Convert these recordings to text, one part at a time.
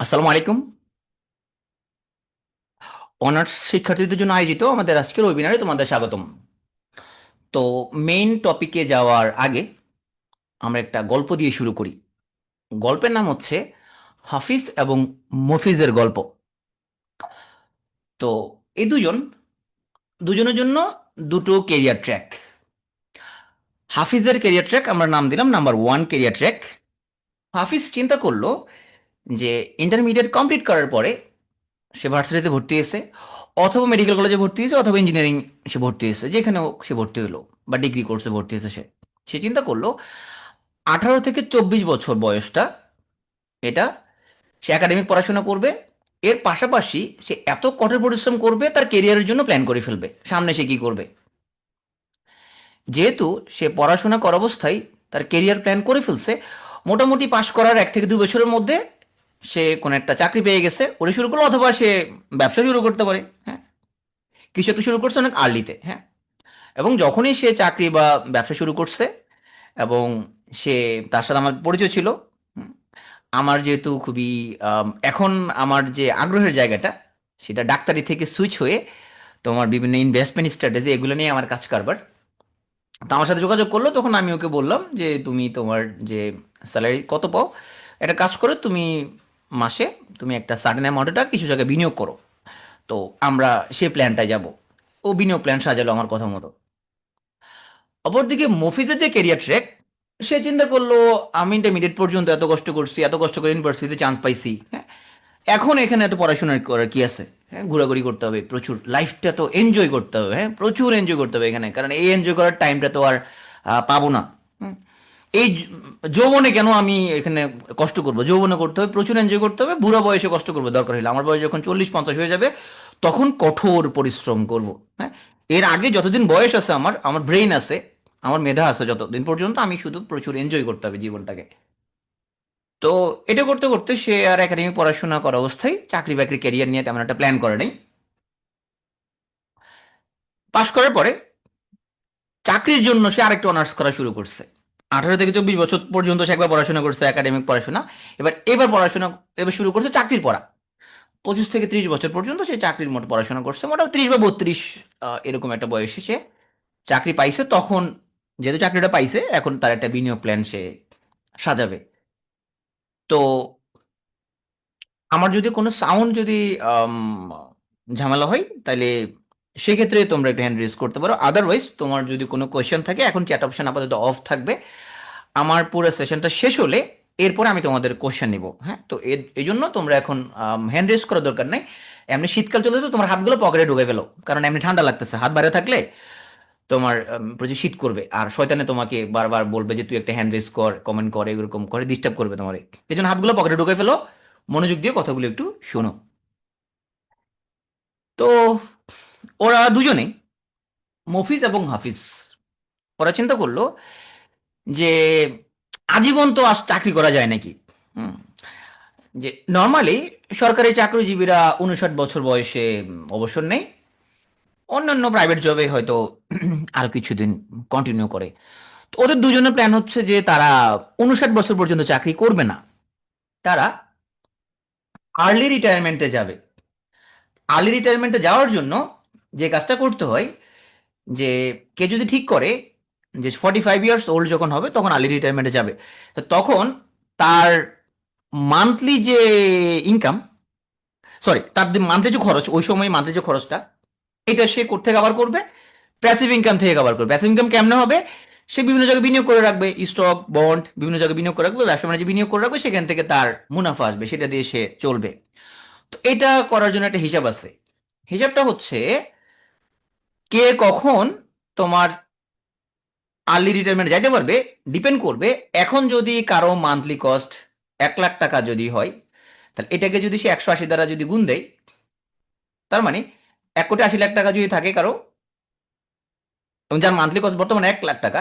আসসালামু আলাইকুম। অনার্স শিক্ষার্থীদের জন্য আয়োজিত আমাদের আজকের ওয়েবিনারে তোমাদের স্বাগতম। তো মেইন টপিকে যাওয়ার আগে আমরা একটা গল্প দিয়ে শুরু করি। গল্পের নাম হচ্ছে হাফিজ এবং মফিজের গল্প। তো এই দুজনের জন্য দুটো কেরিয়ার ট্র্যাক। হাফিজের কেরিয়ার ট্র্যাক আমরা নাম দিলাম নাম্বার 1 কেরিয়ার ট্র্যাক। হাফিজ চিন্তা করলো যে ইন্টারমিডিয়েট কমপ্লিট করার পরে সে ভার্সিটিতে ভর্তি হয়েছে, অথবা মেডিকেল কলেজে ভর্তি হয়েছে, অথবা ইঞ্জিনিয়ারিং সে ভর্তি হয়েছে, যেখানেও সে ভর্তি হলো বা ডিগ্রি কোর্সে ভর্তি হয়েছে। সে সে চিন্তা করলো 18 থেকে 24 বছর বয়সটা, এটা সে একাডেমিক পড়াশোনা করবে। এর পাশাপাশি সে এত কঠোর পরিশ্রম করবে, তার কেরিয়ারের জন্য প্ল্যান করে ফেলবে সামনে সে কি করবে। যেহেতু সে পড়াশোনা করা অবস্থায় তার কেরিয়ার প্ল্যান করে ফেলছে, মোটামুটি পাশ করার 1 থেকে 2 বছরের মধ্যে সে কোনো একটা চাকরি পেয়ে গেছে, ওটা শুরু করলো, অথবা সে ব্যবসা শুরু করতে পারে। হ্যাঁ, কিছু একটা শুরু করছে অনেক আর্লিতে। হ্যাঁ, এবং যখনই সে চাকরি বা ব্যবসা শুরু করছে, এবং সে তার সাথে আমার পরিচয় ছিল। হুম, আমার যেহেতু খুবই এখন আমার যে আগ্রহের জায়গাটা, সেটা ডাক্তারি থেকে সুইচ হয়ে তোমার বিভিন্ন ইনভেস্টমেন্ট স্ট্র্যাটেজি এগুলো নিয়ে আমার কাজ কারবার। তো আমার সাথে যোগাযোগ করলো, তখন আমি ওকে বললাম যে তুমি তোমার যে স্যালারি কত পাও, একটা কাজ করো, তুমি মাসে তুমি একটা সার্টেন অ্যামাউন্টের টাকা কিছু জায়গায় বিনিয়োগ করো। তো আমরা সেই প্ল্যানটায় যাব। ও বিনিয়োগ প্ল্যান সাজালো আমার কথা মতো। অপরদিকে মফিজের যে কেরিয়ার ট্র্যাক, সে চিন্তা করলো আমি ইন্টারমিডিয়েট পর্যন্ত এত কষ্ট করছি, এত কষ্ট করে ইউনিভার্সিটিতে চান্স পাইছি। হ্যাঁ, এখন এখানে এত পড়াশোনা করার কি আছে? হ্যাঁ, ঘোরাঘুরি করতে হবে প্রচুর, লাইফটা তো এনজয় করতে হবে। হ্যাঁ, প্রচুর এনজয় করতে হবে এখানে, কারণ এই এনজয় করার টাইমটা তো আর পাবো না। হুম, এই যৌবনে কেন আমি এখানে কষ্ট করবো? যৌবনে করতে হবে, প্রচুর এনজয় করতে হবে, বুড়া বয়সে কষ্ট করবো দরকার হলে। আমার বয়স যখন 40-50 হয়ে যাবে, তখন কঠোর পরিশ্রম করব। হ্যাঁ, এর আগে যতদিন বয়স আছে, আমার আমার ব্রেইন আছে, আমার মেধা আছে, যতদিন পর্যন্ত আমি শুধু প্রচুর এনজয় করতে হবে জীবনটাকে। তো এটা করতে করতে সে আর একাডেমিক পড়াশোনা করা অবস্থায় চাকরি বাকরি ক্যারিয়ার নিয়ে তেমন একটা প্ল্যান করে নাই। পাশ করার পরে চাকরির জন্য সে আরেকটা অনার্স করা শুরু করছে। 18 থেকে 24 বছর পর্যন্ত সে একবার পড়াশোনা করছে একাডেমিক পড়াশোনা। এবার পড়াশোনা এবার শুরু করছে চাকরির পড়া। 25 থেকে 30 বছর পর্যন্ত সে চাকরির মতো পড়াশোনা করছে, মোটামুটি 30 বা 32 এরকম একটা বয়সে সে চাকরি পাইছে। তখন যেহেতু চাকরিটা পাইছে, এখন তার একটা বিনিয়োগ প্ল্যান সে সাজাবে। তো আমার যদি কোনো সাউন্ড যদি আম, ঝামেলা হয়, তাহলে সেক্ষেত্রে তোমরা একটু হ্যান্ড রেজ করতে পারো। আদারওয়াইজ তোমার যদি কোনো কোয়েশ্চেন থাকে, এখন চ্যাট অপশন আপাতত অফ থাকবে। আমার পুরো সেশনটা শেষ হলে এরপরে আমি তোমাদের কোয়েশ্চেন নিব। হ্যাঁ, তো এই জন্য তোমরা এখন হ্যান্ড রেজ করার দরকার নেই। এমনি শীতকাল চলতেছে, তোমার হাতগুলো পকেটে ঢুকে ফেলো, কারণ এমনি ঠান্ডা লাগতেছে। হাত বাইরে থাকলে তোমার প্রচুর শীত করবে, আর শয়তানে তোমাকে বারবার বলবে যে তুই একটা হ্যান্ড রেজ কর, কমেন্ট কর, এরকম করে ডিস্টার্ব করবে তোমার। এই জন্য হাতগুলো পকেটে ঢুকে ফেলো, মনোযোগ দিয়ে কথাগুলো একটু শোনো। তো ওরা দুজনেই, মফিজ এবং হাফিজ, ওরা চিন্তা করলো যে আজীবন তো আর চাকরি করা যায় নাকি। হুম, যে নর্মালি সরকারি চাকরিজীবীরা 59 বছর বয়সে অবসর নেই, অন্যান্য প্রাইভেট জবে হয়তো আরো কিছুদিন কন্টিনিউ করে। তো ওদের দুজনের প্ল্যান হচ্ছে যে তারা 59 বছর পর্যন্ত চাকরি করবে না, তারা আর্লি রিটায়ারমেন্টে যাবে। আর্লি রিটায়ারমেন্টে যাওয়ার জন্য যে কাজটা করতে হয়, যে কে যদি ঠিক করে যে 45 ইয়ার্স ওল্ড যখন হবে তখন আর্লি রিটায়ারমেন্টে যাবে, তো তখন তার মান্থলি যে ইনকাম, সরি, তার মান্থলি যে খরচ, ওই সময় মান্থলি যে খরচটা, এটা সে কোথেকে আবার করবে? প্যাসিভ ইনকাম থেকে আবার করবে। প্যাসিভ ইনকাম কেমনে হবে? সে বিভিন্ন জায়গায় বিনিয়োগ করে রাখবে, স্টক বন্ড বিভিন্ন জায়গায় বিনিয়োগ করে রাখবে, ব্যবসা বাণিজ্যে বিনিয়োগ করে রাখবে, সেখান থেকে তার মুনাফা আসবে, সেটা দিয়ে সে চলবে। তো এটা করার জন্য একটা হিসাব আছে। হিসাবটা হচ্ছে কে কখন তোমার আর্লি রিটায়ারমেন্ট যাইতে পারবে, ডিপেন্ড করবে। এখন যদি কারো মান্থলি কস্ট 1 লাখ টাকা যদি হয়, তাহলে এটাকে যদি সে 180 দ্বারা যদি গুণ দেয়, তার মানে 1,80,00,000 টাকা যদি থাকে কারো, এবং যার মান্থলি কস্ট বর্তমানে 1 লাখ টাকা,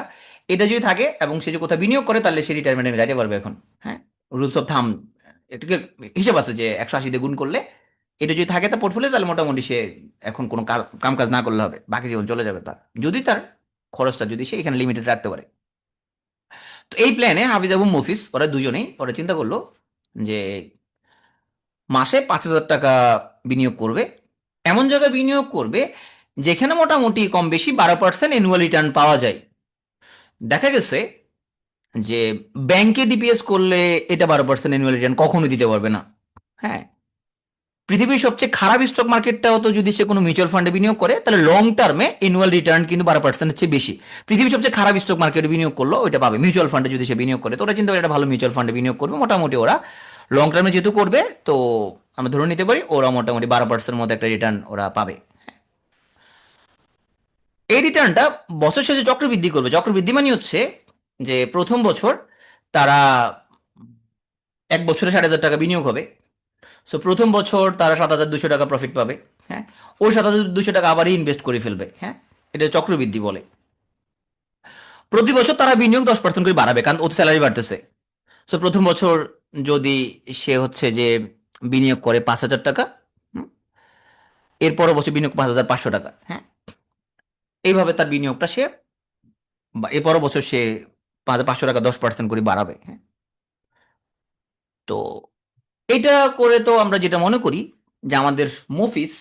এটা যদি থাকে এবং সে যদি কোথাও বিনিয়োগ করে, তাহলে সে রিটায়ারমেন্টে যাইতে পারবে এখন। হ্যাঁ, রুলস অফ থাম এটাকে হিসাব আছে যে 180 দিয়ে গুণ করলে এটা যদি থাকে তার পোর্টফোলিও, তাহলে মোটামুটি সে এখন কোনো কাম কাজ না করলে হবে, বাকি জীবন চলে যাবে তার, যদি তার খরচটা যদি সে এখানে লিমিটেড রাখতে পারে। তো এই প্ল্যানে হাফিজ এবং মফিজ ওরা দুজনেই ওরা চিন্তা করলো যে মাসে 5,000 টাকা বিনিয়োগ করবে। এমন জায়গায় বিনিয়োগ করবে যেখানে মোটামুটি কম বেশি 12% অ্যানুয়াল রিটার্ন পাওয়া যায়। দেখা গেছে যে ব্যাংকে ডিপিএস করলে এটা 12% অ্যানুয়াল রিটার্ন কখনো দিতে পারবে না। হ্যাঁ, পৃথিবীর সবচেয়ে খারাপ স্টক মার্কেটটাও তো যদি সে কোনো মিউচুয়াল ফান্ডে বিনিয়োগ করে, তাহলে লং টার্মে অ্যানুয়াল রিটার্ন কিন্তু 12%-এর চেয়ে বেশি। পৃথিবীর সবচেয়ে খারাপ স্টক মার্কেটে বিনিয়োগ করলো ওইটা পাবে। মিউচুয়াল ফান্ডে যদি সে বিনিয়োগ করে, তো ওরা চিন্তা করে একটা ভালো মিউচুয়াল ফান্ডে বিনিয়োগ করবে, মোটামুটি ওরা লং টার্মে যেহেতু করবে, তো আমরা ধরে নিতে পারি ওরা মোটামুটি 12% মতো একটা রিটার্ন ওরা পাবে। এই রিটার্নটা বছর শেষে চক্রবৃদ্ধি করবে। চক্রবৃদ্ধি মানে হচ্ছে যে প্রথম বছর তারা 1 বছরে 60,000 টাকা বিনিয়োগ হবে। সো প্রথম বছর তারা 7,200 টাকা প্রফিট পাবে। হ্যাঁ, ওই 7,200 টাকা আবারই ইনভেস্ট করে ফেলবে। হ্যাঁ, এটা চক্রবৃদ্ধি বলে। প্রতি বছর তারা বিনিয়োগ 10% করে বাড়াবে, কারণ ওর স্যালারি বাড়তেছে। সো প্রথম বছর যদি সে হচ্ছে যে বিনিয়োগ করে 5,000 টাকা, এর পরের বছর বিনিয়োগ 5,500 টাকা। হ্যাঁ, এইভাবে তার বিনিয়োগটা সে এর পরের বছর সে 5,500 টাকা 10% করে বাড়াবে। হ্যাঁ, তো এটা করে তো আমরা যেটা মনে করি যে আমাদের মফিস,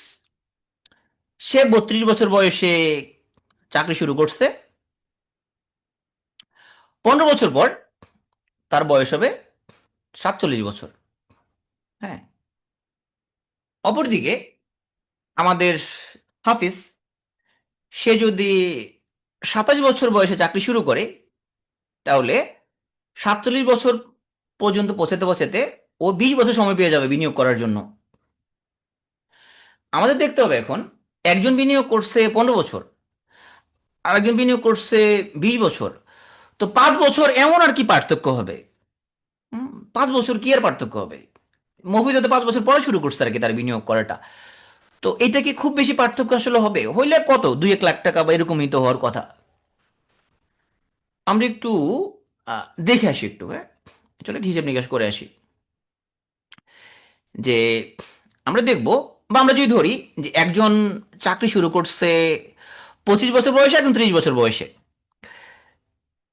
সে 32 বছর বয়সে চাকরি শুরু করছে। 15 বছর পর তার বয়স হবে 47 বছর। হ্যাঁ, অপরদিকে আমাদের হাফিজ, সে যদি 27 বছর বয়সে চাকরি শুরু করে, তাহলে 47 বছর পর্যন্ত পৌঁছাতে পৌঁছাতে ও 20 বছর সময় পেয়ে যাবে বিনিয়োগ করার জন্য। আমাদের দেখতে হবে এখন, একজন বিনিয়োগ করছে 15 বছর, আর একজন বিনিয়োগ করছে 20 বছর। তো 5 বছর এমন আর কি পার্থক্য হবে? 5 বছর কি আর পার্থক্য হবে? মফিজ হতে 5 বছর পরে শুরু করছে আর কি তার বিনিয়োগ করাটা। তো এটা কি খুব বেশি পার্থক্য আসলে হবে? হইলে কত 2-1 লাখ টাকা বা এরকমই তো হওয়ার কথা। আমরা একটু দেখে আসি একটু। হ্যাঁ, চলে হিসেব নিকাশ করে আসি যে আমরা দেখব, বা আমরা যদি ধরি যে একজন চাকরি শুরু করছে 25 বছর বয়সে, একজন 30 বছর বয়সে,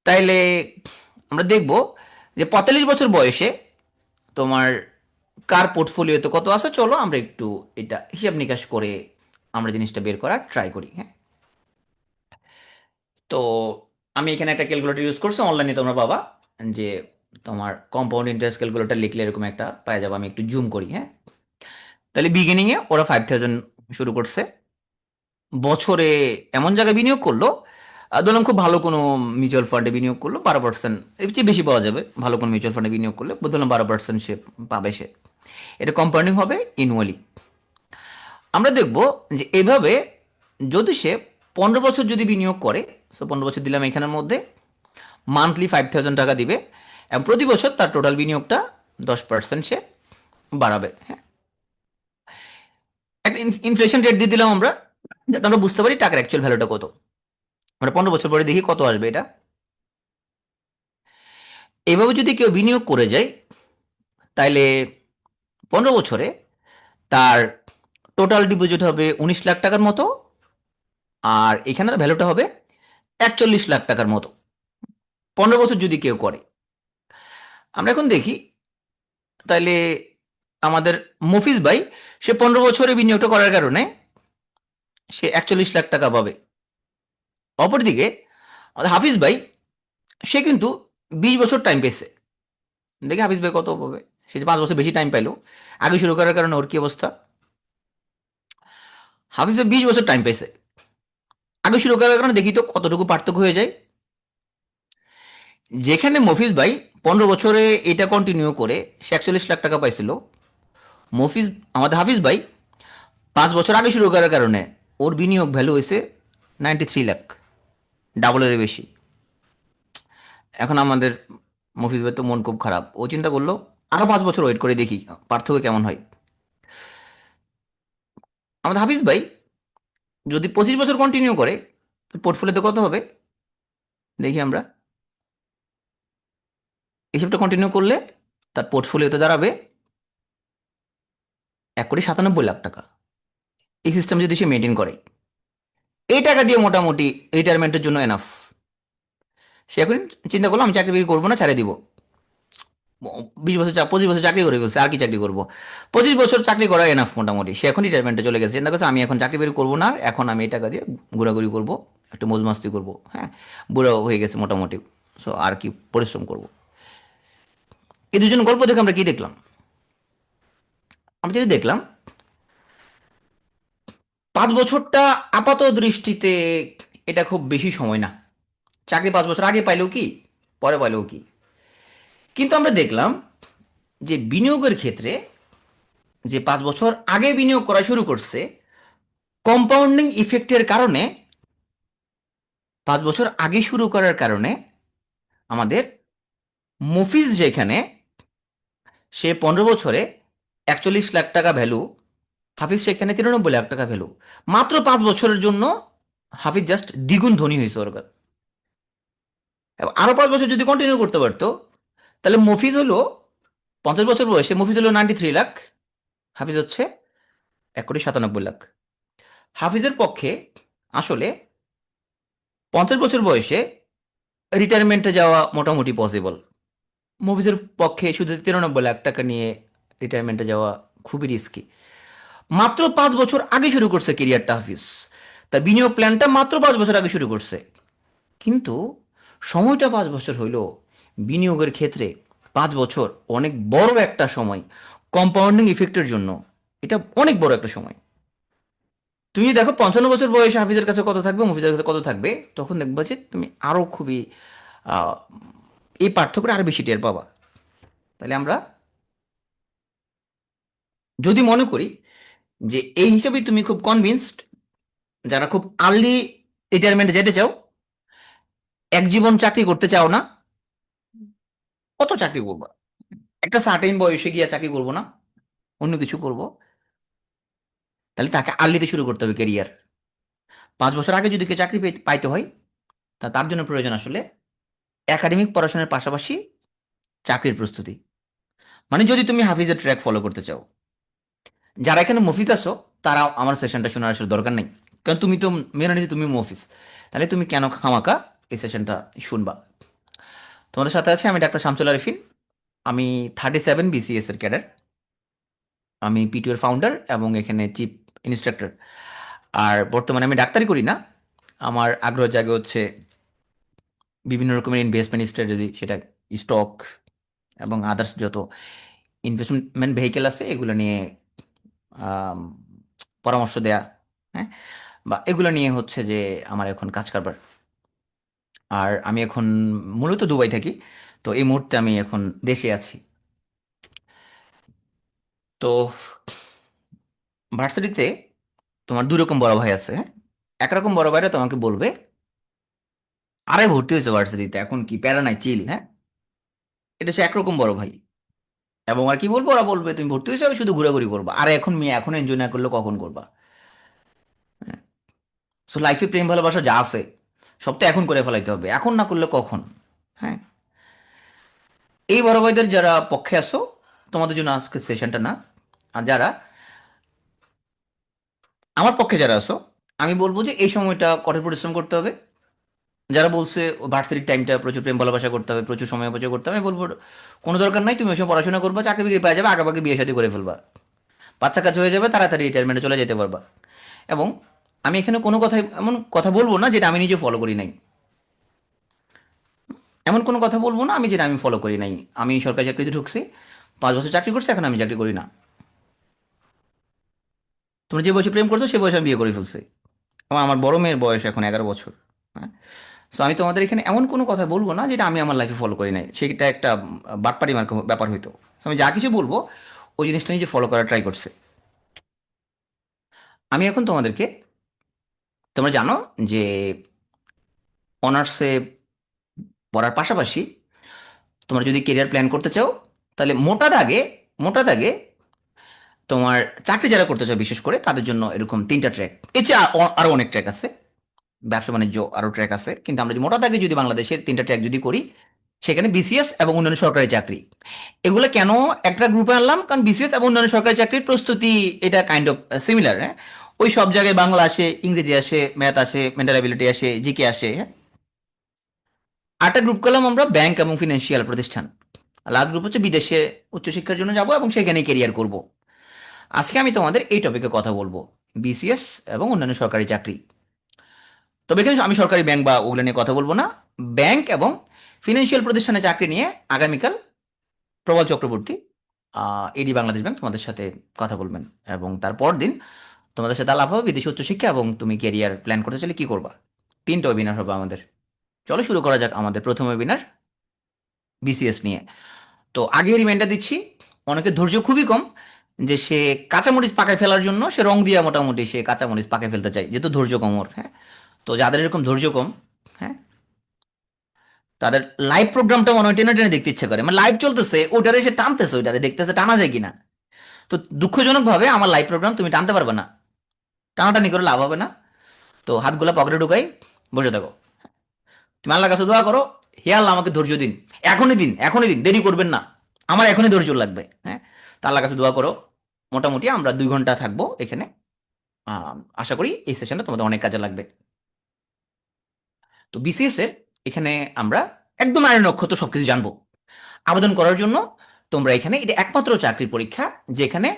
তাইলে আমরা দেখব যে 45 বছর বয়সে তোমার কার পোর্টফোলিওতে কত আছে। চলো আমরা একটু এটা হিসাব নিকাশ করে আমরা জিনিসটা বের করার ট্রাই করি। হ্যাঁ, তো আমি এখানে একটা ক্যালকুলেটর ইউজ করছি, অনলাইনে তোমরা পাবা, যে তোমার কম্পাউন্ড ইন্টারেস্ট ক্যালকুলেটর লিখলে এরকম একটা পাওয়া যাবে। আমি একটু জুম করি। হ্যাঁ, তাহলে বিগিনিংয়ে ওরা 5,000 শুরু করছে, বছরে এমন জায়গায় বিনিয়োগ করলো, ধরলাম খুব ভালো কোনো মিউচুয়াল ফান্ডে বিনিয়োগ করলো 12%, এর চেয়ে বেশি পাওয়া যাবে ভালো কোনো মিউচুয়াল ফান্ডে বিনিয়োগ করলে, ধরলাম 12% সে পাবে। সে এটা কম্পাউন্ডিং হবে ইনওয়ালি। আমরা দেখব যে এভাবে যদি সে 15 বছর যদি বিনিয়োগ করে, সো 15 বছর দিলাম এখানের মধ্যে, মান্থলি 5,000 টাকা দিবে, এবং প্রতি বছর তার টোটাল বিনিয়োগটা 10% সে বাড়াবে। হ্যাঁ, একটা ইনফ্লেশন রেট দিয়ে দিলাম আমরা, যাতে আমরা বুঝতে পারি টাকার অ্যাকচুয়াল ভ্যালুটা কত। আমরা 15 বছর পরে দেখি কত আসবে এটা। এভাবে যদি কেউ বিনিয়োগ করে যায়, তাইলে 15 বছরে তার টোটাল ডিপোজিট হবে 19 লাখ টাকার মতো, আর এখানে ভ্যালুটা হবে 41 লাখ টাকার মতো। 15 বছর যদি কেউ করে, আমরা এখন দেখি তাইলে আমাদের মফিজ ভাই, সে 15 বছরে বিনিয়োগটা করার কারণে সে 41 লাখ টাকা পাবে। অপরদিকে আমাদের হাফিজ ভাই, সে কিন্তু 20 বছর টাইম পেয়েছে। দেখি হাফিজ ভাই কত পাবে। সে যে 5 বছর বেশি টাইম পাইলো আগে শুরু করার কারণে, ওর কি অবস্থা? হাফিজ ভাই 20 বছর টাইম পেয়েছে আগে শুরু করার কারণে, দেখি তো কতটুকু পার্থক্য হয়ে যায়। যেখানে মফিজ ভাই 15 বছরে এটা কন্টিনিউ করে সে 41 লাখ টাকা পাইছিল, মফিজ আমাদের হাফিজ ভাই 5 বছর আগে শুরু করার কারণে ওর বিনিয়োগ ভ্যালু হয়েছে 93 লাখ, ডাবলের বেশি। এখন আমাদের মফিজ ভাই তো মন খুব খারাপ, ও চিন্তা করলো আরো 5 বছর ওয়েট করে দেখি পার্থক্য কেমন হয়। আমাদের হাফিজ ভাই যদি 25 বছর কন্টিনিউ করে, পোর্টফোলিওতে কত হবে দেখি আমরা। হিসেবটা কন্টিনিউ করলে তার পোর্টফোলিওতে দাঁড়াবে 1,97,00,000 টাকা। এই সিস্টেম যদি সে মেনটেন করে, এই টাকা দিয়ে মোটামুটি রিটায়ারমেন্টের জন্য এনাফ। সে এখন চিন্তা করলো আমি চাকরি বাকরি করবো না, ছেড়ে দিব। 20 বছর 25 বছর চাকরি করে ফেলছে, আর কি চাকরি করবো? 25 বছর চাকরি করা এনাফ মোটামুটি। সে এখন রিটায়ারমেন্টে চলে গেছে, চিন্তা করছে আমি এখন চাকরি বাকরি করবো না, এখন আমি এই টাকা দিয়ে ঘোরাঘুরি করবো, একটু মৌজ মাস্তি করবো, হ্যাঁ, বুড়ো হয়ে গেছে মোটামুটি। সো আর কি পরিশ্রম করব। এই দুজন গল্প দেখে আমরা কি দেখলাম? আমরা যেটা দেখলাম, 5 বছরটা আপাত দৃষ্টিতে এটা খুব বেশি সময় না। চাকরি 5 বছর আগে পাইলেও কি, পরে পাইলেও কি। কিন্তু আমরা দেখলাম যে বিনিয়োগের ক্ষেত্রে, যে 5 বছর আগে বিনিয়োগ করা শুরু করছে, কম্পাউন্ডিং ইফেক্টের কারণে, 5 বছর আগে শুরু করার কারণে আমাদের মফিজ যেখানে সে 15 বছরে 41 লাখ টাকা ভ্যালু, হাফিজ সেখানে 93 লাখ টাকা ভ্যালু। মাত্র 5 বছরের জন্য হাফিজ জাস্ট দ্বিগুণ ধনী হয়েছে ওর কাছে। এবং আরো 5 বছর যদি কন্টিনিউ করতে পারতো, তাহলে মফিজ হলো 50 বছর বয়সে মফিজ হলো 93 লাখ, হাফিজ হচ্ছে 1,97,00,000। হাফিজের পক্ষে আসলে 50 বছর বয়সে রিটায়ারমেন্টে যাওয়া মোটামুটি পসিবল। মফিজের পক্ষে শুধু 93 লাখ টাকা নিয়ে রিটায়ারমেন্টে যাওয়া খুবই রিস্কি। মাত্র 5 বছর আগে শুরু করছে কেরিয়ারটা হাফিজ, তার বিনিয়োগ প্ল্যানটা মাত্র 5 বছর আগে শুরু করছে। কিন্তু সময়টা 5 বছর হইল, বিনিয়োগের ক্ষেত্রে 5 বছর অনেক বড় একটা সময়। কম্পাউন্ডিং ইফেক্টের জন্য এটা অনেক বড় একটা সময়। তুমি দেখো 55 বছর বয়সে হাফিজের কাছে কত থাকবে, মুফিজের কাছে কত থাকবে, তখন দেখবা যে তুমি আরো খুবই আহ, এই পার্থক্যটা আরো বেশি টের পাবা। তাহলে আমরা যদি মনে করি যে এই হিসাবে তুমি খুব কনভিন্সড, যারা খুব আর্লি রিটায়ারমেন্টে যেতে চাও, এক জীবন চাকরি করতে চাও না, কত চাকরি করবা? একটা সার্টেন বয়সে গিয়ে চাকরি করবো না, অন্য কিছু করব, তাহলে তাকে আর্লিতে শুরু করতে হবে কেরিয়ার। 5 বছর আগে যদি কেউ চাকরি পাইতে হয়, তা তার জন্য প্রয়োজন আসলে একাডেমিক পড়াশোনার পাশাপাশি চাকরির প্রস্তুতি। মানে যদি তুমি হাফিজের ট্র্যাক ফলো করতে চাও, যারা এখানে মফিজ আছো, তারা আমার সেশনটা শোনার আসলে দরকার নেই, কারণ তুমি তো মেনে নিচ্ছি তুমি মফিজ। তাহলে তুমি কেন খামাকা এই সেশনটা শুনবা? তোমাদের সাথে আছে আমি ডাক্তার শামসুল আরিফিন। আমি 37 BCS এর ক্যাডার। আমি পিটিওর ফাউন্ডার এবং এখানে চিফ ইনস্ট্রাক্টর। আর বর্তমানে আমি ডাক্তারি করি না, আমার আগ্রহ জাগে হচ্ছে বিভিন্ন রকমের ইনভেস্টমেন্ট স্ট্র্যাটেজি, সেটা স্টক এবং আদার্স যত ইনভেস্টমেন্ট ভেহিকেল আছে এগুলো নিয়ে আম, পরামর্শ দেয়া, হ্যাঁ, বা এগুলো নিয়ে হচ্ছে যে আমার এখন কাজ কারবার। আর আমি এখন মূলত দুবাই থাকি, তো এই মুহূর্তে আমি এখন দেশে আছি। তো ভার্সিটিতে তোমার দুই রকম বড় ভাই আছে, হ্যাঁ। একরকম বড় ভাইরা তোমাকে বলবে, আরে ভর্তি হয়েছে ভার্সিটিতে, এখন কি প্যারা নাই, চিল, হ্যাঁ। এটা হচ্ছে একরকম বড় ভাই। এবং আর কি বলবো, ওরা বলবে তুমি ভর্তি হয়েছো শুধু ঘোরাঘুরি করবা, আরে এখন মেয়ে এখন এনজয় না করলে কখন করবা? সো লাইফে প্রেম ভালোবাসা যা আছে সব তো এখন করে ফেলাইতে হবে, এখন না করলে কখন? হ্যাঁ। এই বড় ভাইদের যারা পক্ষে আসো, তোমাদের জন্য আজকে সেশনটা না। আর যারা আমার পক্ষে যারা আসো, আমি বলবো যে এই সময়টা কঠোর পরিশ্রম করতে হবে। যারা বলছে ভার্সিটির টাইমটা প্রচুর প্রেম ভালোবাসা করতে হবে, প্রচুর সময় অপচয় করতে হবে, আমি বলবো কোনো দরকার নাই, তুমি ওই সময় পড়াশোনা করবা, চাকরি বাকরি পাওয়া যাবে, আগাপাগে বিয়ে শাদী করে ফেলবা, বাচ্চা কাচ্চা হয়ে যাবে, তাড়াতাড়ি রিটায়ারমেন্টে চলে যেতে পারবা। এবং আমি এখানে কোনো কথা এমন কথা বলবো না যেটা আমি নিজে ফলো করি নাই, এমন কোনো কথা বলবো না আমি যেটা আমি ফলো করি নাই। আমি সরকারি চাকরিতে ঢুকছি, 5 বছর চাকরি করছি, এখন আমি চাকরি করি না। তোমরা যে বয়সে প্রেম করছো সে বয়সে আমি বিয়ে করে ফেলছি, এবং আমার বড় মেয়ের বয়স এখন 11 বছর। হ্যাঁ। সো আমি তোমাদের এখানে এমন কোনো কথা বলবো না যেটা আমি আমার লাইফে ফলো করি নাই, সেটা একটা বাটপারি মার্কা ব্যাপার হইতো। আমি যা কিছু বলবো ওই জিনিসটা নিজে ফলো করার ট্রাই করছে। আমি এখন তোমাদেরকে, তোমরা জানো যে অনার্সে পড়ার পাশাপাশি তোমরা যদি কেরিয়ার প্ল্যান করতে চাও, তাহলে মোটা দাগে তোমার চাকরি যারা করতে চাও বিশেষ করে তাদের জন্য এরকম 3টা ট্র্যাক, এছাড়া আরো অনেক ট্র্যাক আছে, ব্যবসা বাণিজ্য আরো ট্র্যাক আছে, কিন্তু আমরা যদি মোটা দাগে যদি বাংলাদেশের 3টা ট্র্যাক যদি করি, সেখানে বিসিএস এবং অন্যান্য সরকারি চাকরি, এগুলো কেন একটা গ্রুপে আনলাম, কারণ বিসিএস এবং অন্যান্য সরকারি চাকরির প্রস্তুতি এটা কাইন্ড অফ সিমিলার, হ্যাঁ। ওই সব জায়গায় বাংলা আসে, ইংরেজি আসে, ম্যাথ আসে, মেন্টাল অ্যাবিলিটি আসে, জিকে আসে, হ্যাঁ। আরেকটা গ্রুপ করলাম আমরা ব্যাংক এবং ফিনান্সিয়াল প্রতিষ্ঠান, লাস্ট গ্রুপ হচ্ছে বিদেশে উচ্চশিক্ষার জন্য যাব এবং সেখানে কেরিয়ার করব। আজকে আমি তোমাদের এই টপিকে কথা বলবো, বিসিএস এবং অন্যান্য সরকারি চাকরি। তবে এখানে আমি সরকারি ব্যাংক বা ওগুলো নিয়ে কথা বলবো না। ব্যাংক এবং ফিনান্সিয়াল প্রতিষ্ঠানে চাকরি নিয়ে আগামীকাল প্রবল চক্রবর্তী, এডি বাংলাদেশ ব্যাংক তোমাদের সাথে কথা বলবেন, এবং তারপর দিন তোমাদের সাথে আলাপ হবে বিদেশি উচ্চশিক্ষা এবং তুমি ক্যারিয়ার প্ল্যান করতে চাইলে কি করবা। 3টা ওয়েবিনার হবে আমাদের। চলো শুরু করা যাক আমাদের প্রথম ওয়েবিনার বিসিএস নিয়ে। তো আগে রিমাইন্ডার দিচ্ছি, অনেকের ধৈর্য খুবই কম, যে সে কাঁচামরিচ পাকায় ফেলার জন্য সে রং দিয়ে মোটামুটি সে কাঁচামরিচ পাকায় ফেলতে চায়, যেহেতু ধৈর্য কম ওর। হ্যাঁ, তো যাদের এরকম ধৈর্য কম, হ্যাঁ, তাদের লাইভ প্রোগ্রামটা মনে হয় টেনে টেনে দেখতে ইচ্ছে করে, মানে লাইভ চলতেছে ওটারে সে টানতেছে, ওইটারে দেখতেছে টানা যায় কিনা। তো দুঃখজনক ভাবে আমার লাইভ প্রোগ্রাম তুমি টানতে পারবে না, টানাটানি করে লাভ হবে না। তো হাতগুলা পকেটে ঢুকাই বসে থাকো। তুমি আল্লাহর কাছে দোয়া করো, হে আল্লাহ আমাকে ধৈর্য দিন, এখনই দিন, এখনই দিন, দেরি করবেন না, আমার এখনই ধৈর্য লাগবে। হ্যাঁ, তা আল্লাহর কাছে দোয়া করো। মোটামুটি আমরা 2 ঘন্টা থাকবো এখানে। আশা করি এই সেশনটা তোমাদের অনেক কাজে লাগবে। তো বিসিএস এর এখানে আমরা একদম আইন নক্ষত্র সবকিছু জানবো। আবেদন করার জন্য তোমরা এখানে, এটা একমাত্র চাকরির পরীক্ষা যেখানে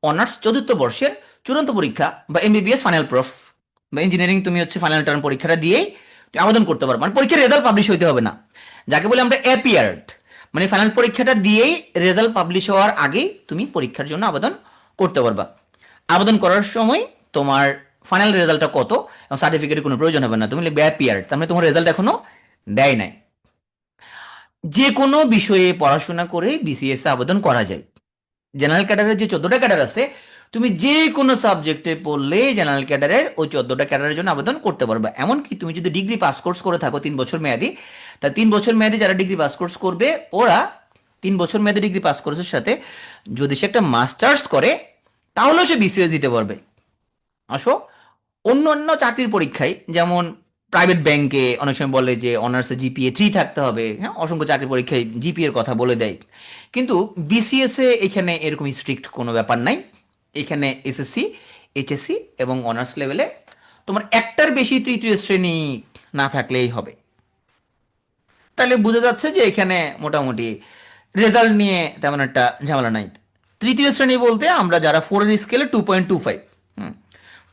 অনার্স 4th বর্ষের চূড়ান্ত পরীক্ষা বা এমবিবিএস ফাইনাল প্রুফ বা ইঞ্জিনিয়ারিং তুমি হচ্ছে ফাইনাল টার্ম পরীক্ষাটা দিয়েই তুমি আবেদন করতে পারবে। মানে পরীক্ষার রেজাল্ট পাবলিশ হইতে হবে না, যাকে বলে আমরা অ্যাপিয়ার্ড, মানে ফাইনাল পরীক্ষাটা দিয়েই রেজাল্ট পাবলিশ হওয়ার আগেই তুমি পরীক্ষার জন্য আবেদন করতে পারবা। আবেদন করার সময় তোমার ফাইনাল রেজাল্টটা কত এবং সার্টিফিকেটের কোনো প্রয়োজন হবে না, তুমি লিখবে অ্যাপিয়ার্ড, তার মানে তোমার রেজাল্ট এখনো দেয় নাই। যে কোনো বিষয়ে পড়াশোনা করে বিসিএস আবেদন করা যায়। জেনারেল ক্যাডারের যে 14টা ক্যাডার আছে, তুমি যে কোনো সাবজেক্টে পড়লে জেনারেল ক্যাডারের ওই 14টা ক্যাডারের জন্য আবেদন করতে পারবে। এমনকি তুমি যদি ডিগ্রি পাস কোর্স করে থাকো 3 বছর মেয়াদি, তা 3 বছর মেয়াদি যারা ডিগ্রি পাস কোর্স করবে ওরা 3 বছর মেয়াদি ডিগ্রি পাস কোর্সের সাথে যদি সে একটা মাস্টার্স করে তাহলেও সে বিসিএস দিতে পারবে। আসো, অন্য অন্য চাকরির পরীক্ষায় যেমন প্রাইভেট ব্যাংকে অনেক সময় বলে যে অনার্সে জিপিএ 3 থাকতে হবে, হ্যাঁ, অসংখ্য চাকরির পরীক্ষায় জিপিএ এর কথা বলে দেয়। কিন্তু বিসিএস এ এখানে এরকম স্ট্রিক্ট কোনো ব্যাপার নাই। এখানে এসএসসি, এইচএসসি এবং অনার্স লেভেলে তোমার একটার বেশি তৃতীয় শ্রেণী না থাকলেই হবে। তাহলে বোঝা যাচ্ছে যে এখানে মোটামুটি রেজাল্ট নিয়ে তেমন একটা ঝামেলা নাই। তৃতীয় শ্রেণী বলতে আমরা যারা 4-এর স্কেলে 2.25,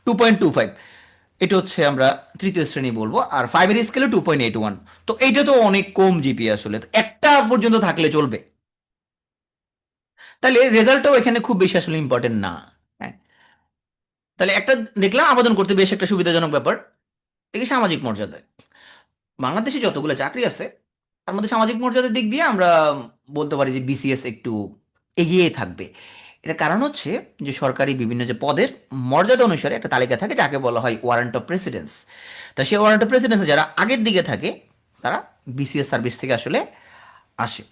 2.25, এটা হচ্ছে আমরা তৃতীয় শ্রেণী বলবো। আর 5-এর স্কেলে 2.81। তো এইটা তো অনেক কম জিপিএ, আসলে তো একটা পর্যন্ত থাকলে চলবে। তাহলে রেজাল্টটাও এখানে খুব বেশি আসলে ইম্পর্টেন্ট না। হ্যাঁ, তাহলে একটা দেখলাম আবেদন করতে বেশ একটা সুবিধাজনক ব্যাপার। দেখি সামাজিক মর্যাদা, বাংলাদেশে যতগুলো চাকরি আছে তার মধ্যে সামাজিক মর্যাদার দিক দিয়ে আমরা বলতে পারি যে বিসিএস একটু এগিয়ে থাকবে। এটা কারণ হচ্ছে যে সরকারি বিভিন্ন যে পদের মর্যাদা অনুসারে একটা তালিকা থাকে যাকে বলা হয় ওয়ারেন্ট অফ প্রেসিডেন্স। তা সেই ওয়ারেন্ট অফ প্রেসিডেন্সে যারা আগের দিকে থাকে তারা বিসিএস সার্ভিস থেকে আসলে আসে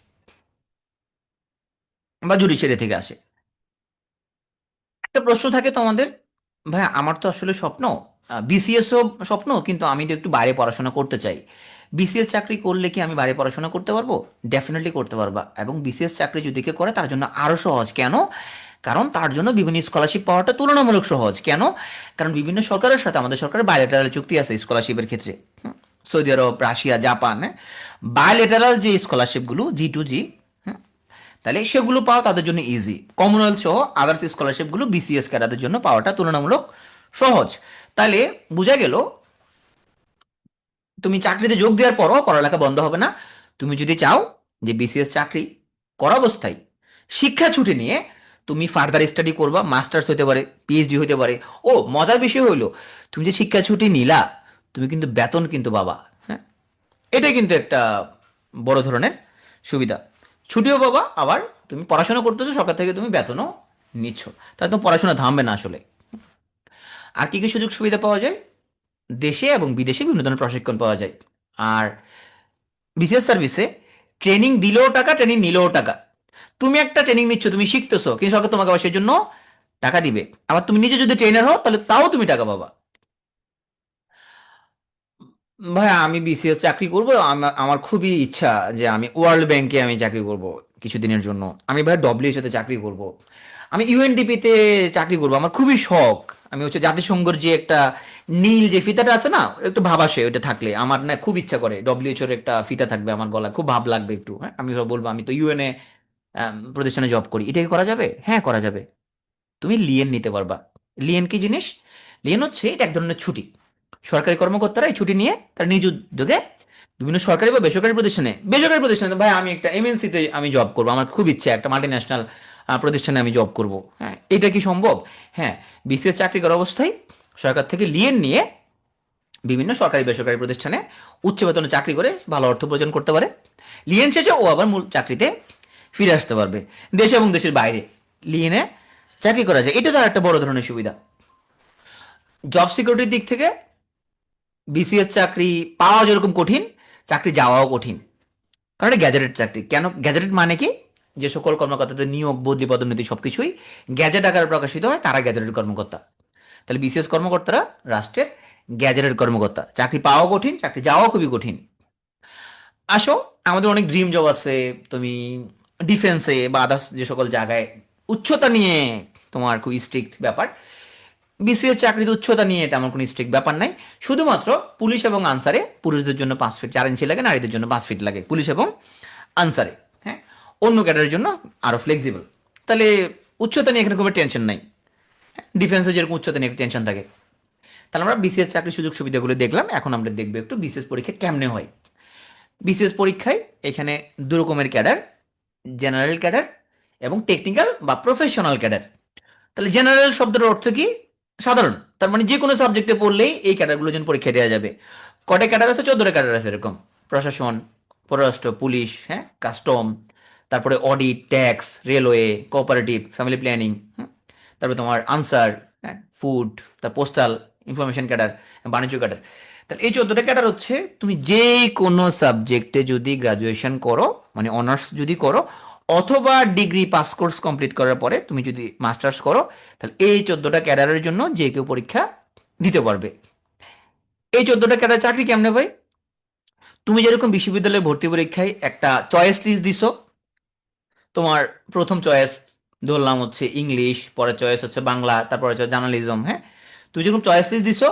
বা জুডিশিয়ারি থেকে আসে। একটা প্রশ্ন থাকে তোমাদের, ভাই আমার তো আসলে স্বপ্ন বিসিএসও স্বপ্ন, কিন্তু আমি তো একটু বাইরে পড়াশোনা করতে চাই, বিসিএস চাকরি করলে কি আমি বাইরে পড়াশোনা করতে পারবো? ডেফিনেটলি করতে পারবা। এবং বিসিএস চাকরি যদি কেউ করে তার জন্য আরো সহজ। কেন? কারণ তার জন্য বিভিন্ন স্কলারশিপ পাওয়াটা তুলনামূলক সহজ। কেন? কারণ বিভিন্ন সরকারের সাথে আমাদের সরকারের বায়োলেটারাল চুক্তি আছে স্কলারশিপের ক্ষেত্রে। সৌদি আরব, রাশিয়া, জাপান, বায়োলেটারাল যে স্কলারশিপগুলো G2G, তাহলে সেগুলো পাওয়া তাদের জন্য ইজি। কমনওয়েলথ সহ আদার্স স্কলারশিপগুলো বিসিএস ক্যাডারদের জন্য পাওয়াটা তুলনামূলক সহজ। তাহলে বোঝা গেল তুমি চাকরিতে যোগ দেওয়ার পরও পড়ালেখা বন্ধ হবে না। তুমি যদি চাও যে বিসিএস চাকরি করা অবস্থায় শিক্ষা ছুটি নিয়ে তুমি ফার্দার স্টাডি করবা, মাস্টার্স হতে পারে, পিএইচডি হতে পারে। ও মজার বিষয় হইলো, তুমি যে শিক্ষা ছুটি নিলা তুমি কিন্তু বেতন কিন্তু পাবা। হ্যাঁ, এটাই কিন্তু একটা বড় ধরনের সুবিধা। ছুটিও পাবা, আবার তুমি পড়াশোনা করতেছো, সরকার থেকে তুমি বেতনও নিচ্ছ, তাহলে তোমার পড়াশোনা থামবে না আসলে। আর কি কি সুযোগ সুবিধা পাওয়া যায়? দেশে এবং বিদেশে বিভিন্ন ধরনের প্রশিক্ষণ পাওয়া যায়। আর বিসিএস সার্ভিসে ট্রেনিং দিলেও টাকা, ট্রেনিং নিলেও টাকা। তুমি একটা ট্রেনিং নিচ্ছ, তুমি শিখতেছো, কিন্তু সরকার তোমাকে আবার সেই জন্য টাকা দিবে। আবার তুমি নিজে যদি ট্রেনার হও তাহলে তাও তুমি টাকা পাবা। ভাই আমি বিসিএস চাকরি করব, আমার আমার খুবই ইচ্ছা যে আমি ওয়ার্ল্ড ব্যাংকে আমি চাকরি করব কিছুদিনের জন্য। আমি ভাই ডব্লিউ সাথে চাকরি করব, আমি ইউএনডিপিতে চাকরি করব, আমার খুবই শখ। আমি হচ্ছে জাতিসংঘের যে একটা নীল যে ফিতাটা আছে না, একটু ভাব আসে ওইটা থাকলে, আমার না খুব ইচ্ছা করে ডব্লিউএইচওর একটা ফিতা থাকবে আমার গলায়, খুব ভাব লাগবে একটু। হ্যাঁ, আমি বলবো আমি তো ইউএনএ প্রতিষ্ঠানে জব করি, এটা কি করা যাবে? হ্যাঁ, করা যাবে। তুমি লিয়েন নিতে পারবা। লিয়েন কি জিনিস? লিয়েন হচ্ছে এটা এক ধরনের ছুটি। সরকারি কর্মকর্তারা এই ছুটি নিয়ে তার নিজ উদ্যোগে বিভিন্ন সরকারি বা বেসরকারি প্রতিষ্ঠানে ভাই আমি একটা এমএনসিতে আমি জব করবো, আমার খুব ইচ্ছা একটা মাল্টি ন্যাশনাল প্রতিষ্ঠানে আমি জব করব। হ্যাঁ, এটা কি সম্ভব? হ্যাঁ, বিসিএস চাকরি করা অবস্থায় সরকার থেকে লিয়েন নিয়ে বিভিন্ন সরকারি বেসরকারি প্রতিষ্ঠানে উচ্চ বেতনে চাকরি করে ভালো অর্থ উপার্জন করতে পারে। লিয়েন শেষে ও আবার মূল চাকরিতে ফিরে আসতে পারবে। দেশে এবং দেশের বাইরে লিয়েনে চাকরি করা যায়, এটা তার একটা বড় ধরনের সুবিধা। জব সিকিউরিটির দিক থেকে বিসিএস চাকরি পাওয়া যেরকম কঠিন, চাকরি যাওয়াও কঠিন, কারণ এটা গ্যাজেটেড চাকরি। কেন গ্যাজেটেড মানে কি? যে সকল কর্মকর্তাদের নিয়োগ বদলি পদোন্নতি সবকিছুই গ্যাজেট আকারে প্রকাশিত হয়, তারা গ্যাজেটেড কর্মকর্তা। তাহলে বিসিএস কর্মকর্তারা রাষ্ট্রের গ্যাজেটেড কর্মকর্তা। চাকরি পাওয়াও কঠিন, চাকরি যাওয়াও খুবই কঠিন। আসো, আমাদের অনেক ড্রিম জব আছে। তুমি ডিফেন্সে বা আদার্স যে সকল জায়গায় উচ্চতা নিয়ে তোমার খুব স্ট্রিক্ট ব্যাপার, বিসিএস চাকরিতে উচ্চতা নিয়ে তেমন কোনো স্ট্রিক্ট ব্যাপার নাই। শুধুমাত্র পুলিশ এবং আনসারে পুরুষদের জন্য 5 ফিট 4 ইঞ্চি লাগে, নারীদের জন্য 5 ফিট লাগে পুলিশ এবং আনসারে। হ্যাঁ, অন্য ক্যাডারের জন্য আরও ফ্লেক্সিবল। তাহলে উচ্চতা নিয়ে এখানে কোনো টেনশন নাই। ডিফেন্সে যেরকম উচ্চতা নিয়ে টেনশন থাকে। তাহলে আমরা বিসিএস চাকরির সুযোগ সুবিধাগুলো দেখলাম। এখন আমরা দেখবো একটু বিসিএস পরীক্ষা কেমনে হয়। বিসিএস পরীক্ষায় এখানে দু রকমের ক্যাডার, জেনারেল ক্যাডার এবং টেকনিক্যাল বা প্রফেশনাল ক্যাডার। তাহলে জেনারেল শব্দের অর্থ কি? সাধারণ। তার মানে যে কোনো সাবজেক্টে পড়লেই এই ক্যাডারগুলোর জন্য পরীক্ষা দেওয়া যাবে। কটা ক্যাডার আছে? 14টা ক্যাডার আছে এরকম। প্রশাসন, পররাষ্ট্র, পুলিশ, হ্যাঁ, কাস্টম, তারপরে audit, tax, railway, cooperative, family planning, তারপরে তোমার আনসার, হ্যাঁ, ফুড, তার পোস্টাল, ইনফরমেশন ক্যাডার, বাণিজ্য ক্যাডার। তাহলে এই 14টা ক্যাডার হচ্ছে তুমি যে কোনো সাবজেক্টে যদি গ্রাজুয়েশন করো, মানে অনার্স যদি করো, অথবা ডিগ্রি পাস কোর্স কমপ্লিট করার পরে তুমি যদি মাস্টার্স করো, তাহলে এই 14টা ক্যাডারের জন্য যে কেউ পরীক্ষা দিতে পারবে। এই 14টা ক্যাডার চাকরি কেমনে ভাই? তুমি যেরকম বিশ্ববিদ্যালয়ে ভর্তি পরীক্ষায় একটা চয়েস লিস্ট দিছো, তোমার প্রথম চয়েস ধরলাম হচ্ছে ইংলিশ, পরের চয়েস হচ্ছে বাংলা, তারপরে হচ্ছে জার্নালিজম। হ্যাঁ, তুমি যেরকম চয়েস লিস্ট দিছো,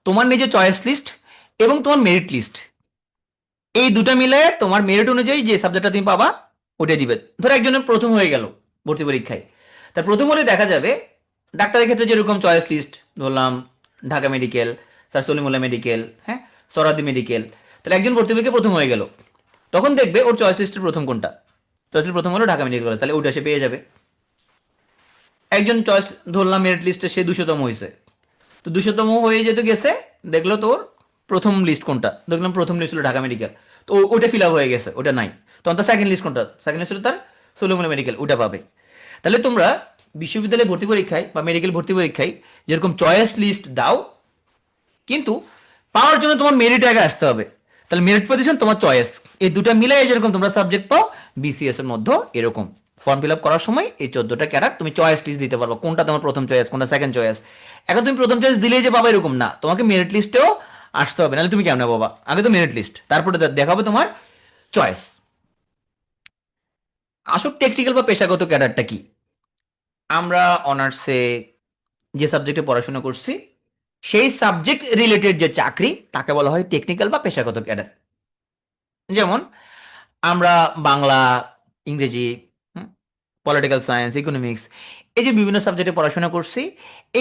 তোমার নিজের চয়েস লিস্ট এবং তোমার মেরিট লিস্ট, এই দুটা মিলে তোমার মেরিট অনুযায়ী যে সাবজেক্টটা তুমি পাবা ওটাই দিবে। ধরো একজনের প্রথম হয়ে গেল ভর্তি পরীক্ষায়, তার প্রথম হলে দেখা যাবে ডাক্তারের ক্ষেত্রে যেরকম চয়েস লিস্ট ধরলাম Dhaka medical, sir Salimullah medical, হ্যাঁ, সরাদি মেডিকেল। তাহলে একজন ভর্তি পরীক্ষায় প্রথম হয়ে গেল, তখন দেখবে ওর চয়েস লিস্টের প্রথম কোনটা। চয়েস লিস্ট প্রথম হলো ঢাকা মেডিকেল কলেজ, তাহলে ওটা সে পেয়ে যাবে। একজন চয়েস ধরলাম মেরিট লিস্টে সে 200তম হয়েছে, তো 200তম হয়ে যেতে গেছে, দেখলো তোর প্রথম লিস্ট কোনটা, দেখলাম প্রথম লিস্ট হলো ঢাকা মেডিকেল, তো ওটা ফিল আপ হয়ে গেছে, ওটা নাই। তখন তার সেকেন্ড লিস্ট কোনটা? সেকেন্ড লিস্ট হলো তার সলিমুল্লাহ মেডিকেল, ওটা পাবে। তাহলে তোমরা বিশ্ববিদ্যালয়ে ভর্তি পরীক্ষায় বা মেডিকেল ভর্তি পরীক্ষায় যেরকম চয়েস লিস্ট দাও, কিন্তু পাওয়ার জন্য তোমার মেরিট আগে আসতে হবে। তাহলে মেরিট পজিশন তোমার চয়েস, এই দুটা মিলাই যেরকম তোমরা সাবজেক্ট পাও বিসিএস এর মধ্যে এরকম। ফর্ম ফিল আপ করার সময় এই 14টা ক্যাডার তুমি চয়েস লিস্ট দিতে পারবে, কোনটা তোমার প্রথম চয়েস, কোনটা সেকেন্ড চয়েস। এখন তুমি প্রথম চয়েস দিলেই যে পাবা এরকম না, তোমাকে মেরিট লিস্টেও আসতে হবে, নাহলে তুমি কেমন পাবা? আগে তো মেরিট লিস্ট, তারপরে দেখাবে তোমার চয়েস। আসল টেকনিক্যাল বা পেশাগত ক্যাডারটা কি? আমরা অনার্সে যে সাবজেক্টে পড়াশোনা করছি সেই সাবজেক্ট রিলেটেড যে চাকরি তাকে বলা হয় টেকনিক্যাল বা পেশাগত ক্যাডার। যেমন আমরা বাংলা, ইংরেজি, পলিটিক্যাল সায়েন্স, ইকোনমিক্স, এই যে বিভিন্ন সাবজেক্টে পড়াশোনা করছি,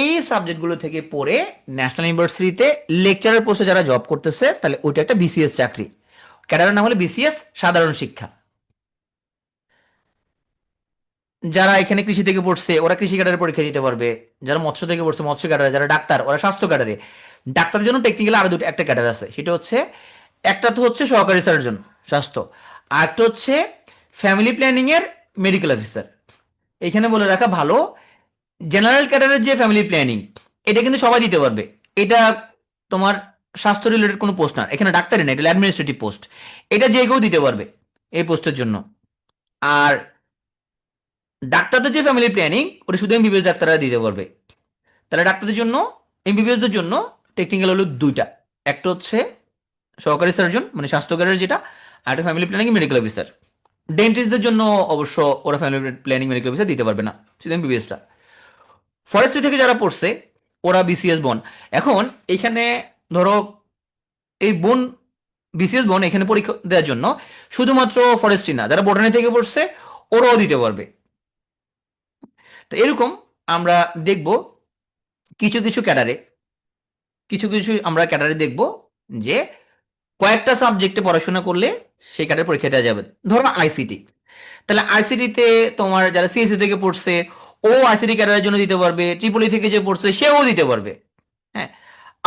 এই সাবজেক্টগুলো থেকে পড়ে ন্যাশনাল ইউনিভার্সিটিতে লেকচারার পোস্টে যারা জব করতেছে, তাহলে ওইটা একটা বিসিএস চাকরি। ক্যাডারের নাম হলো বিসিএস সাধারণ শিক্ষা। যারা এখানে কৃষি থেকে পড়ছে ওরা কৃষি ক্যাডারে পরীক্ষা দিতে পারবে, যারা মৎস্য থেকে পড়ছে মৎস্য ক্যাডারে, যারা ডাক্তার ওরা স্বাস্থ্য ক্যাডারে। ডাক্তারের জন্য টেকনিক্যাল আরো একটা ক্যাডার আছে, সেটা হচ্ছে একটা তো হচ্ছে সহকারী সার্জন স্বাস্থ্য, আর একটা হচ্ছে ফ্যামিলি প্ল্যানিং এর মেডিকেল অফিসার। এখানে বলে রাখা ভালো, জেনারেল ক্যাডারের যে ফ্যামিলি প্ল্যানিং এটা কিন্তু সবাই দিতে পারবে। এটা তোমার স্বাস্থ্য রিলেটেড কোনো পোস্ট না, এখানে ডাক্তারি না, এটা অ্যাডমিনিস্ট্রেটিভ পোস্ট, এটা যে কেউ দিতে পারবে এই পোস্টের জন্য। আর ডাক্তারদের যে ফ্যামিলি প্ল্যানিং ওটা শুধু এমবিবিএস ডাক্তাররা দিতে পারবে। তাহলে ডাক্তারদের জন্য, এমবিবিএসদের জন্য টেকনিক্যাল হলো দুইটা, একটা হচ্ছে সহকারী সার্জন মানে স্বাস্থ্যকারের যেটা, আর একটা ফ্যামিলি প্ল্যানিং মেডিকেল অফিসার। ডেন্টিস্টদের জন্য অবশ্য ওরা ফ্যামিলি প্ল্যানিং মেডিকেল অফিসার দিতে পারবে না, শুধু এমবিবিএসটা। ফরেস্ট্রি থেকে যারা পড়ছে ওরা বিসিএস বন। এখন এখানে ধরো এই বন, বিসিএস বন এখানে পরীক্ষা দেওয়ার জন্য শুধুমাত্র ফরেস্ট্রি না, যারা বোটানি থেকে পড়ছে ওরাও দিতে পারবে। তো এরকম আমরা দেখব কিছু কিছু ক্যাডারে, কিছু কিছু আমরা ক্যাডারে দেখব যে কয়েকটা সাবজেক্টে পড়াশোনা করলে সেই ক্যাডারে পরীক্ষা দেওয়া যাবে। ধরো আইসিটি, তাহলে আইসিটিতে তোমার যারা সিএসসি থেকে পড়ছে ও আইসিটি ক্যাডারের জন্য দিতে পারবে, ট্রিপলি থেকে যে পড়ছে সেও দিতে পারবে। হ্যাঁ,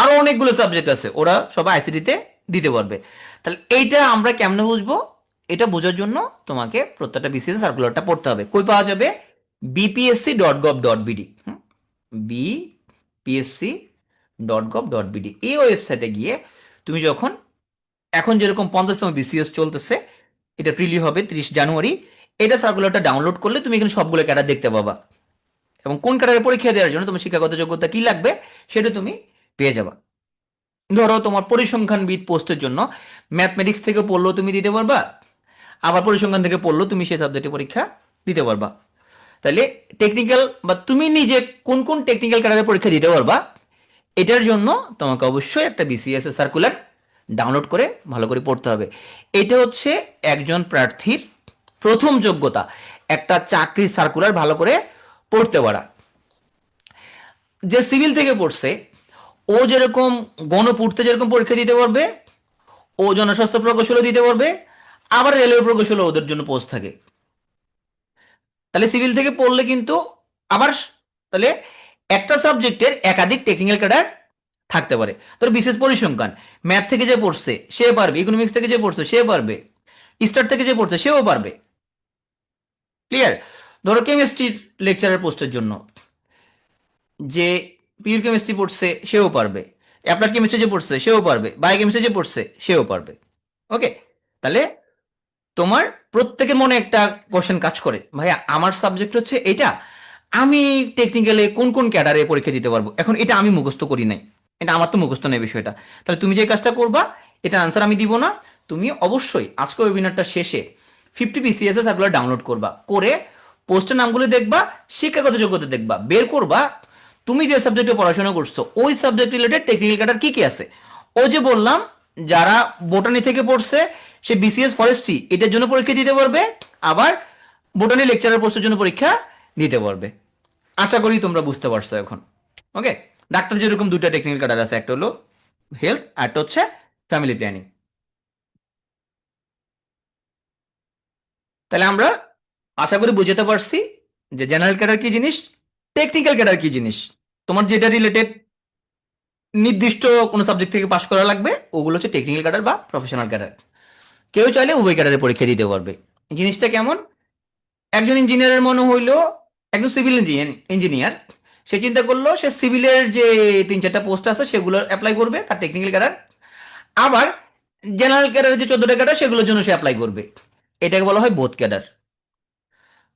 আরো অনেকগুলো সাবজেক্ট আছে, ওরা সবাই আইসিটিতে দিতে পারবে। তাহলে এইটা আমরা কেমনে বুঝবো? এটা বোঝার জন্য তোমাকে প্রত্যেকটা বিসিএস সার্কুলারটা পড়তে হবে। কই পাওয়া যাবে? bpsc.gov.bd, bpsc.gov.bd, এই ওয়েবসাইটে গিয়ে তুমি যখন, এখন যেরকম 50তম বিসিএস চলতেছে, এটা প্রিলি হবে 30 জানুয়ারি, এটা সার্কুলারটা ডাউনলোড করলে তুমি এখানে সবগুলো ক্যাডার দেখতে পাবা এবং কোন ক্যাডারে পরীক্ষা দেওয়ার জন্য তোমার শিক্ষাগত যোগ্যতা কি লাগবে সেটা তুমি পেয়ে যাবা। ধরো তোমার পরিসংখ্যানবিদ পোস্টের জন্য ম্যাথমেটিক্স থেকে পড়লেও তুমি দিতে পারবা, আবার পরিসংখ্যান থেকে পড়লেও তুমি সেই সাবজেক্টে পরীক্ষা দিতে পারবা। তাহলে টেকনিক্যাল বা তুমি নিজে কোন কোন টেকনিক্যাল ক্যাডারে পরীক্ষা দিতে পারবা, এটার জন্য তোমাকে অবশ্যই একটা বিসিএস এর সার্কুলার ডাউনলোড করে ভালো করে পড়তে হবে। এটা হচ্ছে একজন প্রার্থীর প্রথম যোগ্যতা, একটা চাকরির সার্কুলার ভালো করে পড়তে পারা। যে সিভিল থেকে পড়ছে ও যেরকম গণপূর্তে যেরকম পরীক্ষা দিতে পারবে, ও জনস্বাস্থ্য প্রকৌশলও দিতে পারবে, আবার রেলওয়ে প্রকৌশলও ওদের জন্য পোস্ট থাকে। তাহলে সিভিল থেকে পড়লে কিন্তু আবার, তাহলে একটা সাবজেক্টের একাধিক টেকনিক্যাল ক্যাডার থাকতে পারে। ধরো বিশেষ পরিসংখ্যান, ম্যাথ থেকে যে পড়ছে সে পারবে, ইকোনমিক্স থেকে যে পড়ছে সে পারবে, স্টার থেকে যে পড়ছে সেও পারবে। ক্লিয়ার? ধরো কেমিস্ট্রি লেকচারের পোস্টের জন্য যে পিওর কেমিস্ট্রি পড়ছে সেও পারবে, অ্যাপ্লাইড কেমিস্ট্রি যে পড়ছে সেও পারবে, বায়োকেমিস্ট্রি যে পড়ছে সেও পারবে। ওকে, তাহলে তোমার প্রত্যেকের মনে একটা কোশ্চেন কাজ করে, ভাইয়া আমার সাবজেক্ট হচ্ছে এটা, আমি টেকনিক্যালে কোন কোন ক্যাডারে পরীক্ষা দিতে পারবো? এখন এটা আমি মুখস্থ করি নাই, এটা আমার তো মুখস্থ নেই বিষয়টা। তাহলে তুমি যে কাজটা করবা, এটা আনসার আমি দিব না, তুমি অবশ্যই আজকে ওয়েবিনারটা শেষে 50 বিসিএস সার্কুলার ডাউনলোড করবা, করে পোস্টের নামগুলো দেখবা, শিক্ষাগত যোগ্যতা দেখবা, বের করবা তুমি যে সাবজেক্টে পড়াশোনা করছো ওই সাবজেক্ট রিলেটেড টেকনিক্যাল ক্যাডার কি কি আছে। ও যে বললাম, যারা বোটানি থেকে পড়ছে সে বিসিএস ফরেস্ট্রি এটার জন্য পরীক্ষা দিতে পারবে, আবার বোটানি লেকচারার পোস্টের জন্য পরীক্ষা দিতে পারবে। আশা করি তোমরা বুঝতে পারছো এখন। ওকে, ডাক্তার যেরকম দুইটা টেকনিক্যাল ক্যাডার আছে, একটা হলো হেলথ আর একটা হচ্ছে ফ্যামিলি প্ল্যানিং। তাহলে আমরা আশা করি বুঝতে পারছি যে জেনারেল ক্যাডার কি জিনিস, টেকনিক্যাল ক্যাডার কি জিনিস। তোমার যেটা রিলেটেড নির্দিষ্ট কোনো সাবজেক্ট থেকে পাশ করা লাগবে ওগুলো হচ্ছে টেকনিক্যাল ক্যাডার বা প্রফেশনাল ক্যাডার। কেউ চাইলে উভয় ক্যাডারে পরীক্ষা দিতে পারবে। জিনিসটা কেমন? একজন ইঞ্জিনিয়ারের মনে হইলো, একজন সিভিল ইঞ্জিনিয়ার, সে চিন্তা করলো সে সিভিলের যে 3-4টা পোস্ট আছে সেগুলো অ্যাপ্লাই করবে তার টেকনিক্যাল ক্যাডার, আবার জেনারেল ক্যাডারের যে 14টা ক্যাডার সেগুলোর জন্য সে অ্যাপ্লাই করবে, এটাকে বলা হয় বোথ ক্যাডার।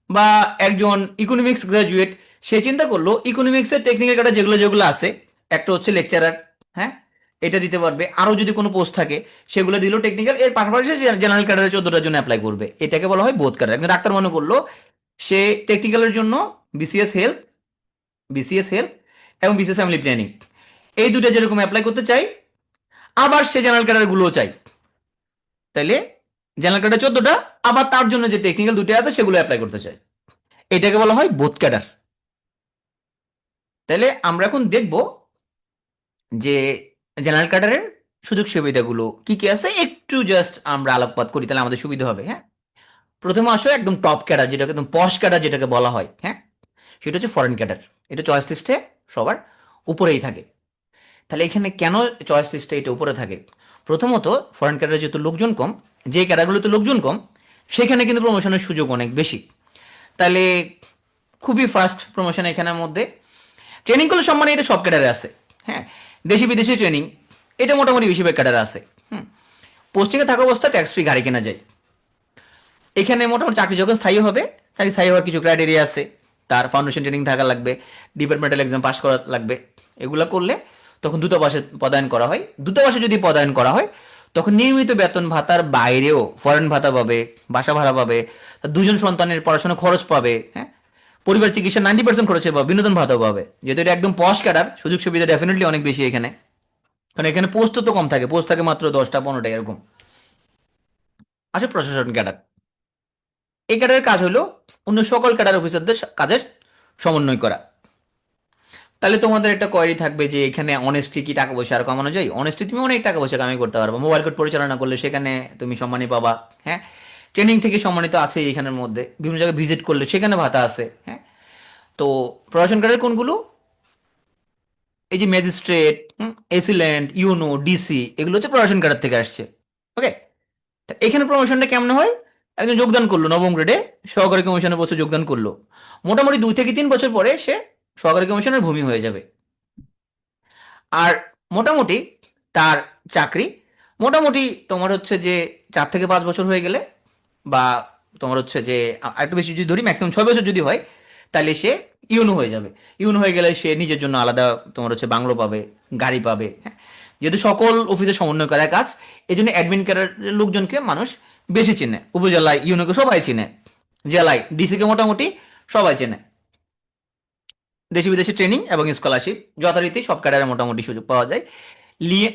বা একজন ইকোনমিক্স গ্রাজুয়েট, সে চিন্তা করলো ইকোনমিক্সের টেকনিক্যাল ক্যাডার যেগুলো যেগুলো আছে, একটা হচ্ছে লেকচারার, হ্যাঁ এটা দিতে পারবে, আরও যদি কোনো পোস্ট থাকে সেগুলো দিল টেকনিক্যাল, এর পাশাপাশি জেনারেল ক্যাডারের 14টার জন্য অ্যাপ্লাই করবে, এটাকে বলা হয় বোথ ক্যাডার। একজন ডাক্তার মনে করলো সে টেকনিক্যালের জন্য বিসিএস হেলথ, বিসিএস হেলথ এবং বিসিএস ফ্যামিলি প্ল্যানিং এই দুটো যেরকম অ্যাপ্লাই করতে চাই, আবার সে জেনারেল ক্যাডারগুলোও চাই, তাইলে জেনারেল ক্যাডার 14টা, আবার তার জন্য যে টেকনিক্যাল দুটো আছে সেগুলো অ্যাপ্লাই করতে চাই, এটাকে বলা হয় বোথ ক্যাডার। তাহলে আমরা এখন দেখব যে জেনারেল ক্যাডারের সুযোগ সুবিধাগুলো কি কি আছে, একটু জাস্ট আমরা আলোকপাত করি তাহলে আমাদের সুবিধা হবে। হ্যাঁ, প্রথমে আসো একদম টপ ক্যাডার, যেটাকে একদম পশ ক্যাডার যেটাকে বলা হয়, হ্যাঁ সেটা হচ্ছে ফরেন ক্যাডার। এটা চয়েস লিস্টে সবার উপরেই থাকে। তাহলে এখানে কেন চয়েস লিস্টে এটা উপরে থাকে? প্রথমত ফরেন ক্যাডারে যেহেতু লোকজন কম, যে ক্যাডারগুলোতে লোকজন কম সেখানে কিন্তু প্রমোশনের সুযোগ অনেক বেশি। তাহলে খুবই ফাস্ট প্রমোশন এখানের মধ্যে। ট্রেনিং করলে সম্মানে এটা সব ক্যাডারে আছে। হ্যাঁ, দেশি বিদেশি ট্রেনিং এটা মোটামুটি বেশিরভাগ ক্যাডারে আছে। পোস্টিংয়ে থাকা অবস্থা ট্যাক্স ফ্রি গাড়ি কেনা যায়। এখানে মোটামুটি চাকরি যখন স্থায়ী হবে, চাকরি স্থায়ী হওয়ার কিছু ক্রাইটেরিয়া আছে, তার ফাউন্ডেশন ট্রেনিং থাকা লাগবে, ডিপার্টমেন্টাল এক্সাম পাস করা লাগবে। এগুলো করলে তখন দূতাবাসে পদায়ন করা হয়। দূতাবাসে যদি পদায়ন করা হয় তখন নিয়মিত বেতন ভাতার বাইরেও ফরেন ভাতা পাবে, বাসা ভাড়া পাবে, দুজন সন্তানের পড়াশোনা খরচ পাবে, হ্যাঁ পরিবার চিকিৎসা 90% খরচে পাবে, বিনোদন ভাতাও পাবে। যেহেতু এটা একদম পশ ক্যাডার, সুযোগ সুবিধা ডেফিনেটলি অনেক বেশি এখানে, কারণ এখানে পোস্ট তো কম থাকে, পোস্ট থাকে মাত্র 10টা 15টা এরকম। আসে প্রশাসন ক্যাডার। এই ক্যাডারের কাজ হলো অন্য সকল ক্যাডার অফিসারদের কাজের সমন্বয় করা। তাহলে তোমাদের একটা কোয়েরি থাকবে যে এখানে অনেস্টলি কি টাকা পয়সা আর কমানো যায়? অনেস্টলি তুমি অনেক টাকা পয়সা কামাই করতে পারবে, মোবাইল কোড পরিচালনা করলে সেখানে তুমি সম্মানী পাবা। হ্যাঁ, ট্রেনিং থেকে সম্মানিত আছে এখানের মধ্যে, বিভিন্ন জায়গায় ভিজিট করলে সেখানে ভাতা আছে। হ্যাঁ, তো প্রশাসন ক্যাডার কোনগুলো? এই যে ম্যাজিস্ট্রেট, এসিল্যান্ড, ইউনো, ডিসি, এগুলো হচ্ছে প্রশাসন ক্যাডার থেকে আসছে। ওকে, এখানে প্রমোশনটা কেমন হয়? একজন যোগদান করলো নবম গ্রেডে, সহকারী কমিশনের পোস্টে যোগদান করলো, মোটামুটি 2 থেকে 3 বছর পরে সে সহকারী কমিশনের ভূমি হয়ে যাবে। আর মোটামুটি তার চাকরি মোটামুটি তোমার হচ্ছে যে 4 থেকে 5 বছর হয়ে গেলে, বা তোমার হচ্ছে যে একটু বেশি যদি ধরি ম্যাক্সিমাম 6 বছর যদি হয়, তাহলে সে ইউনো হয়ে যাবে। ইউনো হয়ে গেলে সে নিজের জন্য আলাদা তোমার হচ্ছে বাংলো পাবে, গাড়ি পাবে। হ্যাঁ, যেহেতু সকল অফিসে সমন্বয় করার কাজ, এই জন্য অ্যাডমিন ক্যাডারের লোকজনকে মানুষ বেশি চেনে। উপজেলায় ইউনোকে সবাই চেনে, জেলায় ডিসিকে মোটামুটি সবাই চেনে। দেশি বিদেশি ট্রেনিং এবং স্কলারশিপ যথারীতি সব ক্যাডারে মোটামুটি সুযোগ পাওয়া যায়।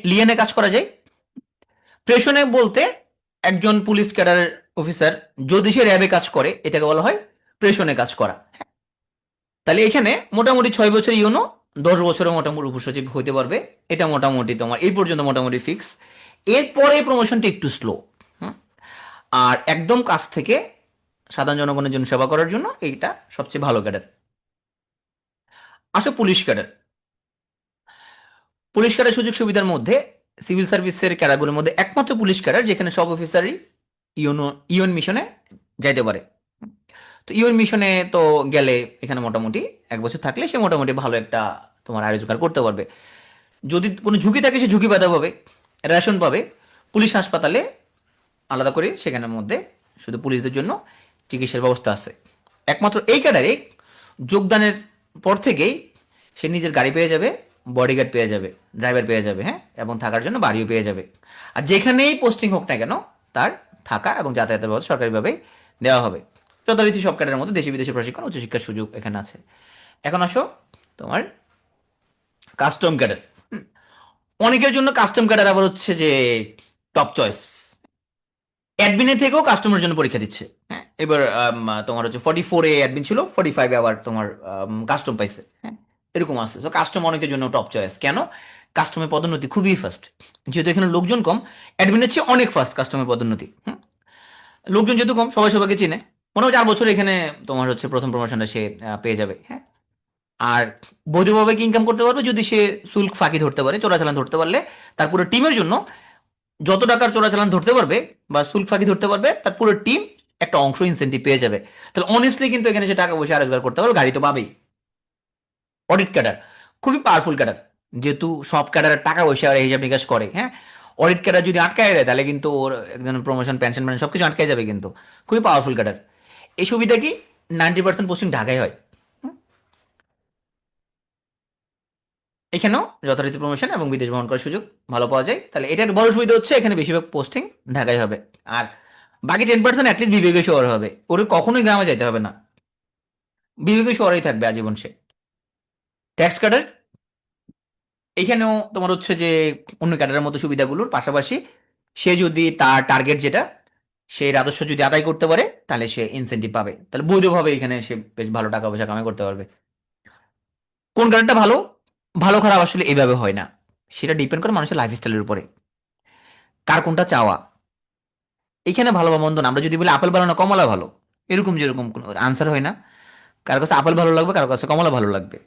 লিয়েনে কাজ করা যায়। প্রেষণে বলতে একজন পুলিশ ক্যাডারের অফিসার যদি সে র্যাবে কাজ করে, এটাকে বলা হয় প্রেষণে কাজ করা। তাহলে এখানে মোটামুটি 6 বছর ইউনো, 10 বছরে মোটামুটি উপসচিব হইতে পারবে। এটা মোটামুটি তোমার এই পর্যন্ত মোটামুটি ফিক্স। এরপরে প্রমোশনটা একটু স্লো। আর একদম কাছ থেকে সাধারণ জনগণের জন্য সেবা করার জন্য এইটা সবচেয়ে ভালো ক্যাডার। আসো পুলিশ ক্যাডার। পুলিশ ক্যাডার সুযোগ সুবিধার মধ্যে সিভিল সার্ভিসের ক্যাডারগুলোর মধ্যে একমাত্র পুলিশ ক্যাডার যেখানে সব অফিসারই ইউএন মিশনে যাইতে পারে। তো ইউএন মিশনে তো গেলে এখানে মোটামুটি 1 বছর থাকলে সে মোটামুটি ভালো একটা তোমার আয় রোজগার করতে পারবে। যদি কোনো ঝুঁকি থাকে সে ঝুঁকি বাধা পাবে, রেশন পাবে। পুলিশ হাসপাতালে আলাদা করে সেখানের মধ্যে শুধু পুলিশদের জন্য চিকিৎসার ব্যবস্থা আছে। একমাত্র এই ক্যাডারে যোগদানের পর থেকেই সে নিজের গাড়ি পেয়ে যাবে, বডিগার্ড পেয়ে যাবে, ড্রাইভার পেয়ে যাবে। হ্যাঁ, এবং থাকার জন্য বাড়িও পেয়ে যাবে। আর যেখানেই পোস্টিং হোক না কেন তার থাকা এবং যাতায়াতের ব্যবস্থা সরকারিভাবে দেওয়া হবে। যথারীতি সব ক্যাডারের মধ্যে দেশি বিদেশি প্রশিক্ষণ, উচ্চশিক্ষার সুযোগ এখানে আছে। এখন আসো তোমার কাস্টম ক্যাডার। অনেকের জন্য কাস্টম ক্যাডার আবার হচ্ছে যে টপ চয়েস। অ্যাডমিনের থেকেও কাস্টমারের জন্য পরীক্ষা দিচ্ছে। হ্যাঁ, এবার তোমার হচ্ছে 44-এ অ্যাডমিন ছিল, 45-এ আবার তোমার কাস্টম পাইছে। হ্যাঁ, এরকম আছে। তো কাস্টম অনেকের জন্য টপ চয়েস। কেন? কাস্টমের পদোন্নতি খুবই ফাস্ট। যেহেতু এখানে লোকজন কম, অ্যাডমিনের চেয়ে অনেক ফাস্ট কাস্টমের পদোন্নতি। লোকজন যেহেতু কম, সবাই সবাইকে চিনে। মনে হয় 4 বছর এখানে তোমার হচ্ছে প্রথম প্রমোশনটা সে পেয়ে যাবে। হ্যাঁ, আর বৈধভাবে কি ইনকাম করতে পারবে যদি সে শুল্ক ফাঁকি ধরতে পারে, চোরাচালান ধরতে পারলে তার পুরো টিমের জন্য যত টাকার চোরাচালান ধরতে পারবে বা শুল্ক ফাঁকি ধরতে পারবে, তার পুরো টিম একটা অংশ ইনসেন্টিভ পেয়ে যাবে। তাহলে অনেস্টলি কিন্তু এখানে সে টাকা পয়সা রোজগার করতে পারবে, গাড়ি তো পাবেই। অডিট ক্যাডার খুবই পাওয়ারফুল ক্যাডার, যেহেতু সব ক্যাডারের টাকা পয়সা আর হিসাব নিকাশ করে। হ্যাঁ, অডিট ক্যাডার যদি আটকায় দেয় তাহলে কিন্তু ওর একজন প্রমোশন, পেনশন মানে সবকিছু আটকায় যাবে। কিন্তু খুবই পাওয়ারফুল ক্যাডার। এই সুবিধা কি 90% পোস্টিং ঢাকায় হয়। এখানেও যথারীতি প্রমোশন এবং বিদেশ ভ্রমণ করার সুযোগ ভালো পাওয়া যায়। তাহলে এটার বড় সুবিধা হচ্ছে এখানে বেশিরভাগ পোস্টিং ঢাকায় হবে। আর বাকি 10% অ্যাটলিস্ট বিবেকীয় শহর হবে, ওর কখনোই গ্রামে যাইতে হবে না, বিবেকীয় শহরেই থাকবে আজীবন সে। ট্যাক্স কাটার এখানেও তোমার হচ্ছে যে অন্য ক্যাডারের মতো সুবিধাগুলোর পাশাপাশি সে যদি তার টার্গেট যেটা, সেই রাজস্ব যদি আদায় করতে পারে তাহলে সে ইনসেন্টিভ পাবে। তাহলে বৈধভাবে এখানে সে বেশ ভালো টাকা পয়সা কামাই করতে পারবে। কোন ক্যাডারটা ভালো, ভালো খারাপ আসলে এইভাবে হয় না, সেটা ডিপেন্ড করে মানুষের লাইফস্টাইলের উপরে, কার কোনটা চাওয়া। এখানে ভালো বা মন্দ না, আমরা যদি বলি আপেল ভালো না কমলা ভালো, এরকম যেরকম কোনো আনসার হয় না। কারো কাছে আপেল ভালো লাগবে, কারো কাছে কমলা ভালো লাগবে।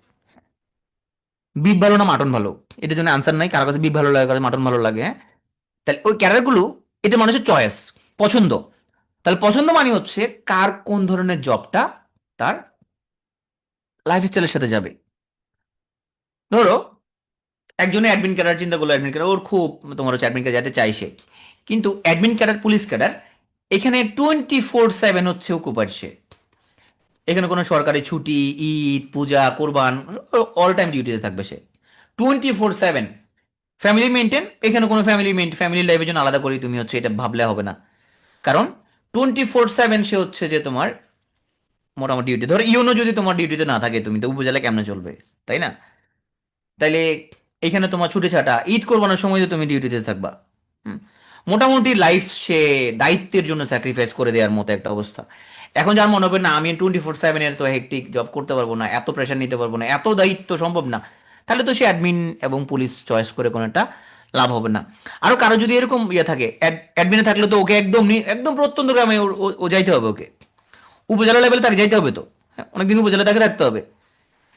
বিফ ভালো না মাটন ভালো, এটার জন্য আনসার নাই। কারো কাছে বিফ ভালো লাগে, কারো মাটন ভালো লাগে। হ্যাঁ, তাহলে ওই ক্যারারগুলো এটা মানুষের চয়েস, পছন্দ। তাহলে পছন্দ মানে হচ্ছে কার কোন ধরনের জবটা তার লাইফস্টাইলের সাথে যাবে। ধরো একজনের অ্যাডমিন ক্যাডার, চিন্তা করলো অ্যাডমিন ক্যাডার, ওর খুব তোমার হচ্ছে অ্যাডমিন ক্যাডার যেতে চাইছে, কিন্তু অ্যাডমিন ক্যাডার, পুলিশ ক্যাডার এখানে 24/7 হচ্ছে অকুপার সে। এখানে কোনো সরকারি ছুটি, ঈদ, পূজা, কোরবান, অল টাইম ডিউটিতে থাকবে সে 24/7। ফ্যামিলি মেনটেন, এখানে কোনো ফ্যামিলি লাইফের জন্য আলাদা করে তুমি হচ্ছে এটা ভাবলে হবে না। কারণ 24/7 সে হচ্ছে যে তোমার মোটামুটি ডিউটি। ধরো ইউনো যদি তোমার ডিউটিতে না থাকে, তুমি তো উপজেলা কেমনে চলবে, তাই না? তাইলে এখানে তোমার ছুটি ছাটা, ঈদ কোরবানোর সময় তো তুমি ডিউটিতে থাকবা। হুম, মোটামুটি লাইফ সে দায়িত্বের জন্য স্যাক্রিফাইস করে দেওয়ার মতো একটা অবস্থা। এখন যার মনে হবে না আমি 24/7 এর তো হেক্টিক জব করতে পারবো না, এত প্রেশার নিতে পারবো না, এত দায়িত্ব সম্ভব না, তাহলে তো সে অ্যাডমিন এবং পুলিশ চয়েস করে কোনো একটা লাভ হবে না। আরো কারো যদি এরকম ইয়ে থাকে, অ্যাডমিনে থাকলে তো ওকে একদম একদম প্রত্যন্ত গ্রামে ও যাইতে হবে, ওকে উপজেলা লেভেলে তাকে যাইতে হবে তো, হ্যাঁ, অনেকদিন উপজেলা তাকে থাকতে হবে।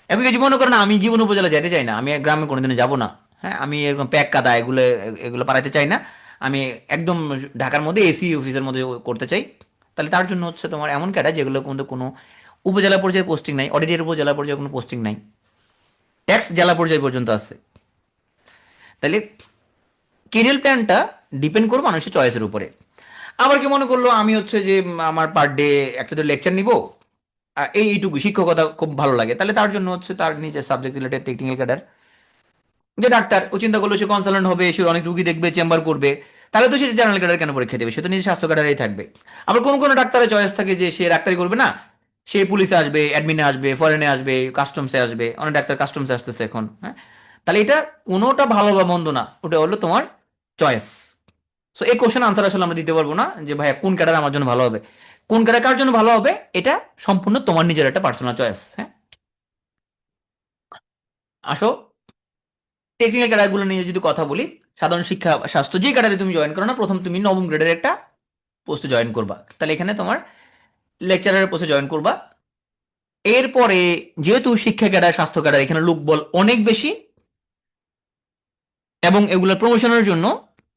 এখন কিছু মনে করেন আমি জীবন উপজেলা যেতে চাই না, আমি গ্রামে কোনোদিনও যাবো না, হ্যাঁ, আমি এরকম প্যাক কাদা এগুলো এগুলো পারাইতে চাই না, আমি একদম ঢাকার মধ্যে এসি অফিসের মধ্যে করতে চাই, তাহলে তার জন্য হচ্ছে তোমার এমন ক্যাডার যেগুলো কিন্তু কোনো উপজেলা পর্যায়ে পোস্টিং নাই, অডিটের উপজেলা পর্যায়ে কোনো পোস্টিং নাই, ট্যাক্স জেলা পর্যায়ে পর্যন্ত আছে। তাহলে কেরিয়ার প্ল্যানটা ডিপেন্ড করবে মানুষের চয়েসের উপরে। আবার কি মনে করলো আমি হচ্ছে যে আমার পার ডে একটা তো লেকচার নিব, এইটুকু শিক্ষকতা খুব ভালো লাগে, তাহলে তার জন্য হচ্ছে তার নিজের সাবজেক্ট রিলেটেড টেকনিক্যাল ক্যাডার, যে ডাক্তার ও চিন্তা করলো সে কনসালটেন্ট হবে, সে অনেক রুগী দেখবে, চেম্বার করবে, তাহলে তো সে জেনারেল ক্যাডার কেন পরীক্ষা দেবে, সে তো নিজের স্বাস্থ্য ক্যাডারেই থাকবে। আবার কোন কোন ডাক্তারের চয়েস থাকে যে সে ডাক্তারি করবে না, সে পুলিশে আসবে, অ্যাডমিনে আসবে, ফরেনে আসবে, কাস্টমসে আসবে, অনেক ডাক্তার কাস্টমসে আসতেছে এখন, হ্যাঁ। তাহলে এটা কোনোটা ভালো বা মন্দ না, ওটা হলো তোমার চয়েস। সো এই কোশ্চেন আনসার আসলে আমরা দিতে পারবো না যে ভাইয়া কোন ক্যাডার আমার জন্য ভালো হবে, কোন ক্যাডার কার জন্য ভালো হবে, এটা সম্পূর্ণ তোমার নিজের একটা পার্সোনাল চয়েস, হ্যাঁ। আসো টেকনিক্যাল ক্যাডারগুলো নিয়ে যদি কথা বলি, সাধারণ শিক্ষা স্বাস্থ্য যে ক্যাডারে তুমি জয়েন করো না, প্রথম তুমি নবম গ্রেডের একটা পোস্টে জয়েন করবা, তাহলে এখানে তোমার লেকচারারের পোস্টে জয়েন করবা। এরপরে যেহেতু শিক্ষা ক্যাডার স্বাস্থ্য ক্যাডার এখানে লোকবল অনেক বেশি, এবং এগুলোর প্রমোশনের জন্য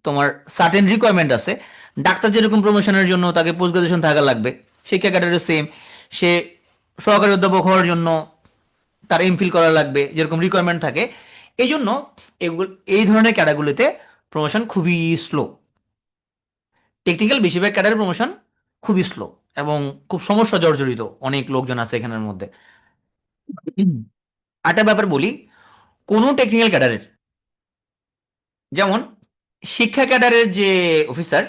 তোমার সার্টেন রিকোয়ারমেন্ট আছে। ডাক্তার যেরকম প্রমোশনের জন্য তাকে পোস্ট গ্রাজুয়েশন থাকা লাগবে, শিক্ষা ক্যাডারের সেম, সে সহকারী অধ্যাপক হওয়ার জন্য তার এমফিল করা লাগবে, যেরকম রিকোয়ারমেন্ট থাকে। এই জন্য এগুলো এই ধরনের ক্যাডারগুলিতে প্রমোশন খুবই স্লো। টেকনিক্যাল বেশিরভাগ ক্যাডারের প্রমোশন খুবই স্লো এবং খুব সমস্যা জর্জরিত, অনেক লোকজন আছে এখানের মধ্যে। আরেকটা ব্যাপার বলি, কোনো টেকনিক্যাল ক্যাডারের, যেমন শিক্ষা ক্যাডারের যে অফিসার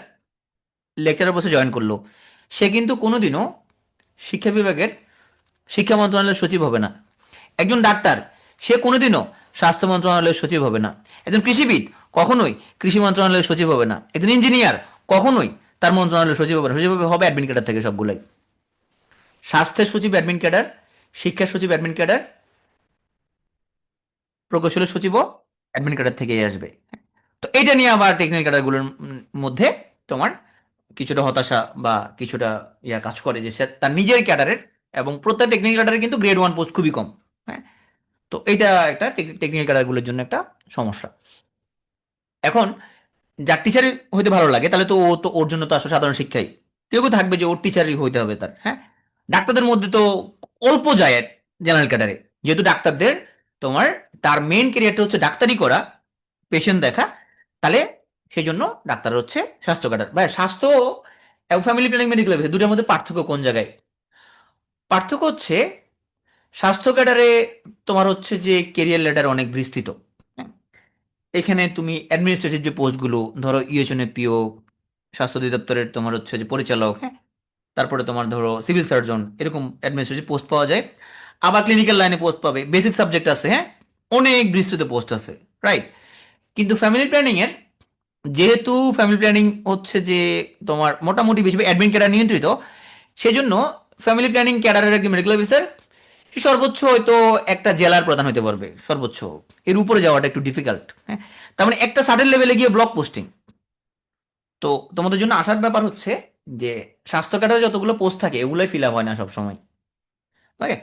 লেকচারার বসে জয়েন করলো, সে কিন্তু কোনোদিনও শিক্ষা বিভাগের শিক্ষা মন্ত্রণালয়ের সচিব হবে না। একজন ডাক্তার সে কোনোদিনও স্বাস্থ্য মন্ত্রণালয়ের সচিব হবে না। একজন কৃষিবিদ কখনোই কৃষি মন্ত্রণালয়ের সচিব হবে না। একজন ইঞ্জিনিয়ার কখনোই তার মন্ত্রণালয়ের সচিব হবে না, সচিব হবে অ্যাডমিন ক্যাডার থেকে সবগুলাই। স্বাস্থ্যের সচিব অ্যাডমিন ক্যাডার, শিক্ষা সচিব অ্যাডমিন ক্যাডার, প্রকৌশলের সচিবও অ্যাডমিন ক্যাডার থেকেই আসবে। তো এটা নিয়ে আবার টেকনিক্যাল ক্যাডারগুলোর মধ্যে তোমার কিছুটা হতাশা বা কিছুটা ইয়া কাজ করে যে সে তার নিজের ক্যাডারের, এবং প্রত্যেক টেকনিক্যাল ক্যাডারের কিন্তু গ্রেড ওয়ান পোস্ট খুবই কম, হ্যাঁ। তো এটা একটা টেকনিক্যাল ক্যাডারগুলোর জন্য একটা সমস্যা। এখন যার টিচারই হইতে ভালো লাগে তাহলে তো ও তো ওর জন্য তো আসলে সাধারণ শিক্ষাই, কেউ কেউ থাকবে যে ওর টিচারই হইতে হবে তার, হ্যাঁ। ডাক্তারদের মধ্যে তো অল্প যায় জেনারেল ক্যাডারে, যেহেতু ডাক্তারদের তোমার তার মেইন ক্যারিয়ারটা হচ্ছে ডাক্তারি করা, পেশেন্ট দেখা, তাহলে সেই জন্য ডাক্তার হচ্ছে স্বাস্থ্য ক্যাডার। ভাই স্বাস্থ্য এবং ফ্যামিলি প্ল্যানিং মেডিকেল দুটোর মধ্যে পার্থক্য কোন জায়গায়? পার্থক্য হচ্ছে স্বাস্থ্য ক্যাডারে তোমার হচ্ছে যে কেরিয়ার ল্যাডার অনেক বিস্তৃত, হ্যাঁ? এখানে তুমি অ্যাডমিনিস্ট্রেটিভ যে পোস্টগুলো ধরো ইউএচএনএ পিও, স্বাস্থ্য অধিদপ্তরের তোমার হচ্ছে যে পরিচালক, হ্যাঁ, তারপরে তোমার ধরো সিভিল সার্জন, এরকম অ্যাডমিনিস্ট্রেটিভ পোস্ট পাওয়া যায়। আবার ক্লিনিক্যাল লাইনে পোস্ট পাবে, বেসিক সাবজেক্ট আছে, হ্যাঁ, অনেক বিস্তৃত পোস্ট আছে, রাইট। কিন্তু ফ্যামিলি প্ল্যানিং এর, যেহেতু ফ্যামিলি প্ল্যানিং হচ্ছে যে তোমার মোটামুটি বেশি অ্যাডমিন ক্যাডার নিয়ন্ত্রিত, সেজন্য ফ্যামিলি প্ল্যানিং ক্যাডারের একজন মেডিকেল অফিসার সর্বোচ্চ হয়তো একটা জেলার প্রধান হতে পারবে সর্বোচ্চ, এর উপরে যাওয়াটা একটু ডিফিকাল্ট, হ্যাঁ। তার মানে একটা সার্টেন লেভেলে গিয়ে ব্লক পোস্টিং। তো তোমাদের জন্য আসার ব্যাপার হচ্ছে যে স্বাস্থ্য ক্যাডারে যতগুলো পোস্ট থাকে এগুলোই ফিল আপ হয় না সবসময়, ওকে।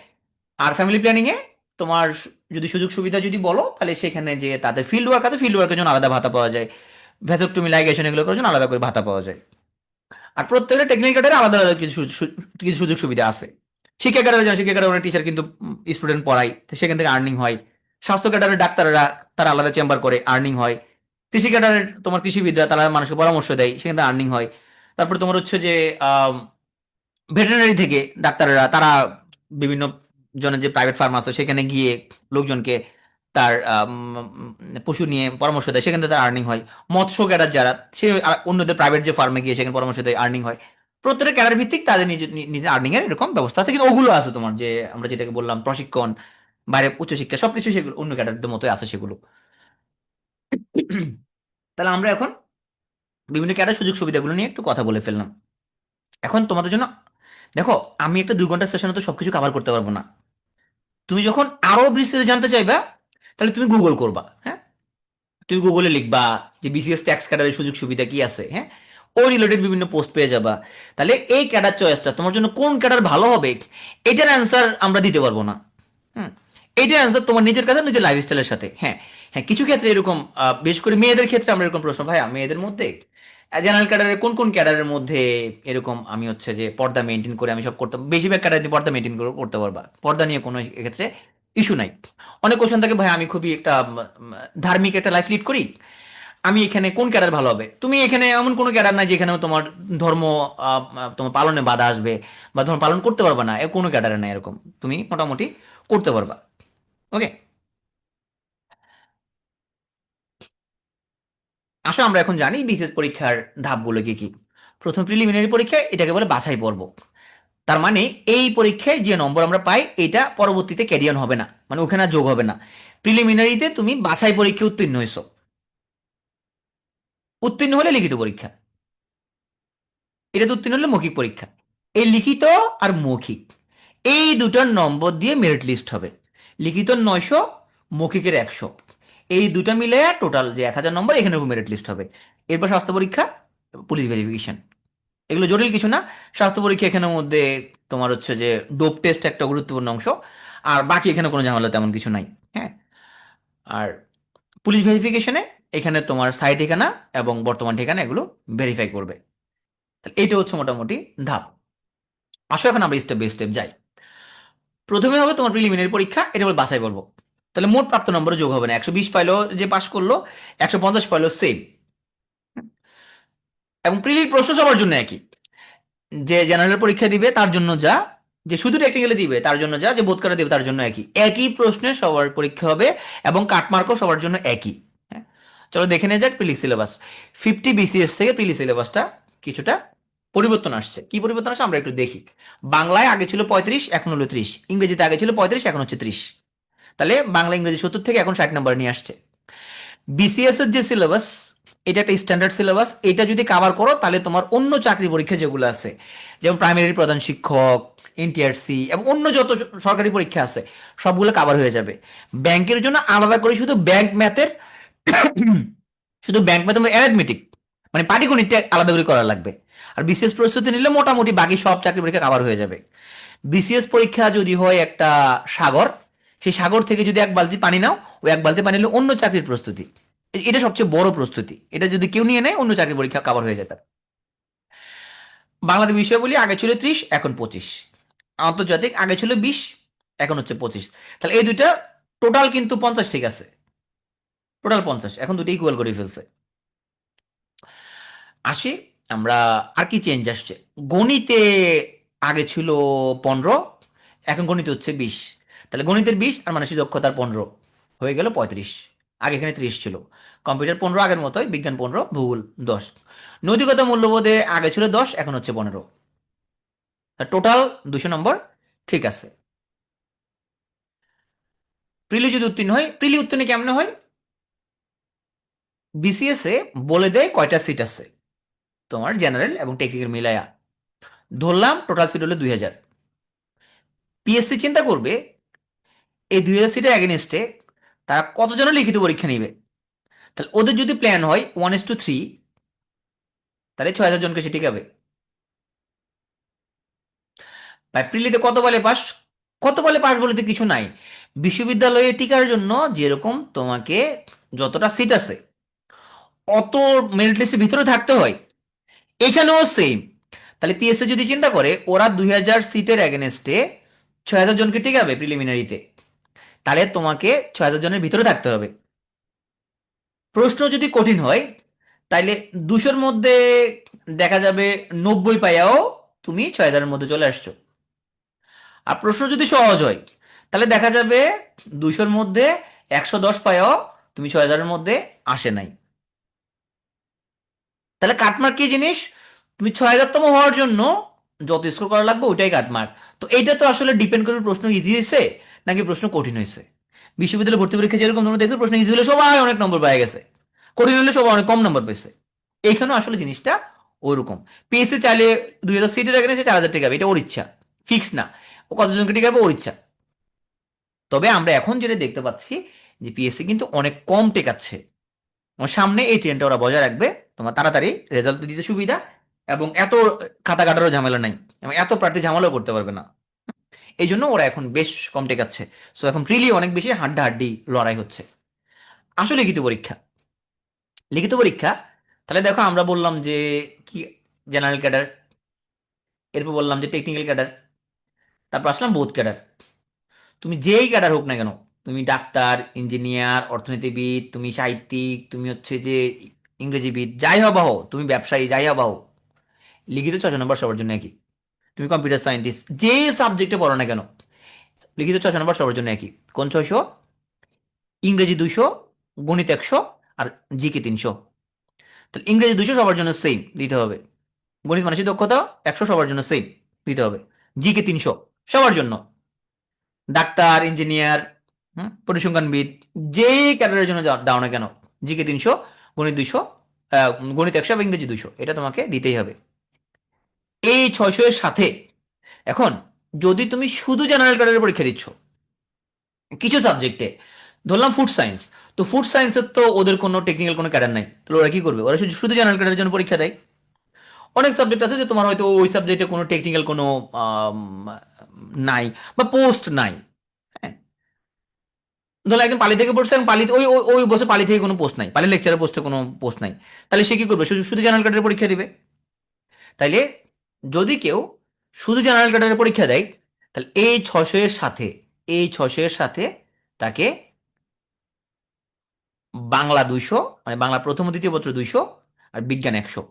আর ফ্যামিলি প্ল্যানিং এ তোমার যদি সুযোগ সুবিধা যদি বলো, তাহলে সেখানে যে তাদের ফিল্ড ওয়ার্ক আছে, ফিল্ড ওয়ার্কের জন্য আলাদা ভাতা পাওয়া যায়, ভ্যাসোক্টমি লাইগেশন এগুলো করার জন্য আলাদা করে ভাতা পাওয়া যায়। আর প্রত্যেকটা টেকনিক্যাল ক্যাডারে আলাদা আলাদা কিছু সুযোগ সুবিধা আছে। শিক্ষা ক্যাডারে যেমন শিক্ষা ক্যাডারে টিচার কিন্তু স্টুডেন্ট পড়ায়, তো সেখান থেকে আর্নিং হয়। স্বাস্থ্য ক্যাডারের ডাক্তাররা তারা আলাদা চেম্বার করে, আর্নিং হয়। কৃষি ক্যাডারের তোমার কৃষিবিদরা তারা মানুষকে পরামর্শ দেয়, সেখান থেকে আর্নিং হয়। তারপর তোমার হচ্ছে যে ভেটেরিনারি থেকে ডাক্তাররা তারা বিভিন্ন জনের যে প্রাইভেট ফার্ম আছে সেখানে গিয়ে লোকজনকে তার পশু নিয়ে পরামর্শ দেয়, সেখান থেকে তার আর্নিং হয়। মৎস্য ক্যাডার যারা, সে অন্যদের প্রাইভেট যে ফার্মে গিয়ে সেখানে পরামর্শ দেয়, আর্নিং হয়। প্রত্যেকটা ক্যাডার ভিত্তিক তাদের নিজে আর্নিং এর এরকম ব্যবস্থা আছে, কিন্তু ওগুলো আছে তোমার যে আমরা যেটাকে বললাম প্রশিক্ষণ, বাইরে উচ্চশিক্ষা, সবকিছু সেগুলো অন্য ক্যাডারদের মতোই আছে সেগুলো। তাহলে আমরা এখন বিভিন্ন ক্যাডার সুযোগ সুবিধাগুলো নিয়ে একটু কথা বলে ফেললাম। এখন তোমাদের জন্য দেখো, আমি একটা 2 ঘন্টা সেশনে তো সবকিছু কভার করতে পারবো না। তুমি যখন আরো বিস্তারিত জানতে চাইবা, তাহলে তুমি গুগল করবা। হ্যাঁ, তুমি গুগলে লিখবা যে বিসিএস ট্যাক্স ক্যাডারের সুযোগ সুবিধা কি আছে। হ্যাঁ, ওই রিলেটেড বিভিন্ন পোস্ট পেয়ে যাবা। তাহলে এই ক্যাডার চয়েসটা তোমার জন্য কোন ক্যাডার ভালো হবে, এটার অ্যান্সার আমরা দিতে পারবো না। হুম, এইটার অ্যান্সার তোমার নিজের কাছে, নিজের লাইফস্টাইলের সাথে। হ্যাঁ, হ্যাঁ, কিছু ক্ষেত্রে এরকম, বিশেষ করে মেয়েদের ক্ষেত্রে আমরা এরকম প্রশ্ন, ভাইয়া মেয়েদের মধ্যে জেনারেল ক্যাডারের কোন কোন ক্যাডারের মধ্যে এরকম আমি হচ্ছে যে পর্দা মেনটেন করে আমি সব করতে, বেশিরভাগ ক্যাডার দিয়ে পর্দা মেনটেন করে করতে পারবা, পর্দা নিয়ে কোনো ক্ষেত্রে ইস্যু নাই। অনেক কোশ্চেন থাকে, ভাই আমি খুবই একটা ধার্মিক একটা লাইফ লিড করি, আমি এখানে কোন ক্যাডার ভালো হবে। তুমি এখানে এমন কোনো ক্যাডার নাই যেখানে তোমার ধর্ম তোমার পালনে বাধা আসবে বা ধর্ম পালন করতে পারবা না, এ কোনো ক্যাডারে নাই এরকম, তুমি মোটামুটি করতে পারবা। ওকে, আসো আমরা এখন জানি বিসিএস পরীক্ষার ধাপগুলো কি কি। প্রথম প্রিলিমিনারি পরীক্ষা, এটাকে বলে বাছাই পর্ব। তার মানে এই পরীক্ষায় যে নম্বর আমরা পাই, এটা পরবর্তীতে ক্যারিয়ন হবে না, মানে ওখানে আর যোগ হবে না। প্রিলিমিনারিতে তুমি বাছাই পরীক্ষা উত্তীর্ণ হয়েছো, উত্তীর্ণ হলে লিখিত পরীক্ষা, এটাতে উত্তীর্ণ হলে মৌখিক পরীক্ষা। এই লিখিত আর মৌখিক, এই দুটার নম্বর দিয়ে মেরিট লিস্ট হবে। লিখিত 900, মৌখিকের 100, এই দুটা মিলে টোটাল যে 1000 নম্বর, এখানে মেরিট লিস্ট হবে। এরপর স্বাস্থ্য পরীক্ষা, পুলিশ ভেরিফিকেশন, এগুলো জটিল কিছু না। স্বাস্থ্য পরীক্ষা এখানের মধ্যে তোমার হচ্ছে যে ডোপ টেস্ট একটা গুরুত্বপূর্ণ অংশ, আর বাকি এখানে কোনো ঝামেলা তেমন কিছু নাই। হ্যাঁ, আর পুলিশ ভেরিফিকেশনে এখানে তোমার সাই ঠিকানা এবং বর্তমান ঠিকানা এগুলো ভেরিফাই করবে। তাহলে এইটা হচ্ছে মোটামুটি ধাপ। আসো এখন আমরা স্টেপ বাই স্টেপ যাই। প্রথমে হবে তোমার প্রিলিমিনারি পরীক্ষা, এটা বলে বাছাই করবো। তাহলে মোট প্রাপ্ত নম্বরে যোগ হবে না, 120 পাইলো যে পাশ করলো, 150 পাইলো সেম। এবং প্রিলির প্রশ্ন সবার জন্য একই, যে জেনারেল পরীক্ষা দিবে তার জন্য যা, যে শুধু টেকনিক্যালে দিবে তার জন্য যা, যে বোধ করে দিবে তার জন্য একই, একই প্রশ্নে সবার পরীক্ষা হবে এবং কাটমার্কও সবার জন্য একই। হ্যাঁ, চলো দেখে নেওয়া যাক প্রিলি সিলেবাস। 50 BCS থেকে প্রিলি সিলেবাসটা কিছুটা পরিবর্তন আসছে। কি পরিবর্তন আসছে আমরা একটু দেখি। বাংলায় আগে ছিল 35, এখন হলো 30। ইংরেজিতে আগে ছিল 35, এখন হচ্ছে 30। তাহলে বাংলা ইংরেজি 70 থেকে এখন 60 নম্বর নিয়ে আসছে। বিসিএস এর যে সিলেবাস, এটা একটা স্ট্যান্ডার্ড সিলেবাস, এটা যদি কাভার করো তাহলে তোমার অন্য চাকরি পরীক্ষা যেগুলো আছে, যেমন প্রাইমারি প্রধান শিক্ষক, এনটিআরসি এবং অন্য যত সরকারি পরীক্ষা আছে, সবগুলো কাভার হয়ে যাবে। ব্যাংকের জন্য আলাদা করে শুধু ব্যাংক ম্যাথের শুধু ব্যাংক ম্যাথ অ্যারিথমেটিক, মানে পাটিগণিতটা আলাদা করে করা লাগবে। আর বিসিএস প্রস্তুতি নিলে মোটামুটি বাকি সব চাকরি পরীক্ষা কাভার হয়ে যাবে। বিসিএস পরীক্ষা যদি হয় একটা সাগর, সেই সাগর থেকে যদি এক বালতি পানি নাও, ওই এক বালতি পানি হলো অন্য চাকরির প্রস্তুতি। এটা সবচেয়ে বড় প্রস্তুতি, এটা যদি কেউ নিয়ে নেয় অন্য চাকরির পরীক্ষা কাভার হয়ে যায় তার। বাংলাদেশ বিষয়াবলী আগে ছিল 30, এখন 25। আন্তর্জাতিক আগে ছিল 20, এখন হচ্ছে 25। তাহলে এই দুইটা টোটাল কিন্তু 50, ঠিক আছে, টোটাল 50, এখন দুটো ইকুয়াল করে ফেলছে। আসি আমরা, আর কি চেঞ্জ আসছে। গণিতে আগে ছিল 15, এখন গণিতে হচ্ছে 20। তাহলে গণিতের 20 আর মানসিক দক্ষতার 15 হয়ে গেল 35। আগে এখানে 30 ছিল। কম্পিউটার 15 আগের মতোই, বিজ্ঞান 15, ভূগোল 10। নৈতিকতা মূল্যবোধে আগে ছিল 10, এখন হচ্ছে 15। টোটাল 200 নম্বর, ঠিক আছে। প্রিলি যদি উত্তীর্ণ হয়, প্রিলি উত্তীর্ণ কেমনে হয়, বিসিএস এ বলে দেয় কয়টা সিট আছে তোমার জেনারেল এবং টেকনিক্যাল মিলায়া। ধরলাম টোটাল সিট হলো 2000। পিএসসি চিন্তা করবে এই 2000 সিটের এগেনস্টে তারা কতজনের লিখিত পরীক্ষা নিবে। তাহলে ওদের যদি প্ল্যান হয় 1:3, তাহলে 6000 জনকে সে টিকাবে। ভাই প্রিলিতে কত বলে পাস, কত বলে পাস বলতে কিছু নাই। বিশ্ববিদ্যালয়ে টিকার জন্য যেরকম তোমাকে যতটা সিট আছে অত মেরিট লিস্টের ভিতরে থাকতে হয়, এখানেও সেম। তাহলে পিএসসি যদি চিন্তা করে ওরা 2000 সিটের এগেনস্টে 6000 জনকে টিকাবে প্রিলিমিনারিতে, তাহলে তোমাকে 6000 জনের ভিতরে থাকতে হবে। প্রশ্ন যদি কঠিন হয়, তাইলে 200-র মধ্যে দেখা যাবে 90 পাইয়াও তুমি 6000-এর মধ্যে চলে আসছো। আর প্রশ্ন যদি সহজ হয়, তাহলে দেখা যাবে 200-র মধ্যে 110 পাইয়াও তুমি 6000-এর মধ্যে আসে নাই। তাহলে কাটমার্ক কি জিনিস, তুমি 6000তম হওয়ার জন্য যত স্কোর করা লাগবে ওইটাই কাটমার্ক। তো এইটা তো আসলে ডিপেন্ড করবে প্রশ্ন ইজি হয়েছে নাকি প্রশ্ন কঠিন হয়েছে। বিশ্ববিদ্যালয় ভর্তি পরীক্ষা যেরকম তোমরা দেখছো, প্রশ্ন ইজি হলে সবাই অনেক নম্বর পেয়ে গেছে, কঠিন হলে সবাই অনেক কম নম্বর পেয়েছে। এইখানেও আসলে জিনিসটা ওইরকম। পিএসসি চাইলে 2000 সিটের এখানে সে 4000 টাকা, এটা ওর ইচ্ছা, ফিক্স না ও কতজনকে টিকাবে, ওর ইচ্ছা। তবে আমরা এখন যেটা দেখতে পাচ্ছি যে পিএসসি কিন্তু অনেক কম টেকাচ্ছে। আমার সামনে এই ট্রেনটা ওরা বজায় রাখবে, তোমার তাড়াতাড়ি রেজাল্ট দিতে সুবিধা, এবং এত খাতা কাটারও ঝামেলা নাই, এবং এত প্রার্থী ঝামেলাও করতে পারবে না। এই জন্য ওরা এখন বেশ কম টেকাচ্ছে। সো এখন ফ্রিলি অনেক বেশি হাড্ডাহাড্ডি লড়াই হচ্ছে। আসলে লিখিত পরীক্ষা, লিখিত পরীক্ষা, তাহলে দেখো আমরা বললাম যে কি, জেনারেল ক্যাডার, এরপর বললাম যে টেকনিক্যাল ক্যাডার, তারপর আসলাম বোথ ক্যাডার। তুমি যেই ক্যাডার হোক না কেন, তুমি ডাক্তার, ইঞ্জিনিয়ার, অর্থনীতিবিদ, তুমি সাহিত্যিক, তুমি হচ্ছে যে ইংরেজিবিদ, যাই হবা হও, তুমি ব্যবসায়ী, যাই হবা হও, লিখিত 6 নম্বর সবার জন্য একই। তুমি কম্পিউটার সায়েন্টিস্ট, যে সাবজেক্টে পড়ো না কেন, লিখিত 6 নম্বর সবার জন্য একই। কোন 600? ইংরেজি 200, গণিত 100, আর জিকে 300। তাহলে ইংরেজি 200 সবার জন্য সেম দিতে হবে, গণিত মানসিক দক্ষতা 100 সবার জন্য সেম দিতে হবে, জিকে 300 সবার জন্য। ডাক্তার, ইঞ্জিনিয়ার, পরিসংখ্যানবিদ, যেই ক্যাডারের জন্য দাও না কেন, জিকে 300, গণিত 200, গণিত 100 এবং ইংরেজি 200, এটা তোমাকে দিতেই হবে। এই 600 এর সাথে এখন যদি তুমি শুধু জেনারেল ক্যাডারের পরীক্ষা দিচ্ছ কিছু সাবজেক্টে, ধরলাম ফুড সায়েন্স, তো ফুড সায়েন্সের তো ওদের কোনো টেকনিক্যাল কোনো ক্যাডার নাই, তাহলে ওরা কি করবে, ওরা শুধু শুধু জেনারেল ক্যাডারের জন্য পরীক্ষা দেয়। অনেক সাবজেক্ট আছে যে তোমার হয়তো ওই সাবজেক্টে কোনো টেকনিক্যাল কোনো আম, নাই, বা পোস্ট নাই। হ্যাঁ, ধরো একজন পালি থেকে পড়ছে, এবং পালি ওই ওই ওই বছর পালি থেকে কোনো পোস্ট নাই, পালি লেকচারের পোস্টে কোনো পোস্ট নাই, তাহলে সে কি করবে, শুধু শুধু জেনারেল ক্যাডারের পরীক্ষা দিবে। তাইলে যদি কেউ শুধু জেনারেল ক্যাডারের পরীক্ষা দেয়, তাহলে এই 600 এর সাথে, এই 600 এর সাথে তাকে বাংলা 200, মানে বাংলা প্রথম ও দ্বিতীয় পত্র 200, আর বিজ্ঞান 100।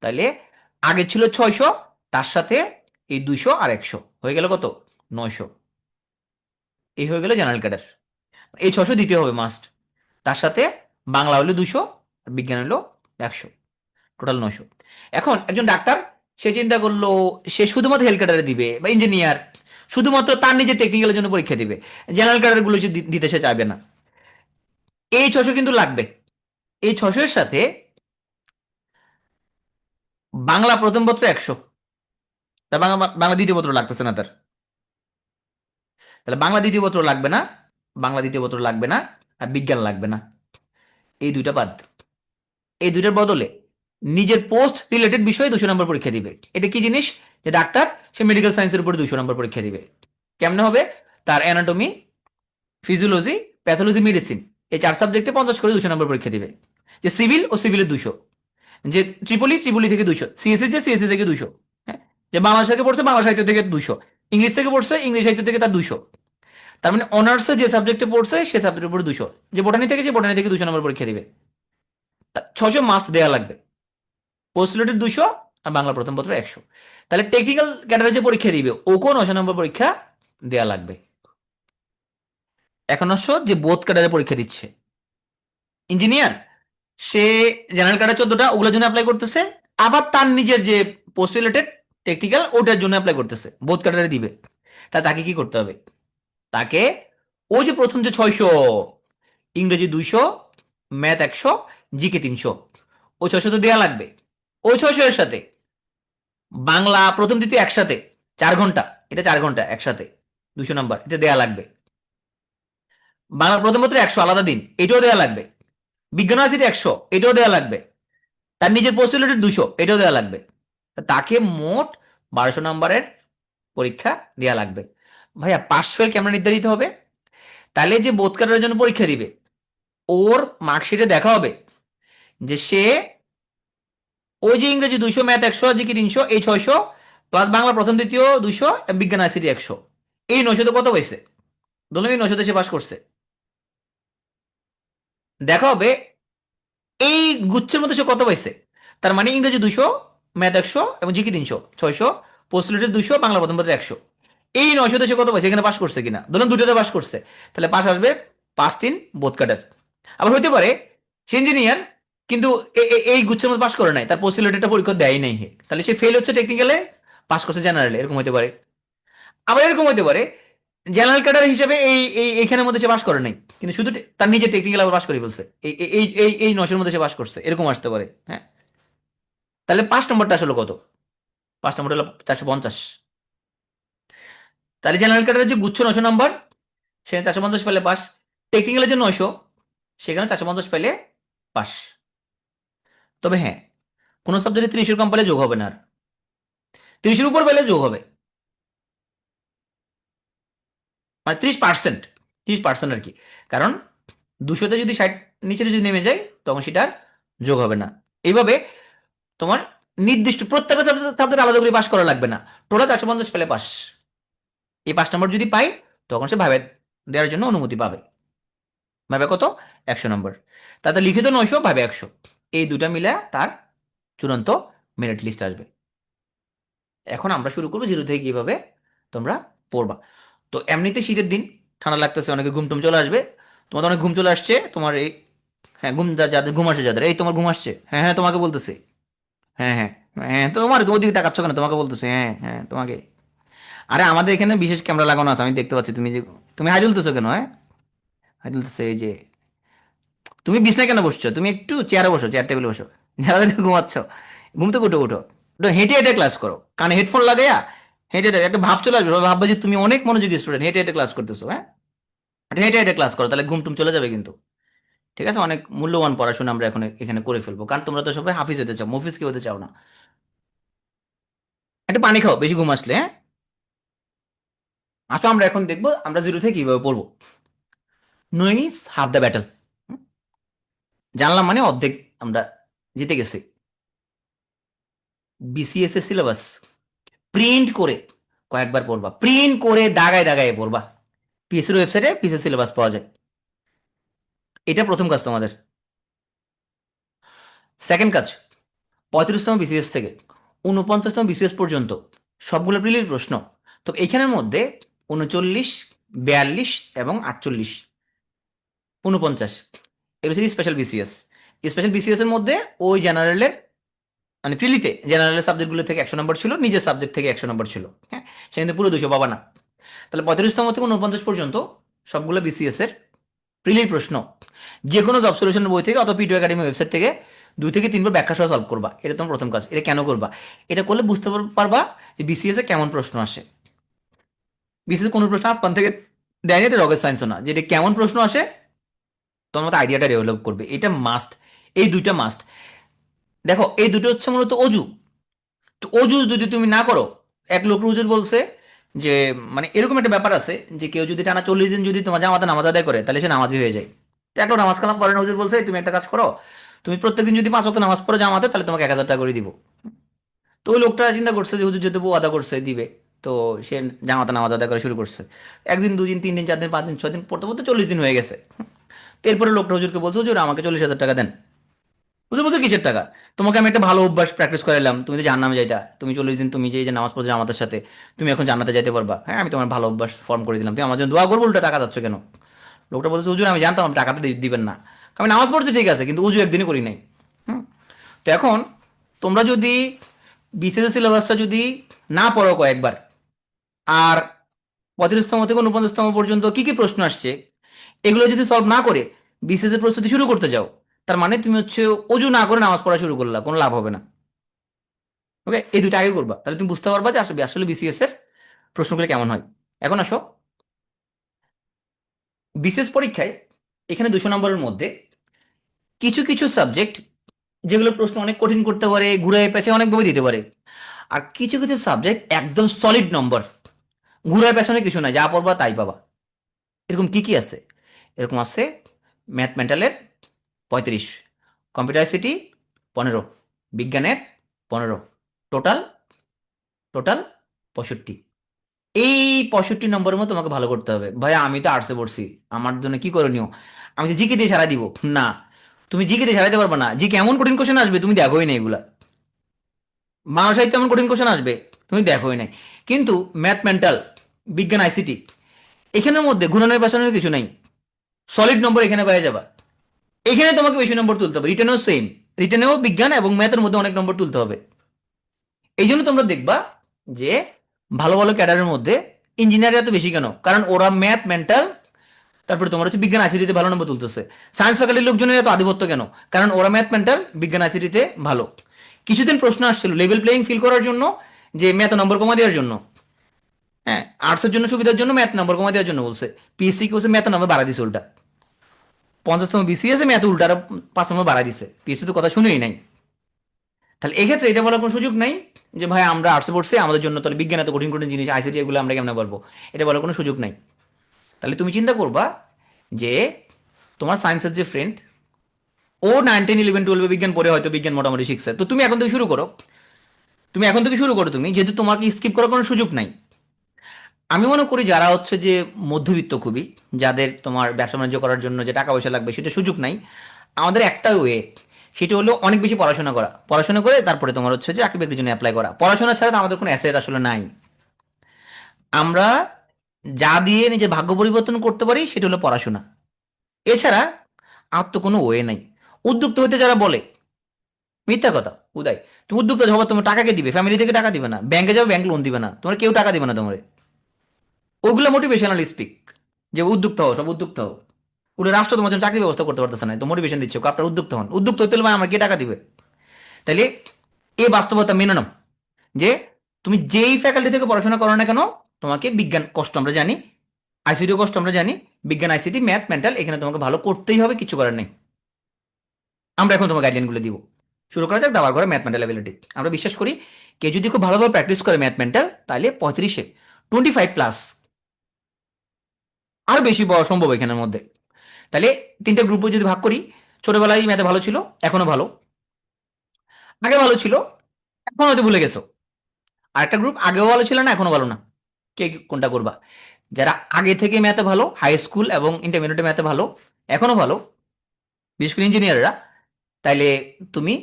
তাইলে আগে ছিল 600, তার সাথে এই 200 আর 100 হয়ে গেল কত, 900। এই হয়ে গেল জেনারেল ক্যাডার। এই 600 দিতে হবে মাস্ট, তার সাথে বাংলা হলো 200, আর বিজ্ঞান হলো 100, টোটাল 900। এখন একজন ডাক্তার, সে চিন্তা করলো সে শুধুমাত্র হেলথ ক্যাডারে দিবে, বা ইঞ্জিনিয়ার শুধুমাত্র তার নিজের টেকনিক্যালের জন্য পরীক্ষা দিবে, জেনারেল ক্যাডার গুলো সে দিতে সে চাইবে না। এই 600 কিন্তু লাগবে। এই 600 এর সাথে বাংলা প্রথম পত্র 100, তার বাংলা বাংলা দ্বিতীয় পত্র লাগতেছে না তার, তাহলে বাংলা দ্বিতীয় পত্র লাগবে না, বাংলা দ্বিতীয় পত্র লাগবে না, আর বিজ্ঞান লাগবে না। এই দুইটা বাদ, এই দুইটার বদলে নিজের পোস্ট রিলেটেড বিষয়ে 200 নম্বর পরীক্ষা দিবে। এটা কি জিনিস, যে ডাক্তার সে মেডিকেল সায়েন্সের উপরে 200 নম্বর পরীক্ষা দিবে। কেমনে হবে, তার অ্যানাটমি, ফিজিওলজি, প্যাথোলজি, মেডিসিন, এই 4 সাবজেক্টে 50 করে 200 নম্বর পরীক্ষা দিবে। যে সিভিল ও সিভিলের 200, যে ট্রিপলি, ট্রিপলি থেকে 200, সিএসসি যে সিএসসি থেকে 200, হ্যাঁ, যে বাংলা থেকে পড়ছে বাংলা সাহিত্য থেকে 200, ইংলিশ থেকে পড়ছে ইংলিশ সাহিত্য থেকে তার 200। তার মানে অনার্সে যে সাবজেক্টে পড়ছে সে সাবজেক্টের উপরে 200, যে বোটানি থেকে সে বোটানি থেকে 200 নম্বর পরীক্ষা দিবে। 600 মাস্ট দেওয়া লাগবে, পোস্টলেটের 200, আর বাংলা প্রথম পত্র 100। তাহলে টেকনিক্যাল ক্যাডারে যে পরীক্ষা দিবে ও কোন 900 নম্বর পরীক্ষা দেওয়া লাগবে। এখন আসো যে বোথ ক্যাডারে পরীক্ষা দিচ্ছে, ইঞ্জিনিয়ার, সে জেনারেল ক্যাডার 14টা ওগুলোর জন্য অ্যাপ্লাই করতেছে, আবার তার নিজের যে পোস্ট রিলেটেড টেকনিক্যাল ওটার জন্য অ্যাপ্লাই করতেছে, বোথ ক্যাডারে দিবে। তা তাকে কি করতে হবে, তাকে ওই যে প্রথম যে 600, ইংরেজি 200, ম্যাথ 100, জিকে 300, ওই 600 তো দেওয়া লাগবে। ওই 600 এর সাথে বাংলা প্রথম দ্বিতীয় একসাথে 4 ঘন্টা, এটা 4 ঘন্টা একসাথে 200 নম্বর, এটা দেয়া লাগবে। বাংলা প্রথম পত্রে 100 আলাদা দিন, এটাও দেয়া লাগবে। বিজ্ঞান আছে 100, এটাও দেয়া লাগবে। তার নিজের পোস্টুলেটেড 200, এটাও দেওয়া লাগবে। তাকে মোট 1200 নম্বরের পরীক্ষা দেওয়া লাগবে। ভাইয়া পাস ফেল কেমন নির্ধারিত হবে, তাহলে যে বোধ কাটার জন্য পরীক্ষা দিবে ওর মার্কশিটে দেখা হবে যে সে ওই যে ইংরেজি 200, ম্যাথ 100, জিকে 300, এই 600, প্লাস বাংলা প্রথম দ্বিতীয় 200, বিজ্ঞান আইসিটি 100, এই 900 কত পাইছে, ধরুন এই 900 সে পাস করছে। দেখা হবে এই গুচ্ছের মধ্যে সে কত পাইছে, তার মানে ইংরেজি 200, ম্যাথ 100 এবং জিকে 300, 600, পোস্টলেটের 200, বাংলা প্রথম পত্র 100, এই 900 সে কত পাইছে, এখানে পাস করছে কিনা, ধরুন দুটোতে পাস করছে, তাহলে পাস আসবে, পাস ইন বোথ কাটার। আবার হইতে পারে সে ইঞ্জিনিয়ার কিন্তু এই গুচ্ছের মধ্যে পাস করে নাই, তার পোস্টলেটেডটা পরীক্ষা দেয় নাই, তাহলে সে ফেল হচ্ছে টেকনিক্যালে, পাস করছে জেনারেলে, এরকম হতে পারে। আবার এরকম হতে পারে জেনারেল ক্যাডার হিসেবে এইখানের মধ্যে সে পাস করে নাই, কিন্তু শুধু তার নিজের টেকনিক্যাল আবার পাস করে ফেলছে, এই এই এই এই 900 মধ্যে সে পাস করছে, এরকম আসতে পারে। হ্যাঁ, তাহলে 5 নম্বরটা আসলে কত? 5 নম্বরটা হলো 450। তাহলে জেনারেল ক্যাডারের যে গুচ্ছ 900 নম্বর, সেখানে 450 পেলে পাস। টেকনিক্যালের যে 900, সেখানে 450 পেলে পাস। তবে হ্যাঁ, কোনো সাবজেক্টে 30-এর কম পেলে যোগ হবে না, আর 30-এর উপর পেলে যোগ হবে, মানে 30%, 30% আর কি। কারণ 200-তে যদি 60 নিচে যদি নেমে যায়, তখন সেটা আর যোগ হবে না। এইভাবে তোমার নির্দিষ্ট প্রত্যেকটা সাবজেক্ট আলাদা করে পাস করা লাগবে না, টোটাল 450 পেলে পাস। এই 5 নম্বর যদি পাই, তখন সে ভাবে দেওয়ার জন্য অনুমতি পাবে। ভাবে কত? 100 নম্বর। তাতে লিখিত 900, ভাবে 100, এই দুটা মিলে তার চূড়ান্ত মেরিট লিস্ট আসবে। এখন আমরা শুরু করবো জিরো থেকে কিভাবে তোমরা পড়বা। তো এমনিতে শীতের দিন, ঠান্ডা লাগতেছে, অনেকে ঘুম টুম চলে আসবে। তোমাদের অনেক ঘুম চলে আসছে, তোমার এই, হ্যাঁ ঘুম, যাদের ঘুম আসে, যাদের, এই তোমার ঘুম আসছে, হ্যাঁ হ্যাঁ তোমাকে বলতেছে, হ্যাঁ হ্যাঁ হ্যাঁ, তোমার ওদিকে তাকাচ্ছ কেন? তোমাকে বলতেছে, হ্যাঁ হ্যাঁ তোমাকে। আরে আমাদের এখানে বিশেষ ক্যামেরা লাগানো আছে, আমি দেখতে পাচ্ছি। তুমি যে, তুমি হাই তুলতেছো কেন? হ্যাঁ, হাই তুলতেছে এই যে। তুমি বিছনায় কেন বসছো? তুমি একটু চেয়ারে বসো, চেয়ার টেবিলে বসো। যারা যারা ঘুমাচ্ছ, ঘুম থেকে উঠো, উঠো, একটু হেঁটে হেঁটে ক্লাস করো, কানে হেডফোন লাগাইয়া হেঁটে হেঁটে একটা ভাব চলে আসবে, ভাববে যে তুমি অনেক মনোযোগী স্টুডেন্ট, হেঁটে হেঁটে ক্লাস করতেছো। হ্যাঁ, হেঁটে হেঁটে ক্লাস করো, তাহলে ঘুম টুম চলে যাবে কিন্তু। ঠিক আছে, অনেক মূল্যবান পড়াশোনা আমরা এখন এখানে করে ফেলবো, কারণ তোমরা তো সবাই হাফিজ হতে চাও, মফিজ কেউ হতে চাও না। একটা পানি খাও বেশি ঘুম আসলে, হ্যাঁ। আসো, আমরা এখন দেখবো আমরা জিরো থেকে কিভাবে পড়বো। Knowing is half the battle. জানলাম মানে অর্ধেক আমরা জিতে গেছি। বিসিএস এর সিলেবাস প্রিন্ট করে কয়েকবার পড়বা, প্রিন্ট করে দাগায় দাগায় পড়বা। পিএসসির ওয়েবসাইটে পিএসসি সিলেবাস পাওয়া যায়। এটা প্রথম কাজ তোমাদের। সেকেন্ড কাজ, 35তম বিসিএস থেকে 49তম বিসিএস পর্যন্ত সবগুলো প্রিলির প্রশ্ন। তো এখানের মধ্যে 39, 42 এবং 48, 49, এগুলো হচ্ছে স্পেশাল বিসিএস। স্পেশাল বিসিএস এর মধ্যে ওই জেনারেলের, মানে প্রিলিতে জেনারেলের সাবজেক্টগুলো থেকে 100 নম্বর ছিল, নিজের সাবজেক্ট থেকে 100 নম্বর ছিল। হ্যাঁ, সেখানে পুরো 200 পাবা না। তাহলে 35তম থেকে 49 পর্যন্ত সবগুলো বিসিএস এর প্রিলির প্রশ্ন, যে কোনো জব সলিউশন বই থেকে অথবা পিটু একাডেমি ওয়েবসাইট থেকে 2 থেকে 3 বার ব্যাখ্যা সহ সলভ করবা। এটা তোমার প্রথম কাজ। এটা কেন করবা? এটা করলে বুঝতে পারবা যে বিসিএস এ কেমন প্রশ্ন আসে। বিসিএস কোনো প্রশ্ন আসমান থেকে দেয়নি, এটা রকেট সায়েন্সও না, যে এটা কেমন প্রশ্ন আসে তোমার মতো আইডিয়াটা ডেভেলপ করবে। এটা মাস্ট, এই দুইটা মাস্ট। দেখো, এই দুটো হচ্ছে মূলত অজু। তো অজু যদি তুমি না করো, এক লোক হুজুর বলছে যে, মানে এরকম একটা ব্যাপার আছে যে কেউ যদি টানা 40 দিন যদি তোমার জামাতে নামাজ আদায় করে, তাহলে সে নামাজি হয়ে যায়। তো একটা নামাজ কালাম পড়ে না, হুজুর বলছে তুমি একটা কাজ করো, তুমি প্রত্যেকদিন যদি 5 ওয়াক্ত নামাজ পড়ো জামাতে, তাহলে তোমাকে 1000 টাকা করে দিব। তো ওই লোকটা চিন্তা করছে যে হুজুর যেহেতু আদা করছে দিবে, তো সে জামাতে নামাজ আদায় করা শুরু করছে। একদিন, 2 দিন, 3 দিন, 4 দিন, 5 দিন, 6 দিন পড়তে পড়তে 40 দিন হয়ে গেছে। তো এরপরে লোকটা হুজুরকে বলছে, হুজুর আমাকে 40,000 টাকা দেন। বুঝতে বলছো কিসের টাকা? তোমাকে আমি একটা ভালো অভ্যাস প্র্যাকটিস করাইলাম, তুমি তো জান্নামে যাইতা, তুমি 40 দিন তুমি যে নামাজ পড়ছো আমাদের সাথে, তুমি এখন জান্নাতে যাইতে পারবা। হ্যাঁ, আমি তোমার ভালো অভ্যাস ফর্ম করে দিলাম, তুমি আমার জন্য দোয়া করবো, উল্টা টাকা যাচ্ছ কেন? লোকটা বলছে, হুজুর আমি জানতাম আপনি টাকাটা দিবেন না, আমি নামাজ পড়ছি ঠিক আছে, কিন্তু উজু একদিনই করি নাই। হুম। তো এখন তোমরা যদি বিসিএস সিলেবাসটা যদি না পড়ো কয়েকবার, আর 35তম থেকে 49তম পর্যন্ত কি কি প্রশ্ন আসছে এগুলো যদি সলভ না করে বিসিএস এর প্রস্তুতি শুরু করতে যাও, তার মানে তুমি হচ্ছে অজু না করে নামাজ পড়া শুরু করলা, কোনো লাভ হবে না। ওকে, এই দুইটা আগে করবা, তাহলে তুমি বুঝতে পারবা যে আসলে আসলে বিসিএস এর প্রশ্নগুলো কেমন হয়। এখন আসো, বিসিএস পরীক্ষায় এখানে 200 নম্বরের মধ্যে কিছু কিছু সাবজেক্ট, যেগুলো প্রশ্ন অনেক কঠিন করতে পারে, ঘুরে পেঁচে অনেকভাবে দিতে পারে। আর কিছু কিছু সাবজেক্ট একদম সলিড নম্বর, ঘুরে পেছনে কিছু না, যা পড়বা তাই পাবা। এরকম কি কি আছে? এরকম আছে, ম্যাথ মেন্টালের 35, কম্পিউটার সিটি 15, বিজ্ঞানের 15, টোটাল টোটাল 65। এই 65 নম্বরের মধ্যে তোমাকে ভালো করতে হবে। ভাই আমি তো আর্টসে পড়ছি, আমার জন্য কি করণীয়? আমি তো জিকে দিয়ে সারা দিব? না, তুমি জিকে দিয়ে সারাইতে পারবে না। জিকে এমন কঠিন কোশ্চেন আসবে তুমি দেখোই না এগুলা। বাংলা সাহিত্য এমন কঠিন কোশ্চেন আসবে তুমি দেখোই নাই। কিন্তু ম্যাথ মেন্টাল, বিজ্ঞান আইসিটি, এখানের মধ্যে ঘুরানোর পেছনের কিছু নাই, সলিড নম্বর এখানে পেয়ে যাবা। এখানে তোমাকে বেশি নম্বর তুলতে হবে, রিটেনেও সেম, রিটেনেও বিজ্ঞান এবং ম্যাথের মধ্যে অনেক নম্বর তুলতে হবে। এই জন্য তোমরা দেখবা যে ভালো ভালো ক্যাডারের মধ্যে ইঞ্জিনিয়ার এত বেশি কেন, কারণ ওরা ম্যাথ মেন্টাল, তারপরে তোমার হচ্ছে বিজ্ঞান আইসিটিতে ভালো নম্বর তুলতেছে। সায়েন্স ফ্যাকাল্টির লোকজনের এত আধিপত্য কেন? কারণ ওরা ম্যাথ মেন্টাল বিজ্ঞান আইসিটিতে ভালো। কিছুদিন প্রশ্ন আসছিল লেভেল প্লেইং ফিল করার জন্য, যে ম্যাথ নম্বর কমা দেওয়ার জন্য। হ্যাঁ, আর্টসের জন্য সুবিধার জন্য ম্যাথ নম্বর কমা দেওয়ার জন্য বলছে। পিএসসি কি বলছে, ম্যাথ নম্বর বাড়া দিছে উল্টা। 50তম বিসিএস ম্যাথ উল্টা আরো 5 নম্বর বাড়া দিছে। পিএসসি তো কথা শুনেই নাই। তাহলে এক্ষেত্রে এটা বলার কোনো সুযোগ নাই যে ভাই আমরা আর্টসে পড়ছি, আমাদের জন্য তাহলে বিজ্ঞান এত কঠিন কঠিন জিনিস, আইসিটি এগুলো আমরা কেমন বলবো, এটা বলার কোনো সুযোগ নাই। তাহলে তুমি চিন্তা করবা যে তোমার সায়েন্সের যে ফ্রেন্ড, ও 9, 10, 11, 12 বিজ্ঞান পড়ে হয়তো বিজ্ঞান মোটামুটি শিখছে, তো তুমি এখন থেকে শুরু করো। তুমি যেহেতু তোমাকে স্কিপ করার কোনো সুযোগ নাই। আমি মনে করি যারা হচ্ছে যে মধ্যবিত্ত খুবই, যাদের তোমার ব্যবসা বাণিজ্য করার জন্য যে টাকা পয়সা লাগবে সেটা সুযোগ নাই, আমাদের একটা ওয়ে, সেটা হলো অনেক বেশি পড়াশোনা করা। পড়াশোনা করে তারপরে তোমার হচ্ছে যে চাকরি বাকরির জন্য অ্যাপ্লাই করা। পড়াশোনা ছাড়া তো আমাদের কোনো অ্যাসেট আসলে নাই। আমরা যা দিয়ে নিজের ভাগ্য পরিবর্তন করতে পারি সেটা হলো পড়াশোনা। এছাড়া আর তো কোনো ওয়ে নাই। উদ্যোক্তা হতে যারা বলে, মিথ্যা কথা উদয়। তুমি উদ্যোক্তা হবা, তোমার টাকা কে দিবে? ফ্যামিলি থেকে টাকা দিবে না, ব্যাংকে যাবে ব্যাংক লোন দিবে না, তোমার কেউ টাকা দিবে না তোমার। ওইগুলো মোটিভেশনাল স্পিক, যে উদ্যোক্তা হও, সব উদ্যোক্তা হও। ওগুলো রাষ্ট্র তোমার জন্য চাকরি ব্যবস্থা করতে পারতেছে না, তো মোটিভেশন দিচ্ছে আপনার উদ্যোক্তা হন। উদ্যোক্তা হতে হলে আমার কে টাকা দিবে? তাইলে এই বাস্তবতা মেনে নাও যে তুমি যেই ফ্যাকাল্টি থেকে পড়াশোনা করো না কেন, তোমাকে বিজ্ঞান কষ্ট আমরা জানি, আইসিটিও কষ্ট আমরা জানি, বিজ্ঞান আইসিটি ম্যাথ মেন্টাল এখানে তোমাকে ভালো করতেই হবে, কিছু করার নেই। আমরা এখন তোমার গাইডলাইনগুলো দিব। শুরু করা যাক দাবার করে ম্যাথ মেন্টাল অ্যাবিলিটি। আমরা বিশ্বাস করি কেউ যদি খুব ভালোভাবে প্র্যাকটিস করে ম্যাথ মেন্টাল, তাহলে 35-এ 25+, আরো বেশি পাওয়া সম্ভব এখানের মধ্যে। তাহলে তিনটা গ্রুপে যদি ভাগ করি, ছোটবেলায় ম্যাথে ভালো ছিল, এখনো ভালো, আগে ভালো ছিল, এখন হয়তো ভুলে গেছো। আর একটা গ্রুপ আগেও ভালো ছিল না, এখনো ভালো না। কে কোনটা করবা? যারা আগে থেকে ম্যাথে ভালো, হাই স্কুল এবং ইন্টারমিডিয়েটে ম্যাথে ভালো, এখনো ভালো, বিশেষ করে ইঞ্জিনিয়াররা, তাইলে তুমি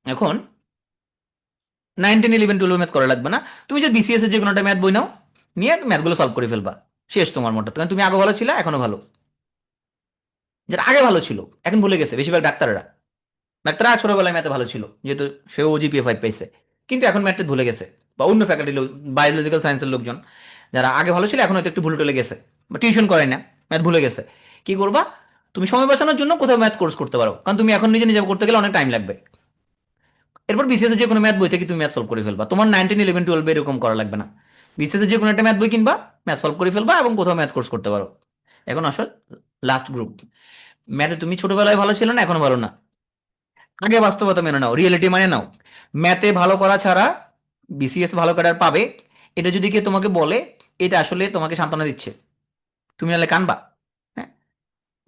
এখন 9, 10, 11, 12 ম্যাথ করা লাগবে না। তুমি যদি বিসিএস এর যে কোনো একটা ম্যাথ বই নাও, নিয়ে ম্যাথগুলো সলভ করে ফেলবা, শেষ তোমার মোটটা। কারণ তুমি আগে ভালো ছিল, এখনো ভালো। যারা আগে ভালো ছিল এখন ভুলে গেছে, বেশিরভাগ ডাক্তাররা। ডাক্তাররা ছোটবেলায় ম্যাথে ভালো ছিল, যেহেতু সেও জিপিএ 5 পাইছে, কিন্তু এখন ম্যাথটা ভুলে গেছে। বা অন্য ফ্যাকাল্টির লোক, বায়োলজিক্যাল সায়েন্সের লোকজন যারা আগে ভালো ছিল, এখন হয়তো একটু ভুলে টলে গেছে, বা টিউশন করে না, ম্যাথ ভুলে গেছে। কি করবা? তুমি সময় বাঁচানোর জন্য কোথাও ম্যাথ কোর্স করতে পারো, কারণ তুমি এখন নিজে নিজে করতে গেলে অনেক টাইম লাগবে। এরপর বিসিএস যে কোনো ম্যাথ বই থেকে তুমি ম্যাথ সলভ করে ফেলবা, তোমার 9, 10, 11, 12 এরকম করা লাগবে না। বিসিএস যে কোনো একটা ম্যাথ বই কিনবা, ম্যাথ সলভ করে ফেলবা এবং কোথাও ম্যাথ কোর্স করতে পারো। এখন আসল লাস্ট গ্রুপ, ম্যাথে তুমি ছোটবেলায় ভালো ছিল না, এখনো ভালো না। আগে বাস্তবতা মেনে নাও, রিয়েলিটি মানে নাও। ম্যাথে ভালো করা ছাড়া বিসিএস ভালো ক্যাডার পাবে, এটা যদি কেউ তোমাকে বলে, এটা আসলে তোমাকে সান্ত্বনা দিচ্ছে। তুমি নাহলে কানবা। হ্যাঁ,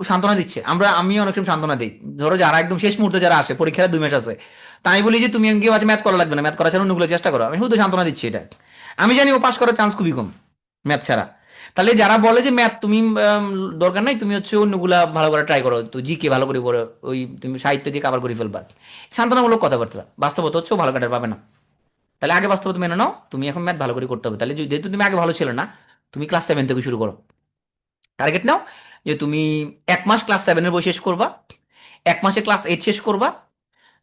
ও সান্ত্বনা দিচ্ছে। আমি অনেক সময় সান্ত্বনা দিই। ধরো যারা একদম শেষ মুহূর্তে যারা আসে, পরীক্ষার 2 মাস আছে, তাই আমি বলি যে তুমি গিয়ে আজ ম্যাথ করা লাগবে না, ম্যাথ করা ছাড়া অন্যগুলো চেষ্টা করো। আমি শুধু সান্ত্বনা দিচ্ছি এটা। আমি জানি ও পাস করার চান্স খুবই কম ম্যাথ ছাড়া। তাহলে যারা বলে যে ম্যাথ তুমি দরকার নাই, তুমি হচ্ছে অন্যগুলা ভালো করে ট্রাই করো, তো জিকে ভালো করে পড়ো, ওই তুমি সাহিত্য দিয়ে কাভার করে ফেলবা, সান্ত্বনামূলক কথাবার্তা। বাস্তবতা হচ্ছে ও ভালো কাটার পাবে না। তাহলে আগে বাস্তবতা মেনে নাও, তুমি এখন ম্যাথ ভালো করে করতে হবে। তাহলে যেহেতু তুমি আগে ভালো ছিল না, তুমি ক্লাস 7 থেকে শুরু করো। টার্গেট নাও যে তুমি 1 মাস ক্লাস 7-এর বই শেষ করবা, 1 মাসে ক্লাস 8 শেষ করবা,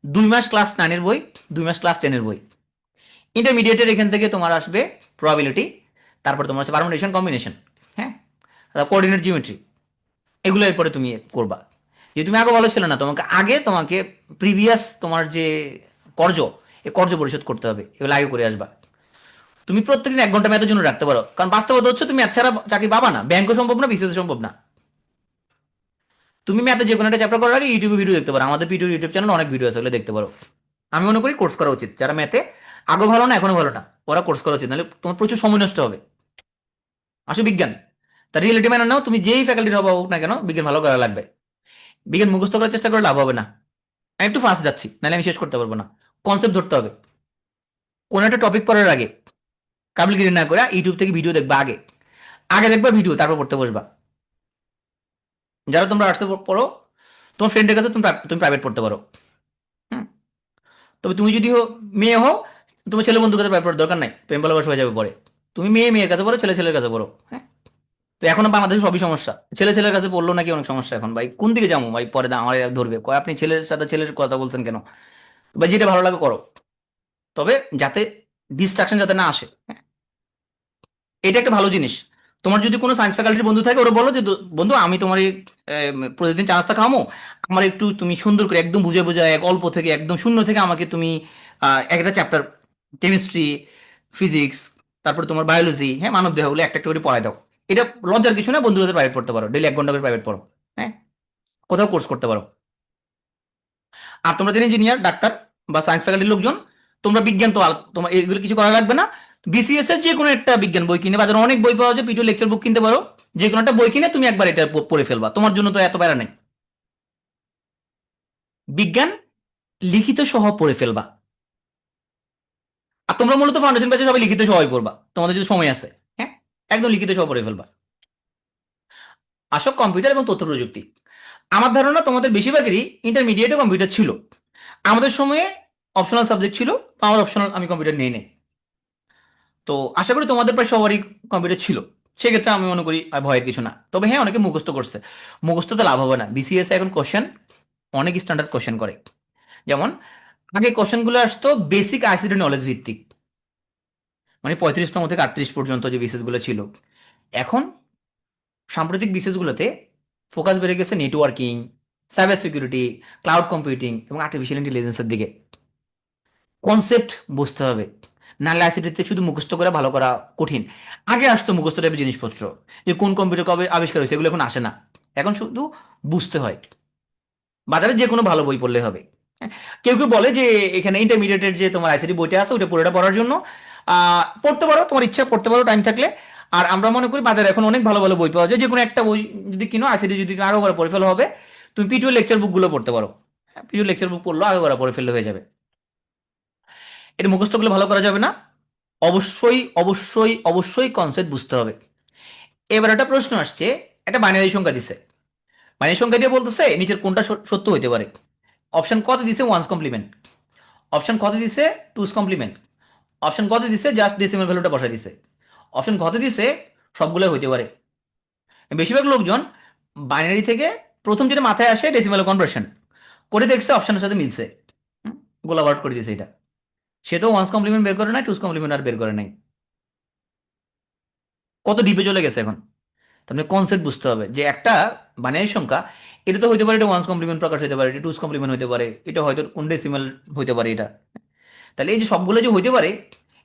2 মাস ক্লাস 9-এর বই, 2 মাস ক্লাস 10-এর বই। ইন্টারমিডিয়েটের এখান থেকে তোমার আসবে প্রবাবিলিটি, তারপর তোমার হচ্ছে পারমুটেশন কম্বিনেশন, হ্যাঁ, কোঅর্ডিনেট জিওমেট্রি, এগুলো এরপরে তুমি করবা। যে তুমি আগে ভালো ছিল না, তোমাকে প্রিভিয়াস তোমার যে কর্জ, এই কর্জ পরিশোধ করতে হবে, এগুলো আগে করে আসবা। তুমি প্রত্যেকদিন 1 ঘন্টা ম্যাথের জন্য রাখতে পারো, কারণ বাস্তবতা হচ্ছে তুমি ম্যাথ ছাড়া চাকরি পাবা না, ব্যাংকও সম্ভব না, বিসিএস সম্ভব না। তুমি ম্যাথে যে কোনো একটা চ্যাপ্টার করার আগে ইউটিউবে ভিডিও দেখতে পারো, আমাদের পিটিউর ইউটিউব চ্যানেল অনেক ভিডিও আছে, ওগুলো দেখতে পারো। আমি মনে করি কোর্স করা উচিত, যারা ম্যাথে আগে ভালো না এখনো ভালো না, ওরা কোর্স করা উচিত, নাহলে তোমার প্রচুর সময় নষ্ট হবে। আসলে বিজ্ঞান তার রিয়েলিটি মানে নাও, তুমি যেই ফ্যাকাল্টির হবা হোক না কেন, বিজ্ঞান ভালো করা লাগবে। বিজ্ঞান মুখস্থ করার চেষ্টা করে লাভ হবে না। আমি একটু ফাস্ট যাচ্ছি, নাহলে আমি শেষ করতে পারবো না। কনসেপ্ট ধরতে হবে। কোন একটা টপিক পড়ার আগে কাবিলগিরি না করে ইউটিউব থেকে ভিডিও দেখবা, আগে আগে দেখবা ভিডিও, তারপর পড়তে বসবা। যারা তোমরা আর্টসে পড়ো, তোমার ফ্রেন্ডের কাছে তুমি প্রাইভেট পড়তে পারো। হুম, তবে তুমি যদি মেয়ে হও, তোমার ছেলে বন্ধুর কাছে প্রাইভেট পড়ার দরকার নাই, প্রেম ভালোবাসা হয়ে যাবে পরে। তুমি মেয়ের কাছে পড়ো, ছেলের কাছে পড়ো। হ্যাঁ, তো এখন বাংলাদেশে সবই সমস্যা। ছেলের কাছে পড়লো নাকি অনেক সমস্যা। এখন ভাই কোন দিকে যাবো ভাই, পরে আমার ধরবে, কয় আপনি ছেলের সাথে ছেলের কথা বলছেন কেন? ভাই যেটা ভালো লাগে করো, তবে যাতে ডিস্ট্রাকশন যাতে না আসে। হ্যাঁ, এটা একটা ভালো জিনিস। তোমার যদি কোনো সায়েন্স ফ্যাকাল্টির বন্ধু থাকে, ওরা বলো যে বন্ধু আমি তোমার এই প্রতিদিন চা নাস্তা খাওয়ামো, আমার একটু তুমি সুন্দর করে একদম বুঝে বুঝে এক অল্প থেকে একদম শূন্য থেকে আমাকে তুমি একটা চ্যাপ্টার, কেমিস্ট্রি, ফিজিক্স, তারপর তোমার বায়োলজি, হ্যাঁ, মানব দেহগুলো একটা একটা করে পড়াই দাও। এটা লজ্জার কিছু না, বন্ধুদের প্রাইভেট পড়তে পারো, ডেলি 1 ঘন্টা করে প্রাইভেট পড়ো, হ্যাঁ, কোথাও কোর্স করতে পারো। আর তোমরা যারা ইঞ্জিনিয়ার, ডাক্তার বা সায়েন্স ফ্যাকাল্টির লোকজন, তোমরা বিজ্ঞান তো তোমার এগুলো কিছু করা লাগবে না। বিসিএস এর যে কোনো একটা বিজ্ঞান বই কিনে, বাজারে অনেক বই পাওয়া যায়, পিটিও লেকচার বুক কিনতে পারো, যে কোনো একটা বই কিনে তুমি একবার এটা পড়ে ফেলবা, তোমার জন্য তো এত প্যারা নেই। বিজ্ঞান লিখিত সহ পড়ে ফেলবা। আর তোমরা মূলত ফাউন্ডেশন ব্যাচে সবাই লিখিত সহই পড়বা, তোমাদের যদি সময় আছে, হ্যাঁ, একদম লিখিত সহ পড়ে ফেলবা। আসো কম্পিউটার এবং তথ্য প্রযুক্তি। আমার ধারণা তোমাদের বেশিরভাগেরই ইন্টারমিডিয়েটে কম্পিউটার ছিল। আমাদের সময়ে অপশনাল সাবজেক্ট ছিল, তো আমার অপশনাল, আমি কম্পিউটার নিয়ে নেই। তো আশা করি তোমাদের প্রায় সবারই কম্পিউটার ছিল। সেক্ষেত্রে আমি মনে করি আর ভয়ের কিছু না। তবে হ্যাঁ, অনেকে মুখস্থ করছে, মুখস্থতে লাভ হবে না। বিসিএস এখন কোশ্চেন অনেক স্ট্যান্ডার্ড কোশ্চেন করে। যেমন আগে কোশ্চেনগুলো আসতো বেসিক আইসিটি নলেজ ভিত্তিক, মানে 35তম থেকে 38 পর্যন্ত যে বিসিএস গুলো ছিল। এখন সাম্প্রতিক বিসিএস গুলোতে ফোকাস বেড়ে গেছে networking, cyber security, cloud computing এবং আর্টিফিশিয়াল ইন্টেলিজেন্সের দিকে। কনসেপ্ট বুঝতে হবে, নাহলে আইসিটিতে শুধু মুখস্থ করে ভালো করা কঠিন। আগে আসতো মুখস্থ টাইপের জিনিসপত্র, যে কোন কম্পিউটার কবে আবিষ্কার হয়েছে, এগুলো এখন আসে না। এখন শুধু বুঝতে হয়। বাজারে যে কোনো ভালো বই পড়লে হবে। হ্যাঁ, কেউ কেউ বলে যে এখানে ইন্টারমিডিয়েটের যে তোমার আইসিটি বইটা আছে ওটা পুরোটা পড়ার জন্য পড়তে পারো, তোমার ইচ্ছা পড়তে পারো টাইম থাকলে। আর আমরা মনে করি বাজারে এখন অনেক ভালো ভালো বই পাওয়া যায়, যে কোনো একটা বই যদি কিনো, আইসিটি যদি আগে করা পড়ে ফেলা হবে। তুমি পিটিও লেকচার বুকগুলো পড়তে পারো, পিটিও লেকচার বুক পড়লো আগে করা পড়ে ফেললে হয়ে যাবে। এটা মুখস্থ করলে ভালো করা যাবে না। অবশ্যই অবশ্যই অবশ্যই কনসেপ্ট বুঝতে হবে। এবার একটা প্রশ্ন আসছে, একটা বাইনারি সংখ্যা দিছে, বাইনারি সংখ্যা দিয়ে বলতেছে নিচের কোনটা সত্য হইতে পারে। অপশন কত দিছে ওয়ান্স কমপ্লিমেন্ট, অপশন কত দিছে টুস কমপ্লিমেন্ট, অপশন কত দিছে জাস্ট ডেসিমাল ভ্যালুটা বসাই দিছে, অপশন কত দিছে সবগুলো হইতে পারে। বেশিরভাগ লোকজন বাইনারি থেকে প্রথম যেটা মাথায় আসে ডেসিমাল কনভার্সন করে দেখছে অপশনের সাথে মিলছে, গোলা আউট করে দিয়েছে এটা। সে তো ওয়ান্স কমপ্লিমেন্ট বের করে নাই, টুস কমপ্লিমেন্ট আর বের করে নাই। কত ডিপে চলে গেছে এখন। তাহলে কনসেপ্ট বুঝতে হবে যে একটা বাইনারি সংখ্যা, এটা তো হইতে পারে এটা ওয়ান্স কমপ্লিমেন্ট প্রকাশ হতে পারে, এটা টুস কমপ্লিমেন্ট হতে পারে, এটা হয়তো কোন ডেসিমাল হতে পারে এটা। তাহলে এই যে সবগুলো যে হইতে পারে,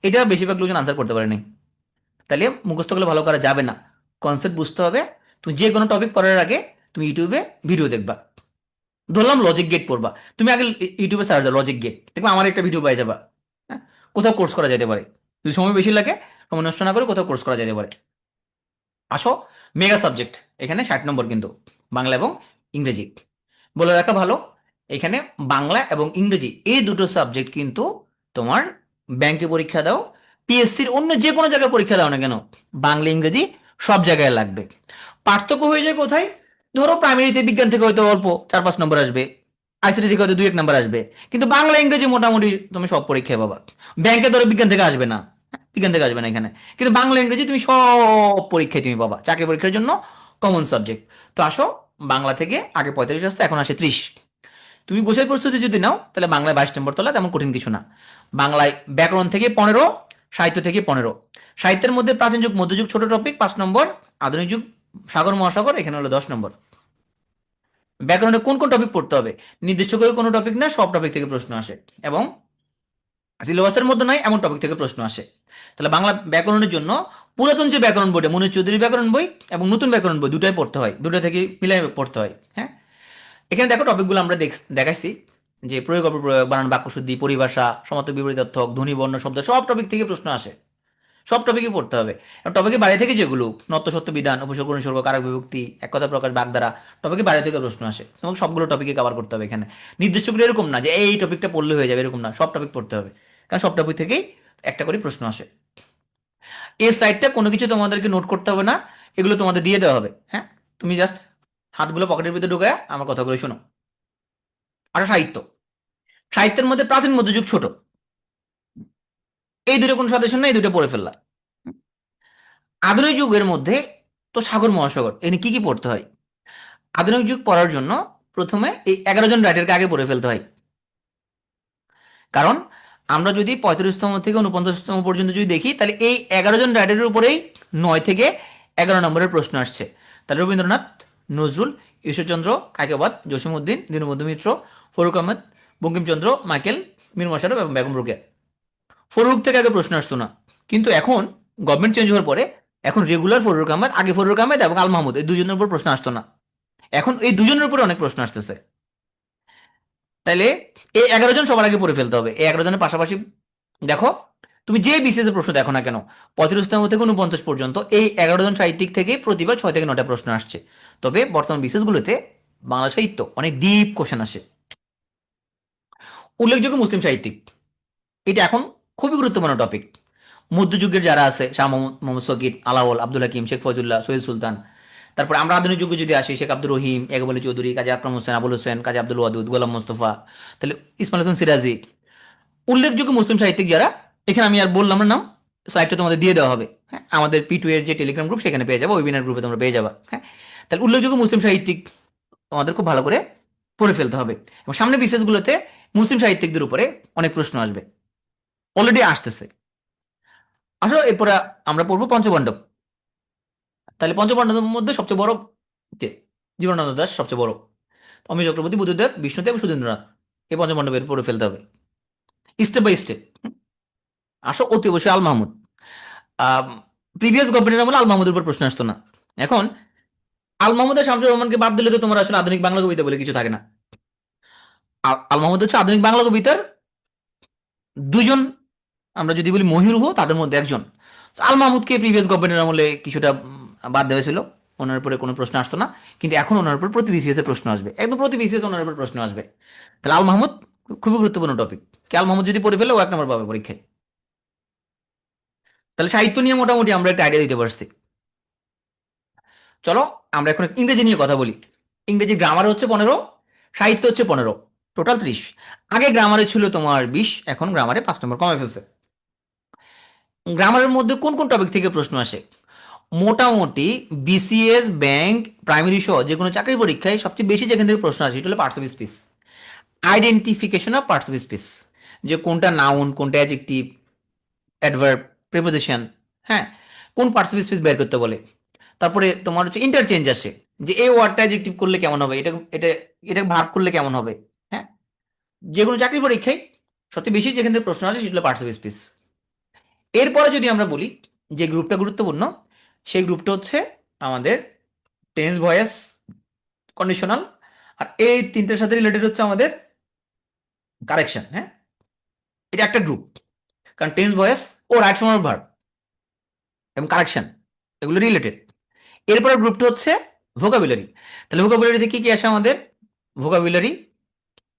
এটা বেশিরভাগ লোকজন আনসার করতে পারেনি। তাহলে মুখস্থ করলে ভালো করা যাবে না, কনসেপ্ট বুঝতে হবে। তুমি যে কোনো টপিক পড়ার আগে তুমি ইউটিউবে ভিডিও দেখবা। ধরলাম লজিক গেট পড়বা, তুমি আগে ইউটিউবে সার্চ দাও লজিক গেট, দেখবে আমার একটা ভিডিও পাই যাবা। হ্যাঁ, কোথাও কোর্স করা যেতে পারে, যদি সময় বেশি লাগে, সময় নষ্ট না করে কোথাও কোর্স করা যেতে পারে। আসো মেগা সাবজেক্ট, এখানে 60 নম্বর কিন্তু, বাংলা এবং ইংরেজি। বলে রাখা ভালো, এখানে বাংলা এবং ইংরেজি এই দুটো সাবজেক্ট কিন্তু তোমার ব্যাংকে পরীক্ষা দাও, পিএসসির অন্য যে কোনো জায়গায় পরীক্ষা দাও না কেন, বাংলা ইংরেজি সব জায়গায় লাগবে। পার্থক্য হয়ে যায় কোথায়, ধরো প্রাইমারিতে বিজ্ঞান থেকে হয়তো অল্প 4-5 নম্বর আসবে, আইসিটি থেকে হয়তো 2-1 নম্বর আসবে, কিন্তু বাংলা ইংরেজি মোটামুটি তুমি সব পরীক্ষায় পাবা। ব্যাংকে ধরো বিজ্ঞান থেকে আসবে না, বিজ্ঞান থেকে আসবে না এখানে, কিন্তু বাংলা ইংরেজি তুমি সব পরীক্ষায় তুমি পাবা, চাকরি পরীক্ষার জন্য কমন সাবজেক্ট। তো আসো, বাংলা থেকে আগে 45 আসতো, এখন আসে 30। তুমি গোছের প্রস্তুতি যদি নাও তাহলে বাংলায় 22 নম্বর তোলা তেমন কঠিন কিছু না। বাংলায় ব্যাকরণ থেকে 15, সাহিত্য থেকে 15। সাহিত্যের মধ্যে প্রাচীন যুগ মধ্যযুগ ছোট টপিক 5 নম্বর, আধুনিক যুগ সাগর মহাসাগর এখানে হলো 10 নম্বর। ব্যাকরণে কোন কোন টপিক পড়তে হবে, নির্দিষ্ট করে কোনো টপিক না, সব টপিক থেকে প্রশ্ন আসে এবং সিলেবাসের মধ্যে নয় এমন টপিক থেকে প্রশ্ন আসে। তাহলে বাংলা ব্যাকরণের জন্য পুরাতন যে ব্যাকরণ বইটা, মনির চৌধুরী ব্যাকরণ বই এবং নতুন ব্যাকরণ বই দুটাই পড়তে হয়, দুটো থেকে মিলাই পড়তে হয়। হ্যাঁ, এখানে দেখো টপিকগুলো আমরা দেখাইছি, যে প্রয়োগ অপপ্রয়োগ, বানান, বাক্যশুদ্ধি, পরিভাষা, সমার্থক, বিপরীতার্থক, ধ্বনি, বর্ণ, শব্দ, সব টপিক থেকে প্রশ্ন আসে, সব টপিকই পড়তে হবে। টপিকের বাইরে থেকে যেগুলো নত্য সত্য বিধান, উপসর্গ অনুসর্গ, কারক বিভক্তি, এক কথা প্রকাশ, বাগধারা, টপিকের বাইরে থেকে প্রশ্ন আসে এবং সবগুলো টপিকে কভার করতে হবে। এখানে নির্দিষ্ট করে এরকম না যে এই টপিকটা পড়লে হয়ে যাবে, এরকম না, সব টপিক পড়তে হবে, কারণ সব টপিক থেকেই একটা করে প্রশ্ন আসে। এই স্লাইডটা কোনো কিছু তোমাদেরকে নোট করতে হবে না, এগুলো তোমাদের দিয়ে দেওয়া হবে। হ্যাঁ, তুমি জাস্ট হাতগুলো পকেটের ভিতরে ঢুকায় আমার কথাগুলো শোনো। আর সাহিত্য, সাহিত্যের মধ্যে প্রাচীন মধ্যযুগ ছোট, এই দুটো কোনো সাজেশন না, এই দুটো পড়ে ফেললা। আধুনিক যুগের মধ্যে তো সাগর মহাসাগর, এখানে কি কি পড়তে হয়। আধুনিক যুগ পড়ার জন্য প্রথমে এই 11 জন রাইটারকে আগে পড়ে ফেলতে হয়, কারণ আমরা যদি 35তম থেকে 49তম পর্যন্ত যদি দেখি, তাহলে এই 11 জন রাইটারের উপরেই 9 থেকে 11 নম্বরের প্রশ্ন আসছে। তাহলে রবীন্দ্রনাথ, নজরুল, ঈশ্বরচন্দ্র, কায়কবাদ, জসীমউদ্দিন, দীনবন্ধু মিত্র, ফরুক আহমেদ, বঙ্কিমচন্দ্র, মাইকেল, মীর মশারফ এবং বেগম রোকেয়া। ফররুখ থেকে আগে প্রশ্ন আসতো না, কিন্তু এখন গভর্নমেন্ট চেঞ্জ হওয়ার পরে এখন রেগুলার ফররুখ আহমেদ, আগে ফররুখ আহমেদ এবং আল মাহমুদ, এই দুজনের উপর প্রশ্ন আসতো না, এখন এই দুজনের উপরে অনেক প্রশ্ন আসতেছে। তাইলে এই 11 জন সবার আগে পড়ে ফেলতে হবে। এই 11 জনের পাশাপাশি দেখো, তুমি যে বিসিএস এর প্রশ্ন দেখো না কেন, 45তম থেকে 49 পর্যন্ত এই 11 জন সাহিত্যিক থেকে প্রতিবার 6 থেকে 9টা প্রশ্ন আসছে। তবে বর্তমান বিসিএস গুলোতে বাংলা সাহিত্য অনেক ডিপ কোশ্চেন আসে। উল্লেখযোগ্য মুসলিম সাহিত্যিক, এটা এখন খুবই গুরুত্বপূর্ণ টপিক। মধ্যযুগের যারা আছে, শাহ মোহাম্মদ সকির, আলাওল, আব্দুল হাকিম, শেখ ফজুল্লাহ, সৈয়দ সুলতান। তারপর আমরা আধুনিক যুগে যদি আসি, শেখ আব্দুর রহিম, একেব আলী চৌধুরী, কাজী আকরাম হোসেন, আবুল হোসেন, কাজী আব্দুল ওয়াদুদ, গোলাম মোস্তফা, তাহলে ইসমাইল হোসেন সিরাজি। উল্লেখযোগ্য মুসলিম সাহিত্যিক যারা, এখানে আমি আর বললাম না নাম, সাইটটা তোমাদের দিয়ে দেওয়া হবে, হ্যাঁ, আমাদের P2 এর যে টেলিগ্রাম গ্রুপ সেখানে পেয়ে যাবো, ওয়েবিনার গ্রুপে তোমরা পেয়ে যাবা, হ্যাঁ। তাহলে উল্লেখযোগ্য মুসলিম সাহিত্যিক আমাদের খুব ভালো করে পড়ে ফেলতে হবে, এবং সামনে বিশেষগুলোতে মুসলিম সাহিত্যিকদের উপরে অনেক প্রশ্ন আসবে, অলরেডি আসতেছে। আসো এরপরে আমরা পড়বো পঞ্চপাণ্ডব। তাহলে পঞ্চপাণ্ডবের মধ্যে সবচেয়ে বড় কে? জীবনানন্দ দাশ সবচেয়ে বড়, অমিয় চক্রবর্তী, বুদ্ধদেব, বিষ্ণুদেব এবং সুধীন্দ্রনাথ। এই পঞ্চপাণ্ডবের পড়ে ফেলতে হবে স্টেপ বাই স্টেপ। আসো অতি অবশ্যই আল মাহমুদ। প্রিভিয়াস গভর্নমেন্টের আমলে আল মাহমুদের উপর প্রশ্ন আসতো না। এখন আল মাহমুদ আর শামসুর রহমানকে বাদ দিলে তো তোমার আসলে আধুনিক বাংলা কবিতা বলে কিছু থাকে না। আল মাহমুদ হচ্ছে আধুনিক বাংলা কবিতার দুজন, আমরা যদি বলি মহিরুহ, তাদের মধ্যে একজন। আল মাহমুদকে প্রিভিয়াস গভর্নমেন্টের আমলে কিছুটা বাদ দেওয়া হয়েছিল, ওনার উপরে কোনো প্রশ্ন আসতো না, কিন্তু এখন ওনার উপর প্রতি বিসিএস এ প্রশ্ন আসবে, একদম প্রতি বিসিএস ওনার উপর প্রশ্ন আসবে। তাহলে আল মাহমুদ খুবই গুরুত্বপূর্ণ টপিক। কে আল মাহমুদ যদি পড়ে ফেলে ও 1 নম্বর পাবে পরীক্ষায়। তাহলে সাহিত্য নিয়ে মোটামুটি আমরা একটা আইডিয়া দিতে পারছি। চলো আমরা এখন ইংরেজি নিয়ে কথা বলি। ইংরেজি গ্রামার হচ্ছে 15, সাহিত্য হচ্ছে 15, টোটাল 30। আগে গ্রামারে ছিল তোমার 20, এখন গ্রামারে 5 নম্বর কমে ফেলছে। গ্রামারের মধ্যে কোন কোন টপিক থেকে প্রশ্ন আসে? মোটামুটি বিসিএস, ব্যাংক, প্রাইমারি সহ যে কোনো চাকরি পরীক্ষায় সবচেয়ে বেশি যেখান থেকে প্রশ্ন আসে সেটা হলো parts of speech, identification of parts of speech, যে কোনটা নাউন, কোনটা অ্যাডজেক্টিভ, অ্যাডভার্ব, প্রিপোজিশন, হ্যাঁ, কোন পার্টস অফ স্পিচ বের করতে বলে। তারপরে তোমার হচ্ছে ইন্টারচেঞ্জ আসে, যে এই ওয়ার্ডটা অ্যাডজেক্টিভ করলে কেমন হবে, এটা এটা এটা ভার্ব করলে কেমন হবে, হ্যাঁ। যে কোনো চাকরি পরীক্ষায় সবচেয়ে বেশি যেখান থেকে প্রশ্ন আসে সেটা হলো পার্টস অফ স্পিচ। এরপরে যদি আমরা বলি যে গ্রুপটা গুরুত্বপূর্ণ, সেই গ্রুপটা হচ্ছে আমাদের টেন্স, ভয়েস, কন্ডিশনাল, আর এই তিনটার সাথে রিলেটেড হচ্ছে আমাদের কারেকশন, হ্যাঁ। এটা একটা গ্রুপ, কারণ টেন্স, ভয়েস ও রাইট ফর্ম অফ ভার্ব এবং কারেকশন এগুলো রিলেটেড। এরপরে গ্রুপটা হচ্ছে ভোকাবুলারি। তাহলে ভোকাবুলারিতে কি কি আসে আমাদের? ভোকাবুলারি,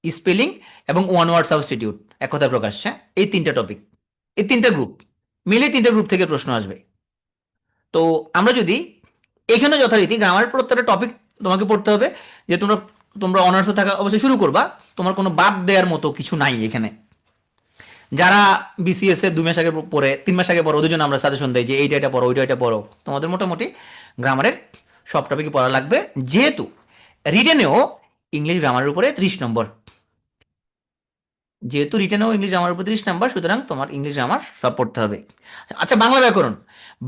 স্পেলিং এবং ওয়ান ওয়ার্ড সাবস্টিটিউট, এক কথা প্রকাশ, হ্যাঁ। এই তিনটা টপিক, এই তিনটা গ্রুপ মিলে তিনটা গ্রুপ থেকে প্রশ্ন আসবে। তো আমরা যদি এখানে যথারীতি গ্রামার প্রত্যেকটা টপিক তোমাকে পড়তে হবে, যে তোমরা তোমরা অনার্সে থাকা অবশ্যই শুরু করবা, তোমার কোনো বাদ দেওয়ার মতো কিছু নাই এখানে। যারা বিসিএস এর 2 মাস আগে পড়ে, 3 মাস আগে পড়ো, ওদের জন্য আমরা সাজেশন দেই যে এইটা এটা পড়ো, ওইটা এটা পড়ো। তোমাদের মোটামুটি গ্রামারের সব টপিকই পড়া লাগবে, যেহেতু রিটেনেও ইংলিশ গ্রামারের উপরে 30 নম্বর, যেহেতু রিটেনেও ইংলিশ গ্রামারের উপরে 30 নম্বর, সুতরাং তোমার ইংলিশ গ্রামার সব পড়তে হবে। আচ্ছা, বাংলা ব্যাকরণ,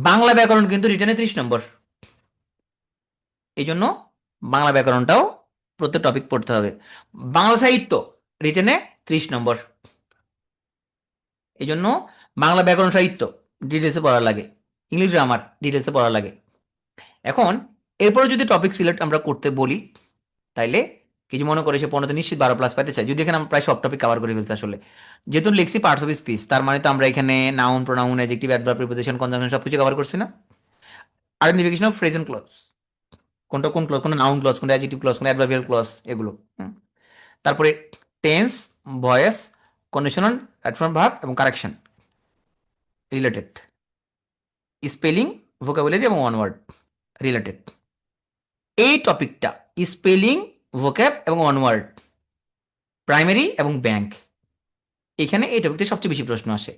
বাংলা ব্যাকরণ কিন্তু রিটেনে 30 নম্বর, এই জন্য বাংলা ব্যাকরণটাও প্রত্যেক টপিক পড়তে হবে। বাংলা সাহিত্য রিটেনে 30 নম্বর, এই জন্য বাংলা ব্যাকরণ সাহিত্য ডিটেলসে পড়া লাগে, ইংলিশ গ্রামার ডিটেলসে পড়া লাগে। এখন এরপরে যদি টপিক সিলেক্ট আমরা করতে বলি, তাইলে কিছু মনে করে সে 15তে নিশ্চিত 12+ পাইতে চাই, যদি এখানে আমরা প্রায় সব টপিক কভার করে ফেলতে আসলে। যেহেতু লিখছি পার্টস অফ স্পিচ, তার মানে তো আমরা এখানে noun, pronoun, adjective, adverb, preposition, conjunction সবকিছু কভার করছি না? Identification of phrase and clause, কোনটা কোন ক্লজ, কোনটা নাউন ক্লজ, কোনটা অ্যাডজেক্টিভ ক্লজ, কোনটা অ্যাডভার্বিয়াল ক্লজ, এগুলো। তারপরে tense, voice, conditional, adverb, verb এবং কারেকশন রিলেটেড, স্পেলিং, ভোকাবুলারি এবং ওয়ান ওয়ার্ড রিলেটেড। এই টপিকটা স্পেলিং, ভোক্যাব এবং ওয়ান ওয়ার্ড, প্রাইমারি এবং ব্যাংক, এখানে এই টপিকতে সবচেয়ে বেশি প্রশ্ন আসে।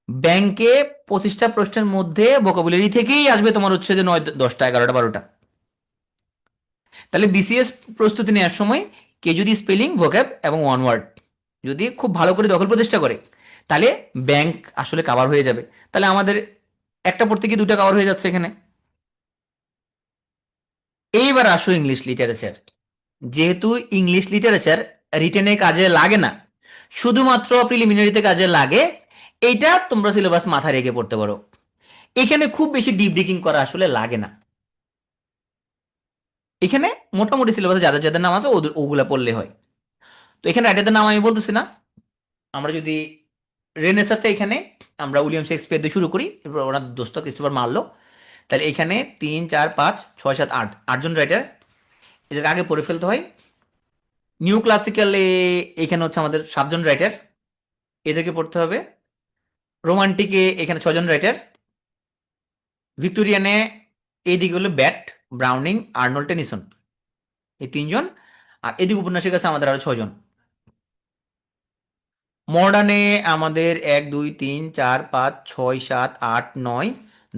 ব্যাংকে 25টা প্রশ্নের মধ্যে ভোকাবুলারি থেকেই আসবে তোমার হচ্ছে যে 9, 10টা, 11টা, 12টা। তাহলে বিসিএস প্রস্তুতি নেওয়ার সময় কে যদি স্পেলিং, ভোক্যাব এবং ওয়ান ওয়ার্ড যদি খুব ভালো করে দখল প্রতিষ্ঠা করে, তাহলে ব্যাংক আসলে কভার হয়ে যাবে। তাহলে আমাদের একটা পড়তে গিয়ে 2টা কভার হয়ে যাচ্ছে এখানে। এইবার আসো ইংলিশ লিটারেচার। যেহেতু ইংলিশ লিটারেচার রিটেনে কাজে লাগে না, শুধুমাত্র প্রিলিমিনারিতে কাজে লাগে, এইটা তোমরা সিলেবাস মাথায় রেখে পড়তে পারো। এখানে খুব বেশি ডিপ ডিকিং করা আসলে লাগে না। এখানে মোটামুটি সিলেবাসে যাদের যাদের নাম আছে ওগুলা পড়লে হয়। তো এখানে রাইটারদের নাম আমি বলতেছি না। আমরা যদি রেনেসাতে এখানে আমরা উইলিয়াম শেক্সপিয়ার দিয়ে শুরু করি, এরপর ওনার দোস্ত ক্রিস্টোফার মার্লো, তাহলে এখানে 3 4 5 6 7 8 আটজন রাইটার, এটাকে আগে পড়ে ফেলতে হয়। নিউ ক্লাসিক্যালে এখানে হচ্ছে আমাদের 7জন রাইটার, এদেরকে পড়তে হবে। রোমান্টিকে এখানে 6জন রাইটার। ভিক্টোরিয়ানে এইদিকে হলো ব্যাট, ব্রাউনিং, আর্নল্ড টেনিসন, এই 3জন। আর এদিকে উপন্যাসিক আছে আমাদের আরো 6জন। মডার্নে আমাদের 1 2 3 4 5 6 7 8 9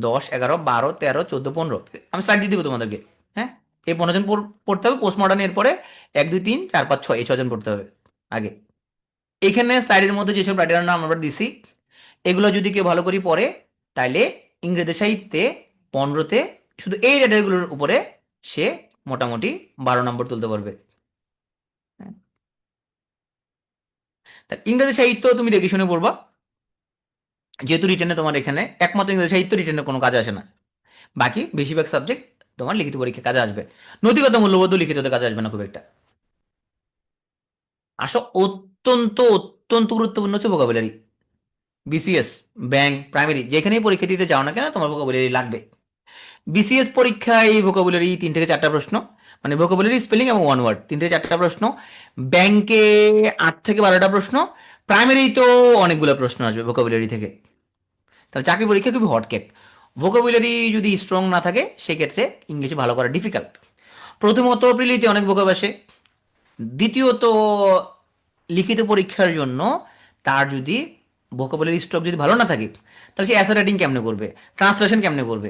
10 11 12 13 14 15, আমি স্লাইড দিয়ে দিব তোমাদেরকে। হ্যাঁ, এই 15জন পড়তে হবে। পোস্ট মডার্ন এর পরে 1 2 3 4 5 6 এই 6জন পড়তে হবে আগে। এখানে স্লাইডের মধ্যে যেসব রাইটারের নাম আমরা দিছি, এগুলো যদি কেউ ভালো করে পড়ে, তাইলে ইংরেজি সাহিত্যে 15তে শুধু এই রাইটারগুলোর উপরে সে মোটামুটি 12 নম্বর তুলতে পারবে। তা ইংরেজি সাহিত্য তুমি দেখে শুনে পড়বা, যেহেতু রিটেনে তোমার এখানে একমাত্র ইংরেজি সাহিত্য রিটেনে কোনো কাজ আসে না। বাকি বেশিরভাগ সাবজেক্ট তোমার লিখিত পরীক্ষা কাজে আসবে। নৈতিকতা মূল্যবোধ লিখিততে কাজে আসবে না খুব একটা। আসলে অত্যন্ত অত্যন্ত গুরুত্বপূর্ণ হচ্ছে ভোকাবুলারি। বিসিএস, ব্যাংক, প্রাইমারি যেখানেই পরীক্ষা দিতে যাও না কেন, তোমার ভোকাবুলারি লাগবে। বিসিএস পরীক্ষায় ভোকাবুলারি 3 থেকে 4টা প্রশ্ন, মানে ভোকাবুলারি, স্পেলিং এবং ওয়ান ওয়ার্ড, 3 থেকে 4টা প্রশ্ন। ব্যাংকে 8 থেকে 12টা প্রশ্ন। প্রাইমারি তো অনেকগুলো প্রশ্ন আসবে ভোকাবুলারি থেকে। তাহলে চাকরি পরীক্ষা খুবই হটকেক। ভোকাবুলারি যদি স্ট্রং না থাকে সেক্ষেত্রে ইংলিশে ভালো করা ডিফিকাল্ট। প্রথমত প্রিলিতে অনেক ভোকাব আসে। দ্বিতীয়ত লিখিত পরীক্ষার জন্য তার যদি ভোকাবুলারি স্টক যদি ভালো না থাকে, তাহলে সে অ্যাসে রাইটিং কেমনে করবে, ট্রান্সলেশন কেমনে করবে,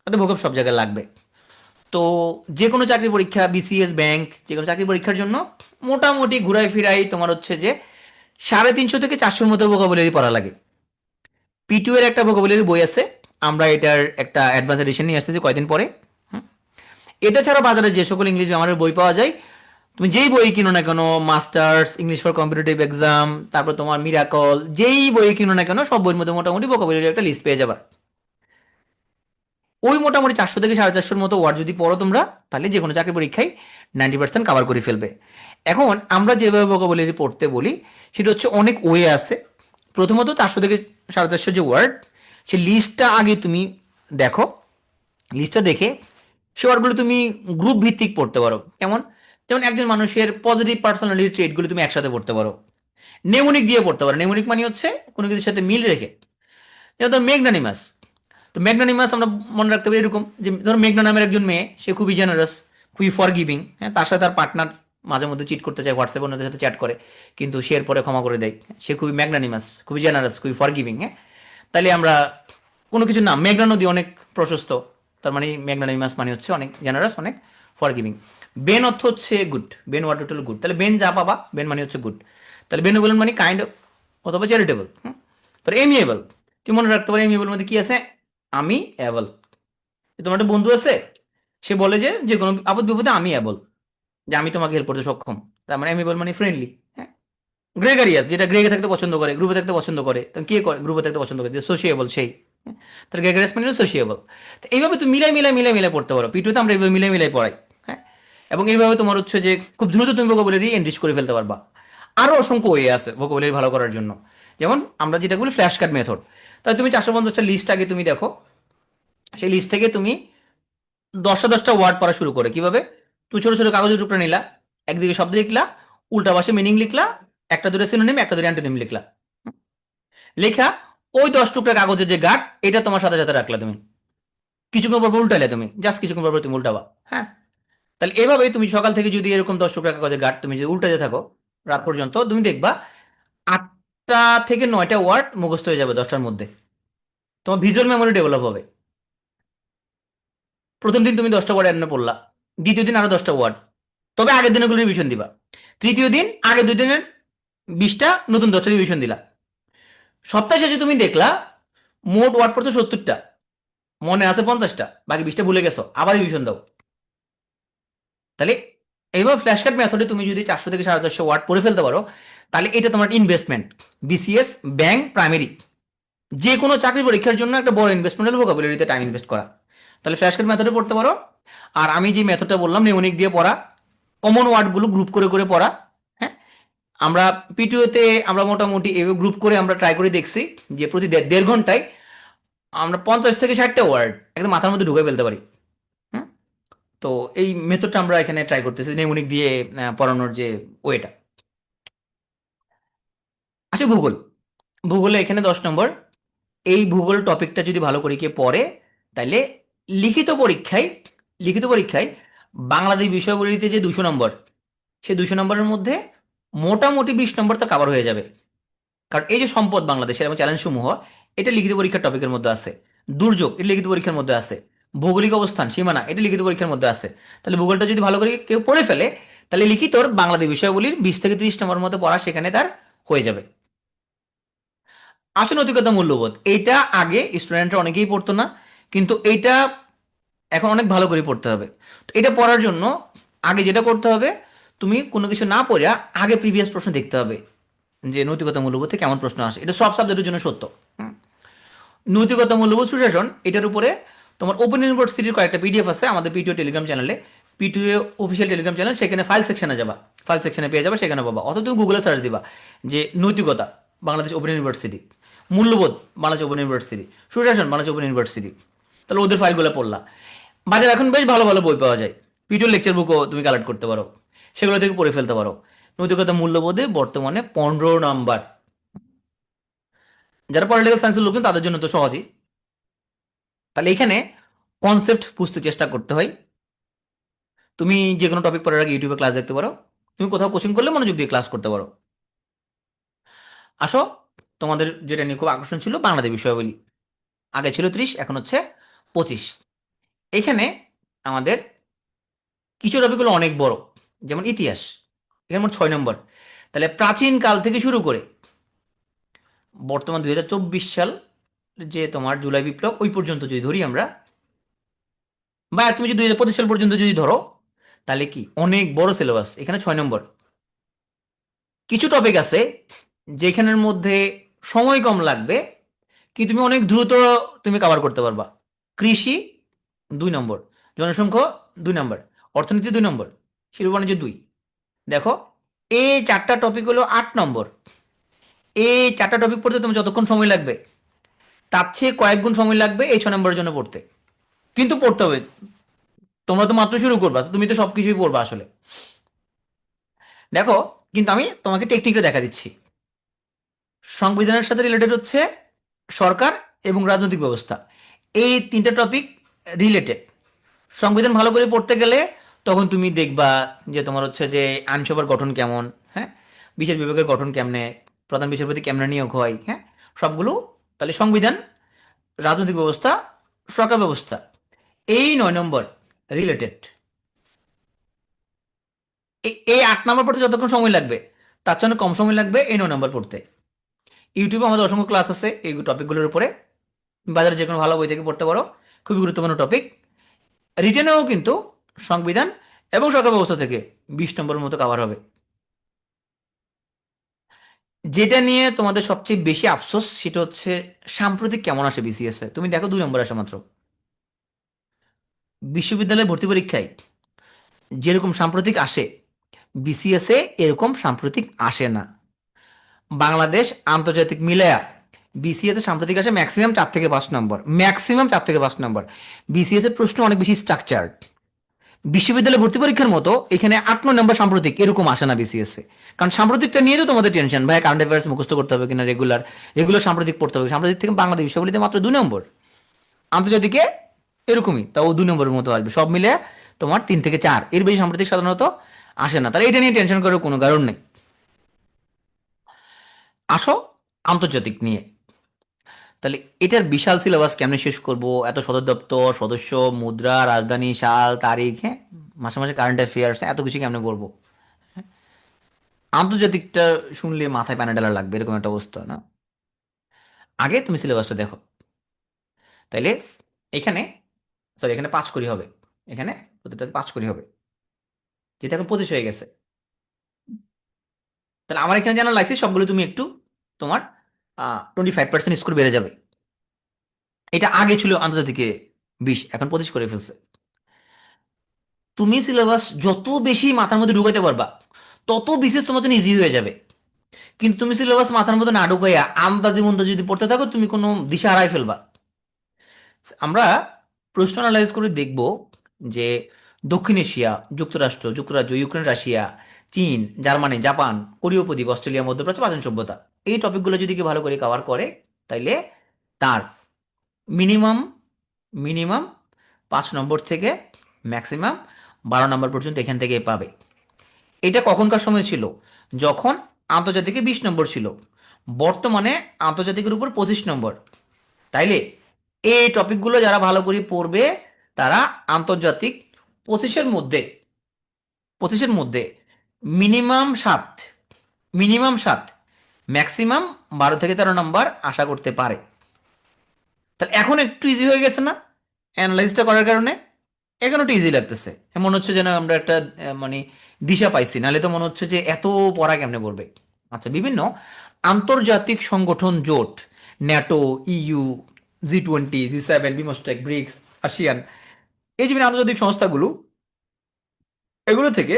তাতে ভোকাব সব জায়গায় লাগবে। তো যে কোনো চাকরি পরীক্ষা, বিসিএস, ব্যাংক, যে কোনো চাকরি পরীক্ষার জন্য মোটামুটি ঘুরাই ফিরাই তোমার হচ্ছে যে 350 থেকে 400 মতো ভোকাবুলারি পড়া লাগে। পিটু এর একটা ভোকাবুলারি বই আছে, আমরা এটার একটা অ্যাডভান্স এডিশন নিয়ে আসতেছি কয়েকদিন পরে। এটা ছাড়া বাজারে যে সকল ইংলিশ গ্রামারের বই পাওয়া যায়, তুমি যেই বই কিনো না কেন, masters, English for competitive exam, তারপর তোমার মিরাকল, যেই বই কিনো না কেন সব বইয়ের মধ্যে মোটামুটি ভোকাবুলারি একটা লিস্ট পেয়ে যাবা। ওই মোটামুটি 400 থেকে 450 মতো ওয়ার্ড যদি পড়ো তোমরা, তাহলে যে কোনো চাকরি পরীক্ষায় 90% কাভার করে ফেলবে। এখন আমরা যেভাবে ভোকাবুলারি পড়তে বলি সেটা হচ্ছে অনেক ওয়ে আছে। প্রথমত 400 থেকে 450 যে ওয়ার্ড, সে লিস্টটা আগে তুমি দেখো। লিস্টটা দেখে সে ওয়ার্ডগুলো তুমি গ্রুপ ভিত্তিক পড়তে পারো। কেমন? যেমন একজন মানুষের পজিটিভ পার্সোনালিটি ট্রেটগুলো তুমি একসাথে পড়তে পারো, নেমোনিক দিয়ে পড়তে পারো। নেমোনিক মানে হচ্ছে কোনো কিছুর সাথে মিল রেখে। যেমন ধর ম্যাগনানিমাস, তো ম্যাগনানিমাস আমরা মনে রাখতে পারি এরকম যে ধরো মেঘনা নামের একজন মেয়ে, সে খুবই জেনারাস, খুবই ফরগিভিং। হ্যাঁ, তার সাথে তার পার্টনার মাঝে মধ্যে চিট করতে চায়, হোয়াটসঅ্যাপে অন্যদের সাথে চ্যাট করে, কিন্তু সে এরপরে ক্ষমা করে দেয়। সে খুবই ম্যাগনানিমাস, খুবই জেনারাস, খুবই ফরগিভিং। হ্যাঁ, তাহলে আমরা কোনো কিছুর নাম, মেঘনা নদী অনেক প্রশস্ত, তার মানে ম্যাগনানিমাস মানে হচ্ছে অনেক জেনারাস, অনেক ফরগিভিং। বেন অর্থ হচ্ছে গুড, বেন ওয়ার্ড হলো গুড, তাহলে বেন যা পাবা বেন মানে হচ্ছে গুড। তাহলে বেনেবল মানে কাইন্ড অথবা চ্যারিটেবল। তাহলে এমিয়েবল, তুই মনে রাখতে পারো এমিয়েবল মধ্যে কি আছে, আমি অ্যাবল। তোমার একটা বন্ধু আছে, সে বলে যে যে কোনো আপদ বিপদে আমি অ্যাবল, যে আমি তোমাকে হেল্প করতে সক্ষম। তার মানে অ্যামিবল মানে ফ্রেন্ডলি। হ্যাঁ, গ্রেগারিয়াস, যেটা গ্রেগে থাকতে পছন্দ করে, গ্রুপে থাকতে পছন্দ করে। তো কে করে গ্রুপে থাকতে পছন্দ করে, যে সোশিয়েবল সেই। হ্যাঁ, তার গ্রেগারিয়াস মানে সোশিয়েবল। তো এইভাবে তুমি মিলাই মিলাই মিলাই মিলাই পড়তে পারো। পিটুতে আমরা এইভাবে মিলাই মিলাই পড়াই। হ্যাঁ, এবং এইভাবে তোমার হচ্ছে যে খুব দ্রুত তুমি ভোকাবুলারি এনরিচ করে ফেলতে পারবা। আরো অসংখ্য ওয়ে আছে ভোকাবুলারি ভালো করার জন্য। যেমন আমরা যেটা বলি ফ্ল্যাশ কার্ড মেথড। তাহলে তুমি 450টা লিস্ট আগে তুমি দেখো, সেই লিস্ট থেকে তুমি 10টা ওয়ার্ড পড়া শুরু করে কিভাবে, তুই ছোট ছোট কাগজের টুকরা নিলা, একদিকে শব্দ লিখলা, উল্টা পাশে মিনিং লিখলা, একটা দুটো সিনোনিম একটা দুটো অ্যান্টোনিম লিখলা। লেখা ওই 10 টুকরা কাগজের যে গাঁট, এটা তোমার সাথে সাথে রাখলা তুমি, কিছুক্ষণ পর পর উল্টাইলে তুমি, জাস্ট কিছুক্ষণ পর পর তুমি উল্টাবা। হ্যাঁ, তাহলে এভাবে তুমি সকাল থেকে যদি এরকম 10 টুকরা কাগজের গাঁট তুমি যদি উল্টাতে থাকো রাত পর্যন্ত, তুমি দেখবা 8টা থেকে 9টা ওয়ার্ড মুখস্থ হয়ে যাবে 10টার মধ্যে। তোমার ভিজুয়াল মেমোরি ডেভেলপ হবে। প্রথম দিন তুমি 10টা ওয়ার্ড এনে পড়লা, দ্বিতীয় দিন আরো 10টা ওয়ার্ড, তবে আগের দিনগুলো রিভিশন দিবা। তৃতীয় দিন আগের 2 দিনের 20টা, নতুন 10টা রিভিশন দিলা। সপ্তাহ শেষে তুমি দেখলা মোট ওয়ার্ড পড়তো 70টা, মনে আছে 50টা, বাকি 20টা ভুলে গেছো, আবার রিভিশন দাও। তাহলে এইবার ফ্ল্যাশ কার্ড মেথডে তুমি যদি 400 থেকে 450 ওয়ার্ড পড়ে ফেলতে পারো, তাহলে এটা তোমার ইনভেস্টমেন্ট। বিসিএস, ব্যাংক, প্রাইমারি, যে কোনো চাকরি পরীক্ষার জন্য একটা বড় ইনভেস্টমেন্ট হলো ভোকাবুলারিতে টাইম ইনভেস্ট করা। তাহলে ফ্ল্যাশ কার্ড মেথডে পড়তে পারো। আর আমি যে মেথডটা বললাম নেমোনিক দিয়ে পড়া, কমন ওয়ার্ডগুলো গ্রুপ করে করে পড়া। হ্যাঁ, আমরা পিটিওতে আমরা মোটামুটি এভাবে গ্রুপ করে আমরা ট্রাই করে দেখছি যে প্রতি দেড় ঘন্টায় আমরা 50 থেকে 60টা ওয়ার্ড একদম মাথার মধ্যে ঢুকে ফেলতে পারি। হুম, তো এই মেথডটা আমরা এখানে ট্রাই করতেছি নেমোনিক দিয়ে পড়ানোর যে ওয়েটা। আচ্ছা, ভূগোল। ভূগোলে এখানে 10 নম্বর। এই ভূগোল টপিকটা যদি ভালো করে কেউ পড়ে, তাহলে লিখিত পরীক্ষায় লিখিত পরীক্ষায় বাংলাদেশ বিষয়বলিতে যে 200 নম্বর, সেই 200 নম্বরের মধ্যে মোটামুটি 20 নম্বর তো কাভার হয়ে যাবে। কারণ এই যে সম্পদ বাংলাদেশের এবং চ্যালেঞ্জ সমূহ, এটা লিখিত পরীক্ষার টপিকের মধ্যে আছে। দুর্যোগ, এটা লিখিত পরীক্ষার মধ্যে আছে। ভৌগোলিক অবস্থান, সীমানা, এটা লিখিত পরীক্ষার মধ্যে আছে। তাহলে ভূগোলটা যদি ভালো করে কেউ পড়ে ফেলে, তাহলে লিখিতর বাংলাদেশ বিষয়গুলির 20 থেকে 30 নম্বর মতো পড়া সেখানে তার হয়ে যাবে। আসল নৈতিকতা মূল্যবোধ, এইটা আগে স্টুডেন্টরা অনেকেই পড়তো না, কিন্তু এইটা এখন অনেক ভালো করে পড়তে হবে। তো এটা পড়ার জন্য আগে যেটা করতে হবে, তুমি কোনো কিছু না পড়া আগে প্রিভিয়াস প্রশ্ন দেখতে হবে যে নৈতিকতা মূল্যবোধ থেকে কেমন প্রশ্ন আসে। এটা সব সাবজেক্টের জন্য সত্য। হুম। নৈতিকতা মূল্যবোধ সুশাসন, এটার উপরে তোমার ওপেন ইউনিভার্সিটির কয়েকটা পিডিএফ আছে আমাদের পিটিও টেলিগ্রাম চ্যানেলে। পিটিও অফিসিয়াল টেলিগ্রাম চ্যানেল, সেখানে ফাইল সেকশনে যাবা, ফাইল সেকশনে পেয়ে যাবে, সেখানে পাবা। অথবা তুমি গুগলে সার্চ দিবা যে নৈতিকতা বাংলাদেশ ওপেন ইউনিভার্সিটি, মূল্যবোধ বাংলাদেশ ওপেন ইউনিভার্সিটি, সুশাসন বাংলাদেশ ওপেন ইউনিভার্সিটি। তাহলে ওদের ফাইলগুলো পড়লা। বাজারে এখন বেশ ভালো ভালো বই পাওয়া যায়, পিটিও লেকচার বুকও তুমি কালেক্ট করতে পারো, সেগুলো থেকে পড়ে ফেলতে পারো। নৈতিকতা মূল্যবোধে বর্তমানে 15 নম্বর। যারা পলিটিক্যাল সায়েন্সের লোক তাদের জন্য তো সহজই। তাহলে এখানে কনসেপ্ট বুঝতে চেষ্টা করতে হয়। তুমি যে কোনো টপিক পড়ার আগে ইউটিউবে ক্লাস দেখতে পারো, তুমি কোথাও কোচিং করলে মনোযোগ দিয়ে ক্লাস করতে পারো। আসো, তোমাদের যেটা নিয়ে খুব আকর্ষণ ছিল বাংলাদেশ বিষয়াবলী, আগে ছিল 30, এখন হচ্ছে 25। এখানে আমাদের কিছু টপিকগুলো অনেক বড়, যেমন ইতিহাস, এখানে মোট 6 নম্বর। তাহলে প্রাচীন কাল থেকে শুরু করে বর্তমান 2024 সাল, যে তোমার জুলাই বিপ্লব ওই পর্যন্ত যদি ধরি আমরা, বা তুমি যদি 2025 সাল পর্যন্ত যদি ধরো, তাহলে কি অনেক বড় সিলেবাস। এখানে 6 নম্বর। কিছু টপিক আছে যেখানের মধ্যে সময় কম লাগবে, কি তুমি অনেক দ্রুত তুমি কভার করতে পারবা। কৃষি 2 নম্বর, জনসংখ্যা 2 নম্বর, অর্থনীতি 2 নম্বর, শিল্প বাণিজ্য 2। দেখো, এই 4টা টপিক হলো 8 নম্বর। এই 4টা টপিক পড়তে তোমার যতক্ষণ সময় লাগবে, তার চেয়ে কয়েক গুণ সময় লাগবে এই 6 নম্বরের জন্য পড়তে। কিন্তু পড়তে হবে, তোমরা তো মাত্র শুরু করবা, তুমি তো সবকিছুই পড়বা আসলে। দেখো, কিন্তু আমি তোমাকে টেকনিকটা দেখা দিচ্ছি। সংবিধানের সাথে রিলেটেড হচ্ছে সরকার এবং রাজনৈতিক ব্যবস্থা, এই 3টা টপিক রিলেটেড। সংবিধান ভালো করে পড়তে গেলে তখন তুমি দেখবা যে তোমার হচ্ছে যে আইনসভার গঠন কেমন, হ্যাঁ, বিচার বিভাগের গঠন কেমনে, প্রধান বিচারপতি কেমনে নিয়োগ হয়, হ্যাঁ, সবগুলো। তাহলে সংবিধান, রাজনৈতিক ব্যবস্থা, সরকার ব্যবস্থা, এই 9 নম্বর রিলেটেড। এই 8 নম্বর পড়তে যতক্ষণ সময় লাগবে, তার জন্য কম সময় লাগবে এই 9 নম্বর পড়তে। ইউটিউবে আমাদের অসংখ্য ক্লাস আছে এই টপিকগুলোর উপরে, বাজারে যে কোনো ভালো বই থেকে পড়তে পারো। খুবই গুরুত্বপূর্ণ টপিক। রিটেনেও কিন্তু সংবিধান এবং সরকার ব্যবস্থা থেকে 20 নম্বরের মতো কভার হবে। যেটা নিয়ে তোমাদের সবচেয়ে বেশি আফসোস সেটা হচ্ছে সাম্প্রতিক কেমন আসে বিসিএস এ। তুমি দেখো 2 নম্বর আসে মাত্র। বিশ্ববিদ্যালয়ের ভর্তি পরীক্ষায় যেরকম সাম্প্রতিক আসে, বিসিএস এ এরকম সাম্প্রতিক আসে না। বাংলাদেশ আন্তর্জাতিক মিলায়া বিসিএস এ সাম্প্রতিক আসে ম্যাক্সিমাম 4 থেকে 5 নম্বর, ম্যাক্সিমাম 4 থেকে 5 নম্বর। বিসিএস এর প্রশ্ন অনেক বেশি স্ট্রাকচার্ড। বিশ্ববিদ্যালয় ভর্তি পরীক্ষার মতো এখানে 8 নম্বর সাম্প্রতিক এরকম আসে না বিসিএস এ। কারণ সাম্প্রতিকটা নিয়ে তো তোমাদের টেনশন, ভাই কারেন্ট অ্যাফেয়ার্স মুখস্থ করতে হবে কিনা, রেগুলার রেগুলার সাম্প্রতিক পড়তে হবে। সাম্প্রতিক থেকে বাংলাদেশ বিষয়গুলিতে মাত্র 2 নম্বর, আন্তর্জাতিকে এরকমই তাও 2 নম্বরের মতো আসবে। সব মিলে তোমার 3 থেকে 4, এর বেশি সাম্প্রতিক সাধারণত আসে না। তাহলে এটা নিয়ে টেনশন করার কোনো কারণ নেই। আসো আন্তর্জাতিক নিয়ে। তাহলে এটার বিশাল সিলেবাস কেমনে শেষ করব, এত সদর দপ্তর, সদস্য, মুদ্রা, রাজধানী, সাল, তারিখ, হ্যাঁ, মাসে মাসে কারেন্ট অ্যাফেয়ার্স, এত কিছু কেমনে বলবো। আন্তর্জাতিকটা শুনলে মাথায় প্যানাডেলা লাগবে, এরকম একটা অবস্থা না। আগে তুমি সিলেবাসটা দেখো। তাইলে এখানে, সরি, এখানে 5 করি হবে, এখানে প্রতিটাতে 5 করি হবে। যেটা এখন 25 হয়ে গেছে। তাহলে আমার এখানে জানা লাগছে সবগুলো তুমি একটু তোমার 25% স্কোর বেড়ে যাবে। এটা আগে ছিল আন্তর্জাতিকে 20, এখন 25 করে ফেলছে। তুমি সিলেবাস যত বেশি মাথার মধ্যে ঢুকাইতে পারবা তত বিশেষ তোমার জন্য ইজি হয়ে যাবে। কিন্তু তুমি সিলেবাস মাথার মধ্যে না ঢুকাইয়া আন্দাজি মুন্দাজি যদি পড়তে থাকো তুমি কোনো দিশা হারাই ফেলবা। আমরা প্রশ্ন অ্যানালাইজ করে দেখব যে দক্ষিণ এশিয়া, যুক্তরাষ্ট্র, যুক্তরাজ্য, ইউক্রেন, রাশিয়া, চীন, জার্মানি, জাপান, কোরীয় উপদ্বীপ, অস্ট্রেলিয়া, মধ্যপ্রাচ্য, প্রাচীন সভ্যতা, এই টপিকগুলো যদি কেউ ভালো করে কভার করে তাইলে তার মিনিমাম মিনিমাম 5 নম্বর থেকে ম্যাক্সিমাম 12 নম্বর পর্যন্ত এখান থেকে পাবে। এটা কখনকার সময় ছিল? যখন আন্তর্জাতিকে 20 নম্বর ছিল, বর্তমানে আন্তর্জাতিকের উপর 25 নম্বর। তাইলে এই টপিকগুলো যারা ভালো করে পড়বে তারা আন্তর্জাতিক 25-এর মধ্যে মিনিমাম 7, ম্যাক্সিমাম 12 থেকে 13 নম্বর আশা করতে পারে। তাহলে এখন একটু ইজি হয়ে গেছে না অ্যানালাইসটা করার কারণে? এখন একটু ইজি লাগতেছে, মনে হচ্ছে যেন আমরা একটা মানে দিশা পাইছি, নাহলে তো মনে হচ্ছে যে এত পড়া কেমনে পড়বে। আচ্ছা, বিভিন্ন আন্তর্জাতিক সংগঠন জোট, NATO, EU, G20, G7, BIMSTEC, BRICS, ASEAN, এই যে বিভিন্ন আন্তর্জাতিক সংস্থাগুলো, এগুলো থেকে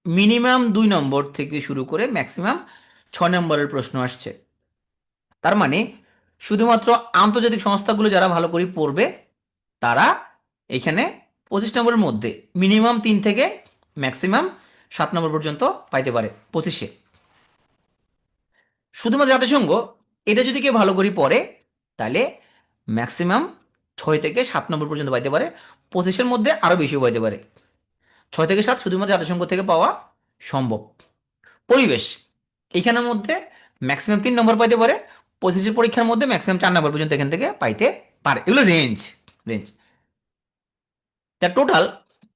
মিনিমাম 2 নম্বর থেকে শুরু করে ম্যাক্সিমাম 6 নম্বরের প্রশ্ন আসছে। তার মানে শুধুমাত্র আন্তর্জাতিক সংস্থাগুলো যারা ভালো করে পড়বে তারা এখানে 25 নম্বরের মধ্যে মিনিমাম 3 থেকে ম্যাক্সিমাম 7 নম্বর পর্যন্ত পাইতে পারে 25-এ। শুধুমাত্র জাতিসংঘ, এটা যদি কেউ ভালো করে পড়ে তাহলে ম্যাক্সিমাম 6 থেকে 7 নম্বর পর্যন্ত পাইতে পারে, 25-এর মধ্যে আরো বেশিও পাইতে পারে। 6 থেকে 7 শুধুমাত্র জাতিসংঘ থেকে পাওয়া সম্ভব। পরিবেশ, এখানের মধ্যে ম্যাক্সিমাম 3 নম্বর পাইতে পারে, 25-এর পরীক্ষার মধ্যে ম্যাক্সিমাম 4 নম্বর পর্যন্ত এখান থেকে পাইতে পারে। এগুলো রেঞ্জ রেঞ্জ। তা টোটাল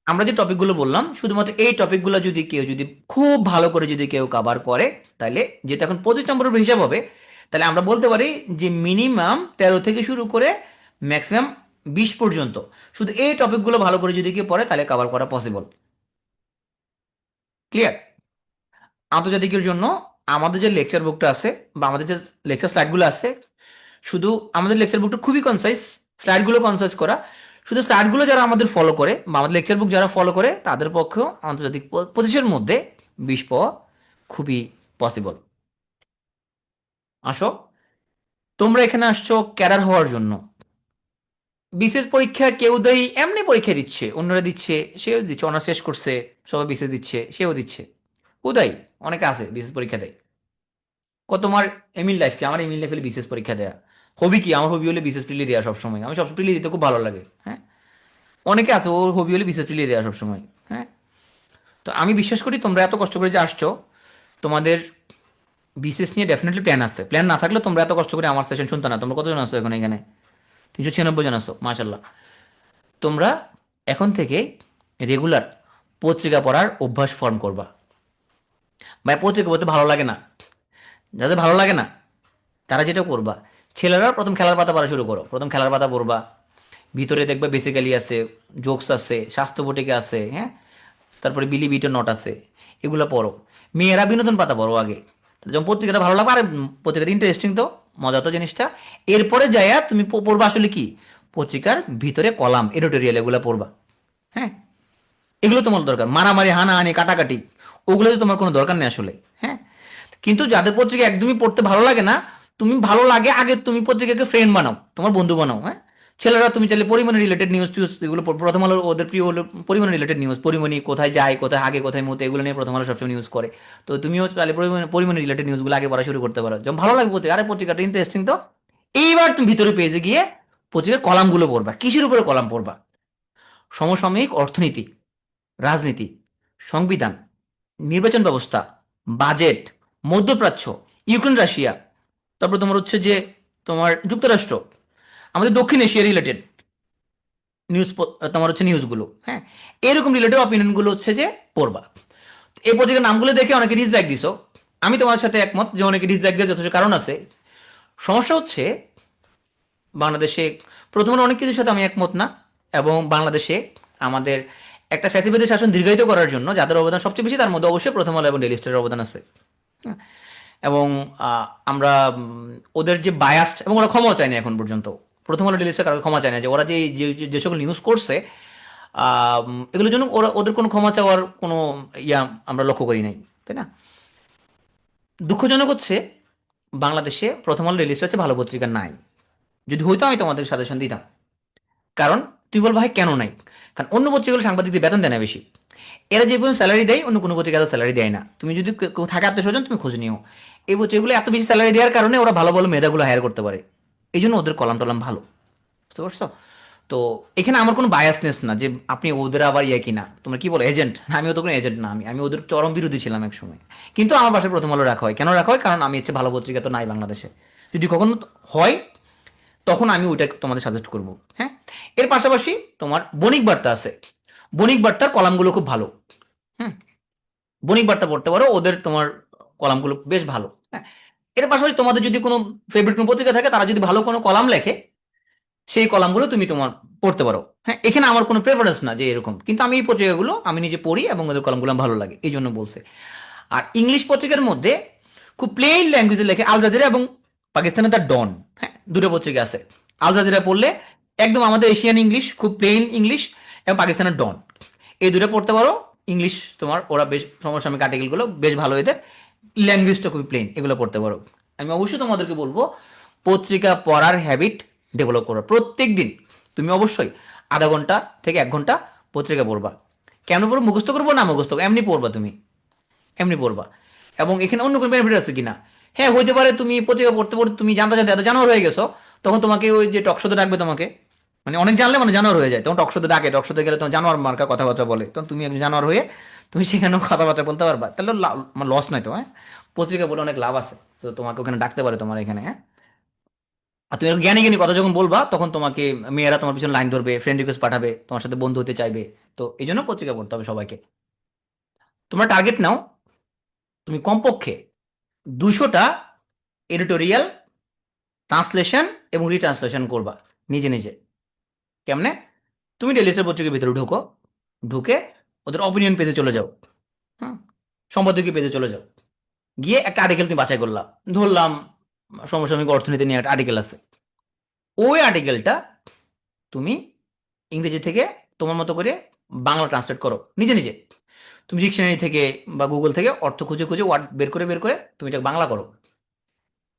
আমরা যে টপিকগুলো বললাম, শুধুমাত্র এই টপিকগুলো যদি কেউ যদি খুব ভালো করে যদি কেউ কভার করে তাহলে, যেটা এখন 25 নম্বরের হিসাব হবে, তাহলে আমরা বলতে পারি যে মিনিমাম 13 থেকে শুরু করে ম্যাক্সিমাম 20 পর্যন্ত শুধু এই টপিকগুলো ভালো করে যদি কেউ পড়ে তাহলে কভার করা পসিবল। ক্লিয়ার? আন্তর্জাতিকের জন্য আমাদের যে লেকচার বুকটা আছে বা আমাদের যে লেকচার স্লাইডগুলো আছে, শুধু আমাদের লেকচার বুকটা খুবই কনসাইজ, স্লাইডগুলো কনসাইজ করা। শুধু স্লাইডগুলো যারা আমাদের ফলো করে বা আমাদের লেকচার বুক যারা ফলো করে তাদের পক্ষেও আন্তর্জাতিক 25-এর মধ্যে 20 পাওয়া খুবই পসিবল। আসো, তোমরা এখানে আসছো ক্যাডার হওয়ার জন্য। বিশেষ পরীক্ষা কেউ দেয় এমনি পরীক্ষা দিচ্ছে, অন্যরা দিচ্ছে, সেও দিচ্ছে, অনার্স শেষ করছে সবাই বিশেষ দিচ্ছে, সেও দিচ্ছে। উদয় অনেকে আছে বিশেষ পরীক্ষা দেয়। তোমার এমিল লাইফ কি? আমার এমিল লাইফ হলে বিশেষ পরীক্ষা দেয়া। হবি কি? আমার হবি হলে বিশেষ প্রিলি দেওয়া সবসময়। আমি সবসময় প্রিলি দিতে খুব ভালো লাগে। হ্যাঁ, অনেকে আছে ওর হবি হলে বিশেষ প্রিলি দেওয়া সবসময়। হ্যাঁ, তো আমি বিশ্বাস করি তোমরা এত কষ্ট করে যে আসছো, তোমাদের বিশেষ নিয়ে ডেফিনেটলি প্ল্যান আছে। প্ল্যান না থাকলে তোমরা এত কষ্ট করে আমার সেশন শুনতে না। তোমরা কতজন আছো এখন এখানে? 396 জন আছো, মাশাল্লাহ। তোমরা এখন থেকে রেগুলার পত্রিকা পড়ার অভ্যাস ফর্ম করবা। ভাই পত্রিকা পড়তে ভালো লাগে না, যাদের ভালো লাগে না তারা যেটা করবা, ছেলেরা প্রথম খেলার পাতা পড়া শুরু করো। প্রথম খেলার পাতা পড়বা, ভিতরে দেখবে বেসিক্যালি আছে, জোকস আছে, স্বাস্থ্য বটিকা আছে, হ্যাঁ, তারপরে বিলি বিটের নট আছে, এগুলো পড়ো। মেয়েরা বিনোদন পাতা পড়ো আগে, যখন পত্রিকাটা ভালো লাগবে। আর পত্রিকাটা ইন্টারেস্টিং তো, মজা তো জিনিসটা। এরপরে যাইয়া তুমি পড়বা আসলে কি, পত্রিকার ভিতরে কলাম, এডিটোরিয়াল, এগুলো পড়বা। হ্যাঁ, এগুলো তোমার দরকার। মারামারি, হানাহানি, কাটাকাটি, ওগুলোতে তোমার কোনো দরকার নেই আসলে। হ্যাঁ, কিন্তু যাদের পত্রিকা একদমই পড়তে ভালো লাগে না, তুমি ভালো লাগে আগে তুমি পত্রিকাকে ফ্রেন্ড বানাও, তোমার বন্ধু বানাও। হ্যাঁ, ছেলেরা তুমি চাইলে পরিমণি রিলেটেড নিউজ টিউজ এগুলো প্রথম আলো ওদের প্রিয় হলো পরিমণি রিলেটেড নিউজ, পরিমণি কোথায় যায়, কোথায় আগে, কোথায় মুতে, এগুলো নিয়ে প্রথম আলো সবসময় নিউজ করে। তো তুমিও চাইলে পরিমণি রিলেটেড নিউজগুলো আগে পড়া শুরু করতে পারো, যখন ভালো লাগে পত্রিকা। আরে পত্রিকাটা ইন্টারেস্টিং তো, এইবার তুমি ভিতরে পেজে গিয়ে পত্রিকার কলামগুলো পড়বা। কিসের উপরে কলাম পড়বা? সমসাময়িক অর্থনীতি, রাজনীতি, সংবিধান, নির্বাচন ব্যবস্থা, বাজেট, মধ্যপ্রাচ্য, ইউক্রেন, রাশিয়া, তারপর তোমার হচ্ছে যে তোমার যুক্তরাষ্ট্র, আমাদের দক্ষিণ এশিয়া রিলেটেড নিউজ, তোমার হচ্ছে নিউজগুলো। হ্যাঁ, এরকম রিলেটেড অপিনিয়নগুলো হচ্ছে যে পড়বা। এই পত্রিকার নামগুলো দেখে অনেকে ডিসলাইক দিছো, আমি তোমার সাথে একমত যে অনেকে ডিসলাইক দেওয়ার যথেষ্ট কারণ আছে। সমস্যা হচ্ছে বাংলাদেশে প্রথমে অনেক কিছুর সাথে আমি একমত না, এবং বাংলাদেশে আমাদের একটা ফ্যাসিবাদী শাসন দীর্ঘায়িত করার জন্য যাদের অবদান সবচেয়ে বেশি তার মধ্যে অবশ্যই প্রথম আলো এবং ডেইলি স্টারের অবদান আছে। হ্যাঁ, এবং আমরা ওদের যে বায়াস্ট, এবং ওরা ক্ষমাও চায়নি এখন পর্যন্ত। প্রথম আলো ডেইলি স্টার কারো ক্ষমা চায় না, যে ওরা যে সকল নিউজ করছে এগুলোর জন্য ওদের কোনো ক্ষমা চাওয়ার কোনো ইয়া আমরা লক্ষ্য করি নাই, তাই না? দুঃখজনক হচ্ছে বাংলাদেশে প্রথম আলো ডেইলি স্টার হচ্ছে ভালো পত্রিকা নাই। যদি হইতো আমি তোমাদের সাজেশন দিতাম। কারণ তুই বল ভাই কেন নাই? কারণ অন্য পত্রিকাগুলো সাংবাদিকদের বেতন দেয় না বেশি। এরা যে পরিমাণ স্যালারি দেয় অন্য কোনো পত্রিকা স্যালারি দেয় না। তুমি যদি কেউ থাকে আত্মীয় স্বজন, তুমি খোঁজ নিও। এই পত্রিকাগুলো এত বেশি স্যালারি দেওয়ার কারণে ওরা ভালো ভালো মেধাগুলো হায়ার করতে পারে। এই জন্য ওদের কলাম টলাম ভালো, বুঝতে পারছো? তো এখানে আমার কোনো বায়াসনেস না যে আপনি ওদের আবার ইয়ে কিনা, তোমরা কি বলো এজেন্ট? আমি ওদের কোনো এজেন্ট না, আমি ওদের চরম বিরোধী ছিলাম এক সময়। কিন্তু আমার বাসায় প্রথম আলো রাখা হয়, কেন রাখা হয়? কারণ আমি হচ্ছে ভালো পত্রিকা তো নাই বাংলাদেশে। যদি কখনো হয় তখন আমি ওইটা তোমাদের সাজেস্ট করব। হ্যাঁ, এর পাশাপাশি তোমার বণিক বার্তা আছে। বণিক বার্তার কলামগুলো খুব ভালো। হুম, বণিক বার্তা পড়তে পারো, ওদের তোমার কলামগুলো বেশ ভালো। হ্যাঁ, এর পাশাপাশি তোমাদের যদি কোনো ফেভারিট কোনো পত্রিকা থাকে, তারা যদি ভালো কোনো কলাম লেখে, সেই কলামগুলো তুমি তোমার পড়তে পারো। হ্যাঁ, এখানে আমার কোনো প্রেফারেন্স না যে এরকম, কিন্তু আমি এই পত্রিকাগুলো আমি নিজে পড়ি এবং ওদের কলামগুলো ভালো লাগে, এই জন্য বলছে। আর ইংলিশ পত্রিকার মধ্যে খুব প্লেন ল্যাঙ্গুয়েজে লেখে আল জাজিরা এবং পাকিস্তানের দ্য ডন। হ্যাঁ, দুটো পত্রিকা আছে। আল জাজিরা পড়লে একদম আমাদের এশিয়ান ইংলিশ, খুব প্লেন ইংলিশ, এবং পাকিস্তানের ডন, এই দুটো পড়তে পারো। ইংলিশ তোমার ওরা বেশ সমসাময়িক আর্টিকেলগুলো বেশ ভালো, এদের ল্যাঙ্গুয়েজটা খুবই প্লেন, এগুলো পড়তে পারো। আমি অবশ্যই তোমাদেরকে বলবো পত্রিকা পড়ার হ্যাবিট ডেভেলপ করো। প্রত্যেক দিন তুমি অবশ্যই আধা ঘন্টা থেকে 1 ঘন্টা পত্রিকা পড়বা। কেন পড়বো? মুখস্থ করবো না, মুখস্থ এমনি পড়বা, তুমি এমনি পড়বা। এবং এখানে অন্য কোনো বেনিফিট আছে কিনা? হ্যাঁ, হইতে পারে তুমি পত্রিকা পড়তে পড়তে তুমি জানতে জানতে এত জানোয়ার হয়ে গেছো, তখন তোমাকে ওই যে টকশোতে ডাকবে তোমাকে, মানে অনেক জানলে মানে জানোয়ার হয়ে যায়, তখন টকশোতে ডাকে, টকশোতে গেলে তোমার জানোয়ার মার্কা কথাবার্তা বলে, তখন তুমি একজন জানোয়ার হয়ে তুমি সেখানেও কথাবার্তা বলতে পারবা, তাহলে লস নয় তো। হ্যাঁ, পত্রিকা বলে অনেক লাভ আছে, তো তোমাকে ওখানে ডাকতে পারে তোমার এখানে। হ্যাঁ, আর তুমি জ্ঞানী জ্ঞানী কথা যখন বলবা, তখন তোমাকে মেয়েরা তোমার পিছনে লাইন ধরবে, ফ্রেন্ড রিকোয়েস্ট পাঠাবে, তোমার সাথে বন্ধু হতে চাইবে। তো এই জন্য পত্রিকা পড়তে হবে সবাইকে। তোমরা টার্গেট নাও, তুমি কমপক্ষে 200টা এডিটোরিয়াল ট্রান্সলেশন এবং রিট্রান্সলেশন করবা নিজে নিজে। কেমনে? তুমি ডেলি স্টার পত্রিকার ভিতরে ঢুকো, ঢুকে ওদের অপিনিয়ন পেজে চলে যাও। হুম, সম্পাদকীয় পেজে চলে যাও, গিয়ে একটা আর্টিকেল তুমি বাছাই করলাম, ধরলাম সমসাময়িক অর্থনীতি নিয়ে একটা আর্টিকেল আছে। ওই আর্টিকেলটা তুমি ইংরেজি থেকে তোমার মতো করে বাংলা ট্রান্সলেট করো নিজে নিজে। তুমি ডিকশনারি থেকে বা গুগল থেকে অর্থ খুঁজে খুঁজে ওয়ার্ড বের করে তুমি এটা বাংলা করো।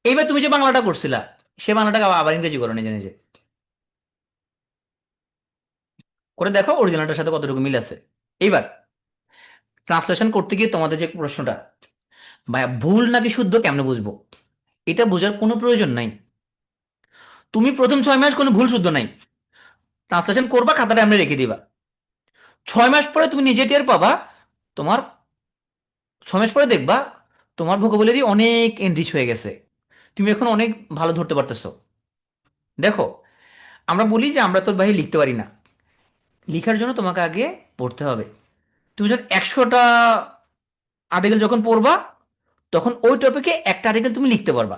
এইবার তুমি যে বাংলাটা করছিলা, সে বাংলাটাকে আবার ইংরেজি করো নিজে নিজে, করে দেখো অরিজিনালটার সাথে কতটুকু মিল আছে। এইবার ট্রান্সলেশন করতে গিয়ে তোমাদের যে প্রশ্নটা, ভাইয়া ভুল নাকি শুদ্ধ কেমনে বুঝবো? এটা বোঝার কোনো প্রয়োজন নাই। তুমি প্রথম 6 মাস কোনো ভুল শুদ্ধ নাই, ট্রান্সলেশন করবা, খাতাটা এমনি রেখে দিবা। 6 মাস পরে তুমি নিজে টের পাবা, তোমার 6 মাস পরে দেখবা তোমার ভোকাবুলারি অনেক এনরিচ হয়ে গেছে, তুমি এখন অনেক ভালো ধরতে পারতেছো। দেখো, আমরা বলি যে আমরা তোর ভাই লিখতে পারি না, লিখার জন্য তোমাকে আগে পড়তে হবে। তুমি যখন 100টা আর্টিকেল যখন পড়বা, তখন ওই টপিকে একটা আর্টিকেল তুমি লিখতে পারবা।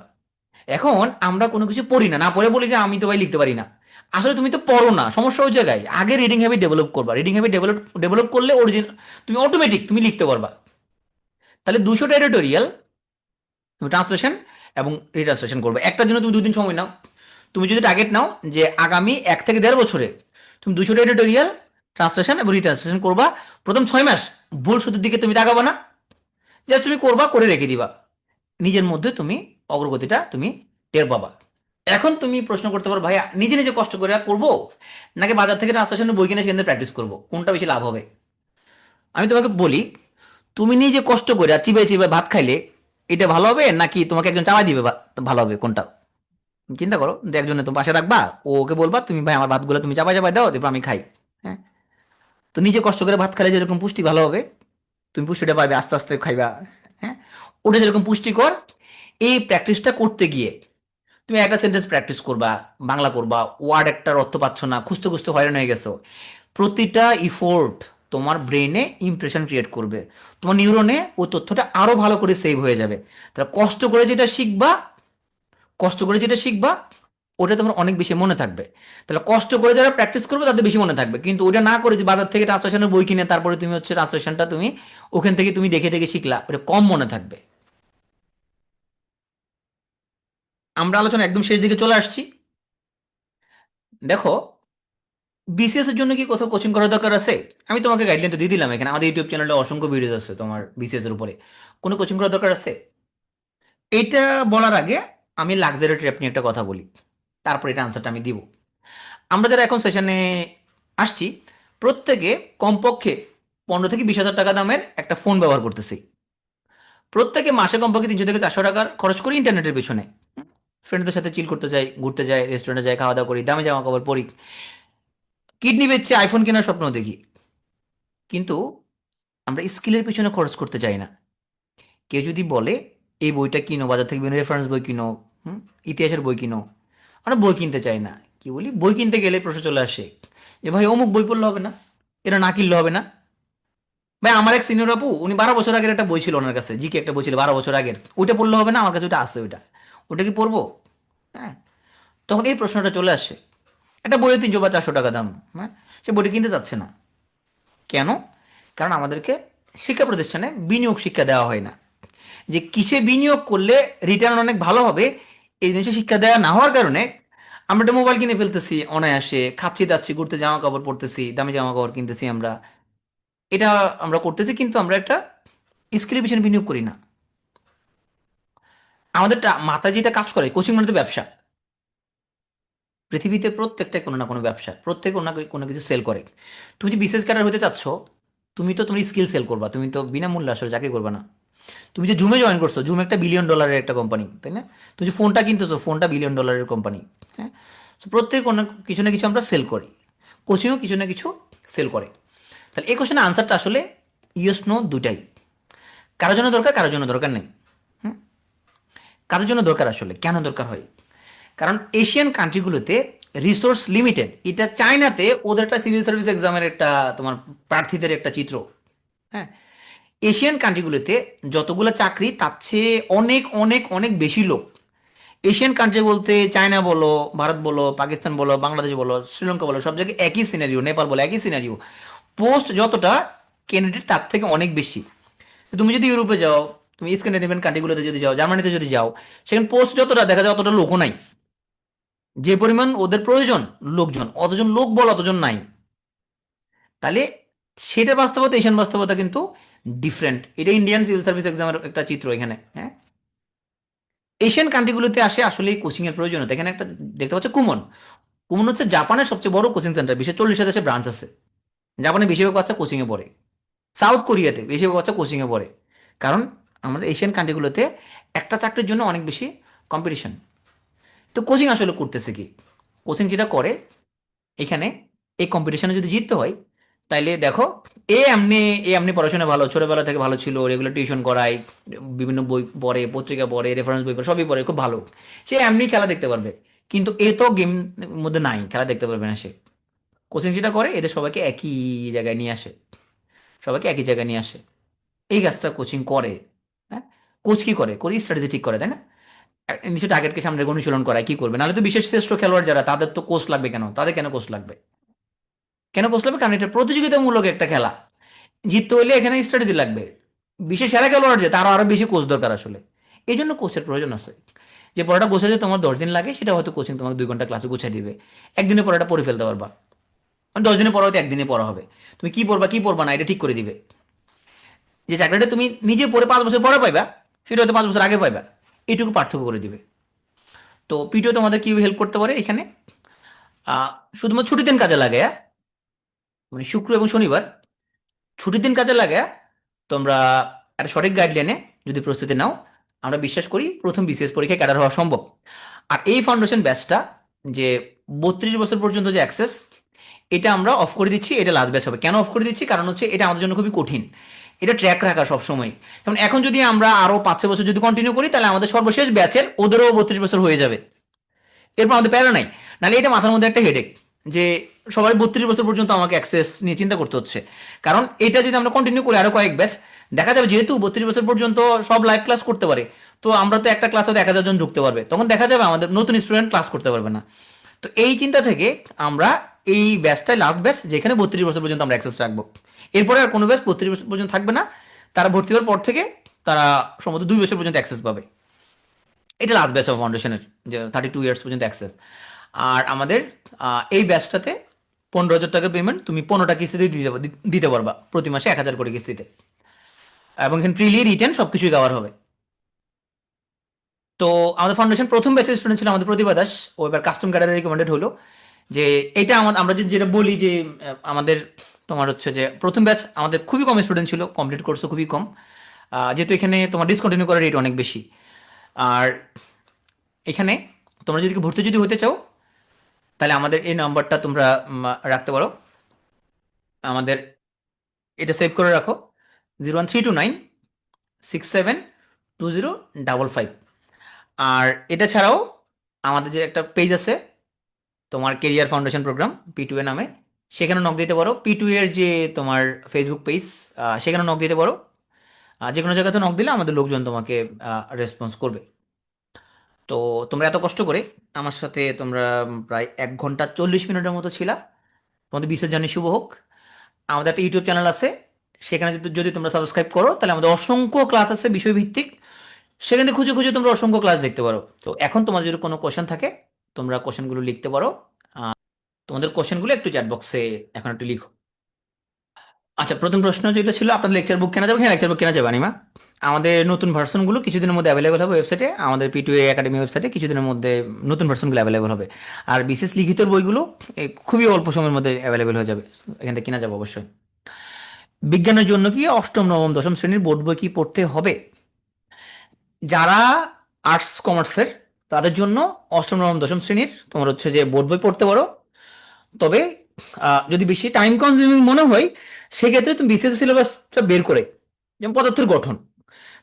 এখন আমরা কোনো কিছু পড়ি না, না পড়ে বলি যে আমি তো ভাই লিখতে পারি না। আসলে তুমি তো পড়ো না, সমস্যা ওই জায়গায়। আগে রিডিং হ্যাবিট ডেভেলপ করবা, রিডিং হ্যাবিট ডেভেলপ করলে অরিজিনাল তুমি অটোমেটিক তুমি লিখতে পারবা। তাহলে 200টা এডিটোরিয়াল তুমি ট্রান্সলেশন এবং রিট্রান্সলেশন করবে, একটার জন্য তুমি 2 দিন সময় নাও। তুমি যদি টার্গেট নাও যে আগামী 1 থেকে 1.5 বছরে তুমি 200টা এডিটোরিয়াল ট্রান্সলেশন এবং রিট্রান্সলেশন করবা, প্রথম 6 মাস ভুল শুদ্ধের দিকে তুমি তাকাবা না, জাস্ট তুমি করবা, করে রেখে দিবা। নিজের মধ্যে তুমি অগ্রগতিটা তুমি টের পাবা। এখন তুমি প্রশ্ন করতে পারো, ভাইয়া নিজে নিজে কষ্ট করে করবো নাকি বাজার থেকে ট্রান্সলেশনের বই কিনে সেখানে প্র্যাকটিস করবো, কোনটা বেশি লাভ হবে? আমি তোমাকে বলি, তুমি নিজে কষ্ট করে আর চিবাই চিবাই ভাত খাইলে এটা ভালো হবে, নাকি তোমাকে একজন চালাই দিবে ভালো হবে, কোনটা? চিন্তা করো, যে একজনে তুমি পাশে রাখবা, ওকে বলবা তুমি ভাই আমার ভাতগুলো তুমি চাপাই চাপাই দাও, তারপর আমি খাই। হ্যাঁ, তো নিজে কষ্ট করে ভাত খাইলে যেরকম পুষ্টি ভালো হবে, তুমি পুষ্টিটা পাবে আস্তে আস্তে খাইবা। হ্যাঁ, ওটা যেরকম পুষ্টিকর, এই প্র্যাকটিসটা করতে গিয়ে তুমি একটা সেন্টেন্স প্র্যাকটিস করবা, বাংলা করবা, ওয়ার্ড একটার অর্থ পাচ্ছ না, খুঁজতে খুঁজতে হয়রান হয়ে গেছো, প্রতিটা ইফোর্ট তোমার ব্রেনে ইমপ্রেশন ক্রিয়েট করবে, তোমার নিউরনে ওই তথ্যটা আরো ভালো করে সেভ হয়ে যাবে। তাহলে কষ্ট করে যেটা শিখবা, কষ্ট করে যেটা শিখবা ওটা তোমার অনেক বেশি মনে থাকবে। তাহলে কষ্ট করে যারা প্র্যাকটিস করবে তাদের বেশি মনে থাকবে, কিন্তু ওটা না করে যে বাজার থেকে ট্রান্সলেশনের বই কিনে তারপরে তুমি হচ্ছে ট্রান্সলেশনটা তুমি ওখান থেকে তুমি দেখে দেখে শিখলা, ওটা কম মনে থাকবে। আমরা আলোচনা একদম শেষ দিকে চলে আসছি। দেখো, বিসিএস এর জন্য কি কোথাও কোচিং করার দরকার আছে? আমি তোমাকে গাইডলাইন তো দিয়ে দিলাম, এখানে আমাদের ইউটিউব চ্যানেলে অসংখ্য ভিডিওস আছে তোমার বিসিএস এর উপরে। কোনো কোচিং করার দরকার আছে? এটা বলার আগে আমি লাক্সারি ট্র্যাপ নিয়ে একটা কথা বলি, তারপর এটা আনসারটা আমি দিব। আমরা যারা এখন সেশনে আসছি, প্রত্যেকে কমপক্ষে 15 থেকে 20 হাজার টাকা দামের একটা ফোন ব্যবহার করতেছি। প্রত্যেকে মাসে কমপক্ষে 300 থেকে 400 টাকার খরচ করি ইন্টারনেটের পিছনে। ফ্রেন্ডদের সাথে চিল করতে যাই, ঘুরতে যাই, রেস্টুরেন্টে যাই, খাওয়া দাওয়া করি, দামি জামা কাপড় পরি, কিডনি বেচছে, আইফোন কেনার স্বপ্ন দেখি। কিন্তু আমরা স্কিলের পিছনে খরচ করতে চাই না। কেউ যদি বলে এই বইটা কিনো, বাজার থেকে বিভিন্ন রেফারেন্স বই কিনো, ইতিহাসের বই কিনো, আমরা বই কিনতে চাই না। কি বলি, বই কিনতে গেলে প্রশ্ন চলে আসে যে ভাই অমুক বই পড়লে হবে না, এটা না কিনলে হবে না। ভাই আমার এক সিনিয়র আপু, উনি 12 বছর আগের একটা বই ছিল ওনার কাছে, জিকে একটা বই ছিল 12 বছর আগের, ওইটা পড়লে হবে না? আমার কাছে ওইটা আছে, ওটা কি পড়বো? হ্যাঁ, তখন এই প্রশ্নটা চলে আসে। একটা বইয়ের 300 বা 400 টাকা দাম, হ্যাঁ, সে বইটা কিনতে চাচ্ছে না। কেন? কারণ আমাদেরকে শিক্ষা প্রতিষ্ঠানে বিনিয়োগ শিক্ষা দেওয়া হয় না, যে কিসে বিনিয়োগ করলে রিটার্ন অনেক ভালো হবে। এই জিনিসে শিক্ষা দেওয়া না হওয়ার কারণে আমরা একটা মোবাইল কিনে ফেলতেছি অনায়াসে, খাচ্ছি দাচ্ছি, ঘুরতে জামা কাপড় পরতেছি, দামি জামা কাপড় কিনতেছি আমরা, এটা আমরা করতেছি, কিন্তু আমরা একটা স্কিলের পিছনে বিনিয়োগ করি না। আমাদের মাথায় যেটা কাজ করে, কোচিং মানে তো ব্যবসা। পৃথিবীতে প্রত্যেকটা কোনো না কোনো ব্যবসা, প্রত্যেক কোনো না কোনো কিছু সেল করে। তুমি যে বিসিএস ক্যাডার হতে চাচ্ছ, তুমি তো তোমার স্কিল সেল করবা, তুমি তো বিনামূল্যে আসলে চাকরি করবে না। তুমি যে জুমে জয়েন করছো, জুম একটা $1 বিলিয়ন একটা কোম্পানি, তাই না? তুমি যে ফোনটা কিনতেছো, ফোনটা $1 বিলিয়ন কোম্পানি। হ্যাঁ, তো প্রত্যেক কোনো কিছু না কিছু আমরা সেল করি, কোচিংও কিছু না কিছু সেল করে। তাহলে এই কোশ্চেনের আনসারটা আসলে ইয়েস নো দুটাই। কারোর জন্য দরকার, কারোর জন্য দরকার নেই। হুম, কারোর জন্য দরকার আসলে কেন দরকার হয়? কারণ এশিয়ান কান্ট্রিগুলোতে রিসোর্স লিমিটেড। এটা চায়নাতে ওদের একটা সিভিল সার্ভিস এক্সামের একটা তোমার প্রার্থীদের একটা চিত্র। হ্যাঁ, এশিয়ান কান্ট্রিগুলোতে যতগুলো চাকরি তার চেয়ে অনেক অনেক অনেক বেশি লোক। এশিয়ান কান্ট্রি বলতে চায়না বলো, ভারত বলো, পাকিস্তান বলো, বাংলাদেশ বলো, শ্রীলঙ্কা বলো, সব জায়গায় একই সিনারিও, নেপাল বলো একই সিনারিও। পোস্ট যতটা, ক্যান্ডিডেট তার থেকে অনেক বেশি। তো তুমি যদি ইউরোপে যাও, তুমি স্ক্যান্ডিনেভিয়ান কান্ট্রিগুলোতে যদি যাও, জার্মানিতে যদি যাও, সেখানে পোস্ট যতটা দেখা যায় অতটা লোকও নাই। যে পরিমাণ ওদের প্রয়োজন লোকজন, অতজন লোক বল অতজন নাই। তাহলে সেটা বাস্তবতা, এশিয়ান বাস্তবতা কিন্তু ডিফারেন্ট। এটা ইন্ডিয়ান সিভিল সার্ভিস এক্সামের একটা চিত্র এখানে। হ্যাঁ, এশিয়ান কান্ট্রিগুলোতে আসে আসলে কোচিং এর প্রয়োজনীয়তা। এখানে একটা দেখতে পাচ্ছ কুমন। কুমন হচ্ছে জাপানের সবচেয়ে বড় কোচিং সেন্টার, বিশ্বের 40টা দেশে ব্রাঞ্চ আছে। জাপানে বেশিরভাগ বাচ্চা কোচিং এ পড়ে, সাউথ কোরিয়াতে বেশিরভাগ বাচ্চা কোচিং এ পড়ে। কারণ আমাদের এশিয়ান কান্ট্রিগুলোতে একটা চাকরির জন্য অনেক বেশি কম্পিটিশন। তো কোচিং আসলে করতেছে কি? কোচিং যেটা করে এখানে, এই কম্পিটিশনে যদি জিততে হয়, তাইলে দেখো, এ এমনি পড়াশোনা ভালো, ছোটবেলা থেকে ভালো ছিল, রেগুলার টিউশন করায়, বিভিন্ন বই পড়ে, পত্রিকা পড়ে, রেফারেন্স বই পড়ে, সবই পড়ে, খুব ভালো। সে এমনি খেলা দেখতে পারবে, কিন্তু এ তো গেম মধ্যে নাই, খেলা দেখতে পারবে না সে। কোচিং যেটা করে এদের সবাইকে একই জায়গায় নিয়ে আসে, সবাইকে একই জায়গায় নিয়ে আসে। এই কাজটা কোচিং করে। হ্যাঁ, কোচ কি করে? কোচ স্ট্র্যাটেজি ঠিক করে, তাই না? নিশ্চয় টার্গেটকে সামনে রেখে অনুশীলন করায়, কি করবে, নাহলে তো বিশেষ শ্রেষ্ঠ খেলোয়াড় যারা, তাদের তো কোচ লাগবে কেন? তাদের কেন কোচ লাগবে? কেন কোচ লাগবে? কারণ এটা প্রতিযোগিতামূলক একটা খেলা। জিততে হইলে এখানে স্ট্র্যাটেজি লাগবে। বিশেষ সেরা খেলোয়াড় যে, তারও আরো বেশি কোচ দরকার আসলে। এই জন্য কোচের প্রয়োজন আছে। যে পড়াটা গোছাতে তোমার 10 দিন লাগে, সেটা হয়তো কোচিং তোমাকে 2 ঘন্টা ক্লাসে গুছিয়ে দিবে। একদিনে পড়াটা পড়ে ফেলতে পারবা। 10 দিনে পড়া হয়তো একদিনে পড়া হবে। তুমি কি পড়বা কি পড়বা না এটা ঠিক করে দিবে। যে চাকরিটা তুমি নিজে পড়ে 5 বছর পরে পাইবা, সেটা হয়তো 5 বছর আগে পাইবা। এইটুকু পার্থক্য করে দিবে। তো পিটিও তোমাদের কি হেল্প করতে পারে এখানে? শুধুমাত্র ছুটির দিন কাজে লাগে, মানে শুক্র এবং শনিবার ছুটির দিন কাজে লাগে। তোমরা একটা সঠিক গাইডলাইনে যদি প্রস্তুতি নাও, আমরা বিশ্বাস করি প্রথম বিসিএস পরীক্ষায় ক্যাডার হওয়া সম্ভব। আর এই ফাউন্ডেশন ব্যাচটা, যে 32 বছর পর্যন্ত যে অ্যাক্সেস, এটা আমরা অফ করে দিচ্ছি। এটা লাস্ট ব্যাচ হবে। কেন অফ করে দিচ্ছি? কারণ হচ্ছে এটা আমাদের জন্য খুবই কঠিন, এটা ট্র্যাক রাখা সবসময়। যেমন এখন যদি আমরা আরো 5-6 বছর যদি কন্টিনিউ করি, তাহলে আমাদের সর্বশেষ ব্যাচের ওদেরও 32 বছর হয়ে যাবে। এরপর আমাদের প্যারা নাই। নাহলে এটা মাথার মধ্যে একটা হেডেক, যে সবাই 32 বছর পর্যন্ত আমাকে অ্যাক্সেস নিয়ে চিন্তা করতে হচ্ছে। কারণ এটা যদি আমরা কন্টিনিউ করি আরো কয়েক ব্যাচ, দেখা যাবে যেহেতু 32 বছর পর্যন্ত সব লাইভ ক্লাস করতে পারে, তো আমরা তো একটা ক্লাসে 1,000 জন ঢুকতে পারবে, তখন দেখা যাবে আমাদের নতুন স্টুডেন্ট ক্লাস করতে পারবে না। তো এই চিন্তা থেকে আমরা এই ব্যাচটাই লাস্ট ব্যাচ যেখানে 32 বছর পর্যন্ত আমরা অ্যাক্সেস রাখবো। এরপরে আর কোনো ব্যাচ 32 বছর পর্যন্ত থাকবে না, তারা ভর্তি হওয়ার পর থেকে তারা সম্ভবত 2 বছর পর্যন্ত অ্যাক্সেস পাবে। এটা লাস্ট ব্যাচ অফ ফাউন্ডেশনের, যে 32 ইয়ার্স পর্যন্ত অ্যাক্সেস। আর আমাদের এই ব্যাচটাতে 15,000 টাকা পেমেন্ট তুমি 15টা কিস্তিতে দিতে পারবা, প্রতি মাসে 1,000 করে কিস্তিতে, এবং এখানে প্রিলি রিটেন সব কিছুই কভার হবে। তো আমাদের ফাউন্ডেশন প্রথম ব্যাচের স্টুডেন্ট ছিল আমাদের প্রতিভা দাস, ও এবার কাস্টম ক্যাডারে রিকমেন্ডেড হলো। যে এটা আমরা যেটা বলি যে আমাদের তোমার হচ্ছে যে প্রথম ব্যাচ আমাদের খুবই কম স্টুডেন্ট ছিল, কমপ্লিট কোর্সও খুবই কম, যেহেতু এখানে তোমার ডিসকন্টিনিউ করার রেট অনেক বেশি। আর এখানে তোমরা যদি ভর্তি যদি হতে চাও, তাহলে আমাদের এই নাম্বারটা তোমরা রাখতে পারো, আমাদের এটা সেভ করে রাখো, 01329672055। আর এটা ছাড়াও আমাদের যে একটা পেজ আছে তোমার কেরিয়ার ফাউন্ডেশন প্রোগ্রাম P2A নামে, সেখানে নক দিতে পারো। P2A এর যে তোমার ফেসবুক পেজ, সেখানে নক দিতে পারো। যে কোনো জায়গাতে নক দিলে আমাদের লোকজন তোমাকে রেসপন্স করবে। তো তোমরা এত কষ্ট করে আমার সাথে তোমরা প্রায় 1 ঘন্টা 40 মিনিটের মতো ছিলা, তোমাদের বিশেষ জানি শুভ হোক। আমাদের একটা ইউটিউব চ্যানেল আছে, সেখানে যদি তোমরা সাবস্ক্রাইব করো তাহলে আমাদের অসংখ্য ক্লাস আছে বিষয়ভিত্তিক, সেখানে খুঁজে খুঁজে তোমরা অসংখ্য ক্লাস দেখতে পারো। তো এখন তোমাদের যদি কোনো কোশ্চেন থাকে তোমরা কোশ্চেনগুলো লিখতে পারো, তোমাদের কোশ্চেনগুলো একটু চ্যাট বক্সে এখন একটু লিখো। আচ্ছা, প্রথম প্রশ্ন যেটা ছিল আপনাদের লেকচার বুক কেনা যাবে? হ্যাঁ, লেকচার বুক কেনা যাবে আনিমা। আমাদের নতুন ভার্সনগুলো কিছুদিনের মধ্যে অ্যাভেলেবেল হবে ওয়েবসাইটে, আমাদের P2A একাডেমি ওয়েবসাইটে কিছুদিনের মধ্যে নতুন ভার্সনগুলো অ্যাভেলেবেল হবে। আর বিশেষ লিখিত বইগুলো খুবই অল্প সময়ের মধ্যে অ্যাভেলেবেল হয়ে যাবে, এখান থেকে কেনা যাবে অবশ্যই। বিজ্ঞানের জন্য কি অষ্টম নবম দশম শ্রেণীর বোর্ড বই কি পড়তে হবে? যারা আর্টস কমার্সের তাদের জন্য অষ্টম নবম দশম শ্রেণীর তোমার হচ্ছে যে বোর্ড বই পড়তে পারো। তবে যদি বেশি টাইম কনজিউমিং মনে হয়, সেক্ষেত্রে তুমি বিসিএস সিলেবাসটা বের করে, যেমন পদার্থের গঠন,